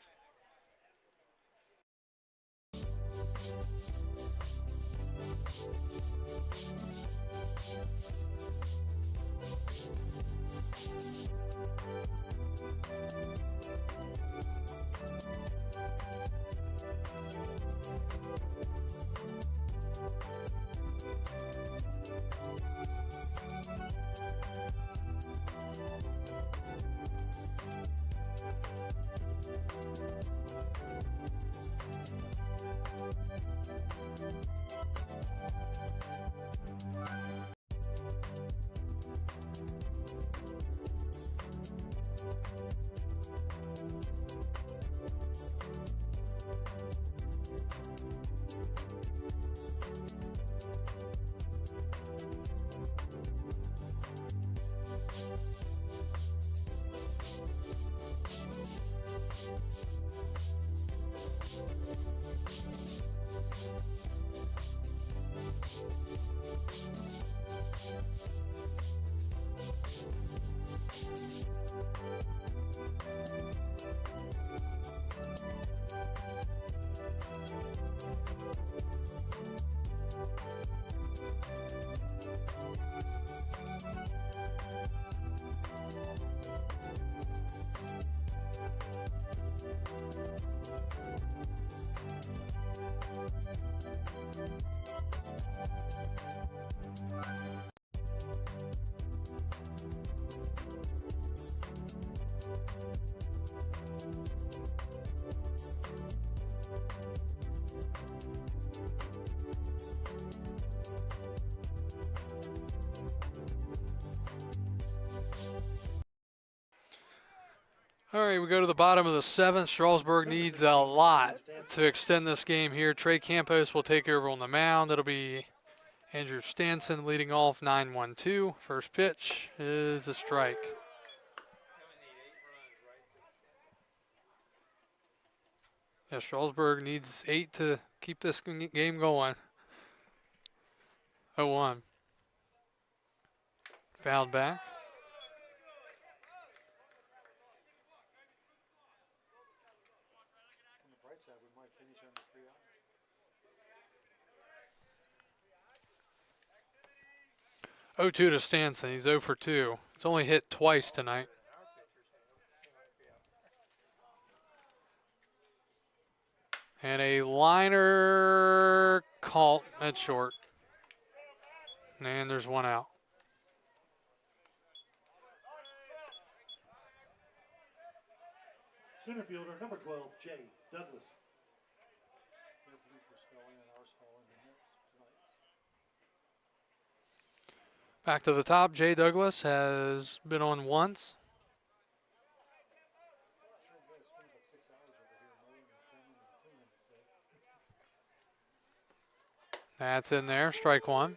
All right, we go to the bottom of the 7th. Strasburg needs a lot to extend this game here. Trey Campos will take over on the mound. It'll be Andrew Stanson leading off 9-1-2. First pitch is a strike. Yeah, Strasburg needs 8 to keep this game going. 0-1. Fouled back. On the bright side, we might finish on the 3 hours. 0-2 to Stanson. He's 0 for 2. It's only hit twice tonight. And a liner caught at short. And there's one out. Center fielder, number 12, Jay Douglas. Back to the top, Jay Douglas has been on once. That's in there, strike one.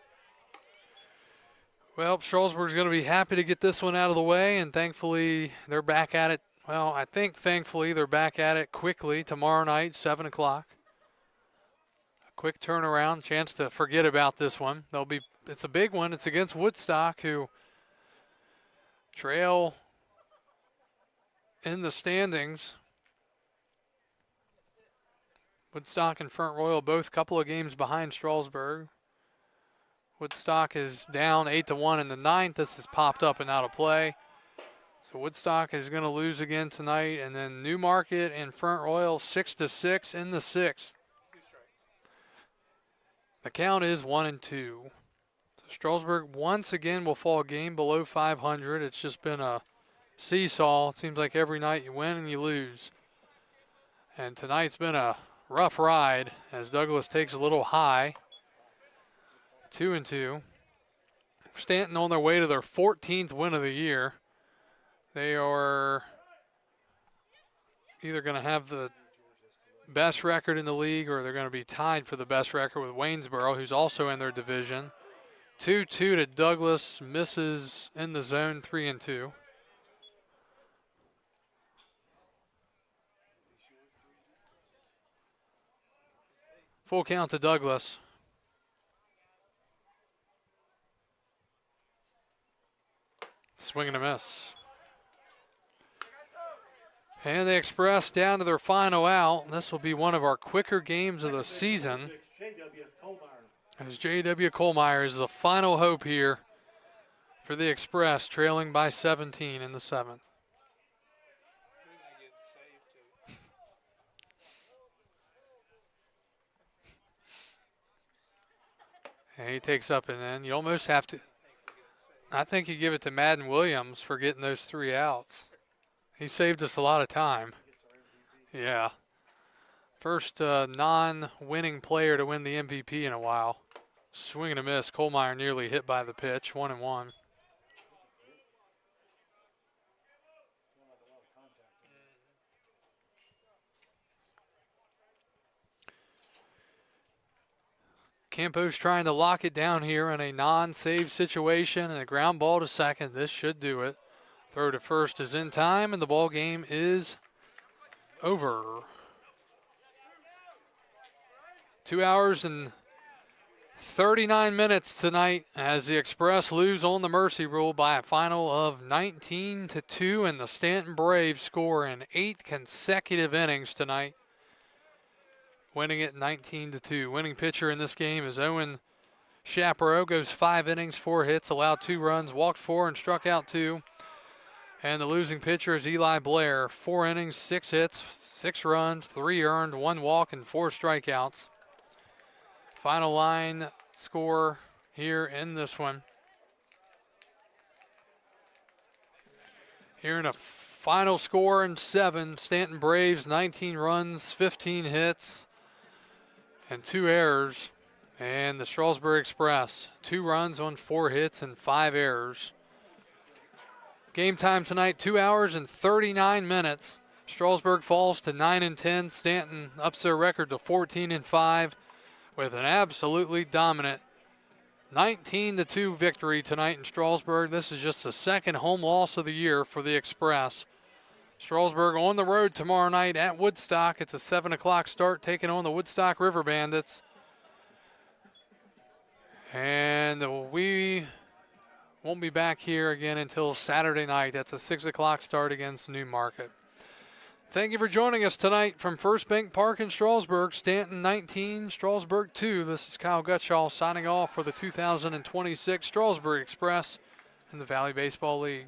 Well, Strasburg's going to be happy to get this one out of the way, and thankfully they're back at it. Well, I think thankfully they're back at it quickly tomorrow night, 7 o'clock. A quick turnaround, chance to forget about this one. It's a big one. It's against Woodstock, who trail in the standings. Woodstock and Front Royal both a couple of games behind Strasburg. Woodstock is down 8-1 in the ninth. This has popped up and out of play. So Woodstock is going to lose again tonight. And then Newmarket and Front Royal 6-6 in the sixth. The count is 1-2. So Strasburg once again will fall a game below 500. It's just been a seesaw. It seems like every night you win and you lose. And tonight's been a rough ride as Douglas takes a little high. 2-2. Staunton on their way to their 14th win of the year. They are either going to have the best record in the league or they're going to be tied for the best record with Waynesboro, who's also in their division. 2-2 to Douglas, misses in the zone, 3-2. Full count to Douglas. Swing and a miss. And the Express down to their final out. This will be one of our quicker games of the season. As J.W. Kohlmeyer is the final hope here for the Express, trailing by 17 in the seventh. And he takes up and in. You almost have to. I think you give it to Madden Williams for getting those 3 outs. He saved us a lot of time. Yeah. First non-winning player to win the MVP in a while. Swing and a miss. Kohlmeyer nearly hit by the pitch. 1-1. Campos trying to lock it down here in a non-save situation and a ground ball to second. This should do it. Throw to first is in time, and the ball game is over. 2 hours and 39 minutes tonight as the Express lose on the Mercy Rule by a final of 19-2, and the Staunton Braves score in 8 consecutive innings tonight, winning it 19-2. Winning pitcher in this game is Owen Chaparro. Goes 5 innings, 4 hits, allowed 2 runs, walked 4, and struck out 2. And the losing pitcher is Eli Blair. 4 innings, 6 hits, 6 runs, 3 earned, 1 walk, and 4 strikeouts. Final line score here in this one. Here in a final score in 7, Staunton Braves 19 runs, 15 hits, and 2 errors. And the Strasburg Express 2 runs on 4 hits and 5 errors. Game time tonight, 2 hours and 39 minutes. Strasburg falls to 9-10. Staunton ups their record to 14-5 with an absolutely dominant 19-2 victory tonight in Strasburg. This is just the second home loss of the year for the Express. Strasburg on the road tomorrow night at Woodstock. It's a 7 o'clock start, taking on the Woodstock River Bandits. And we won't be back here again until Saturday night. That's a 6 o'clock start against Newmarket. Thank you for joining us tonight from First Bank Park in Strasburg. Staunton 19, Strasburg 2. This is Kyle Gutschall signing off for the 2026 Strasburg Express in the Valley Baseball League.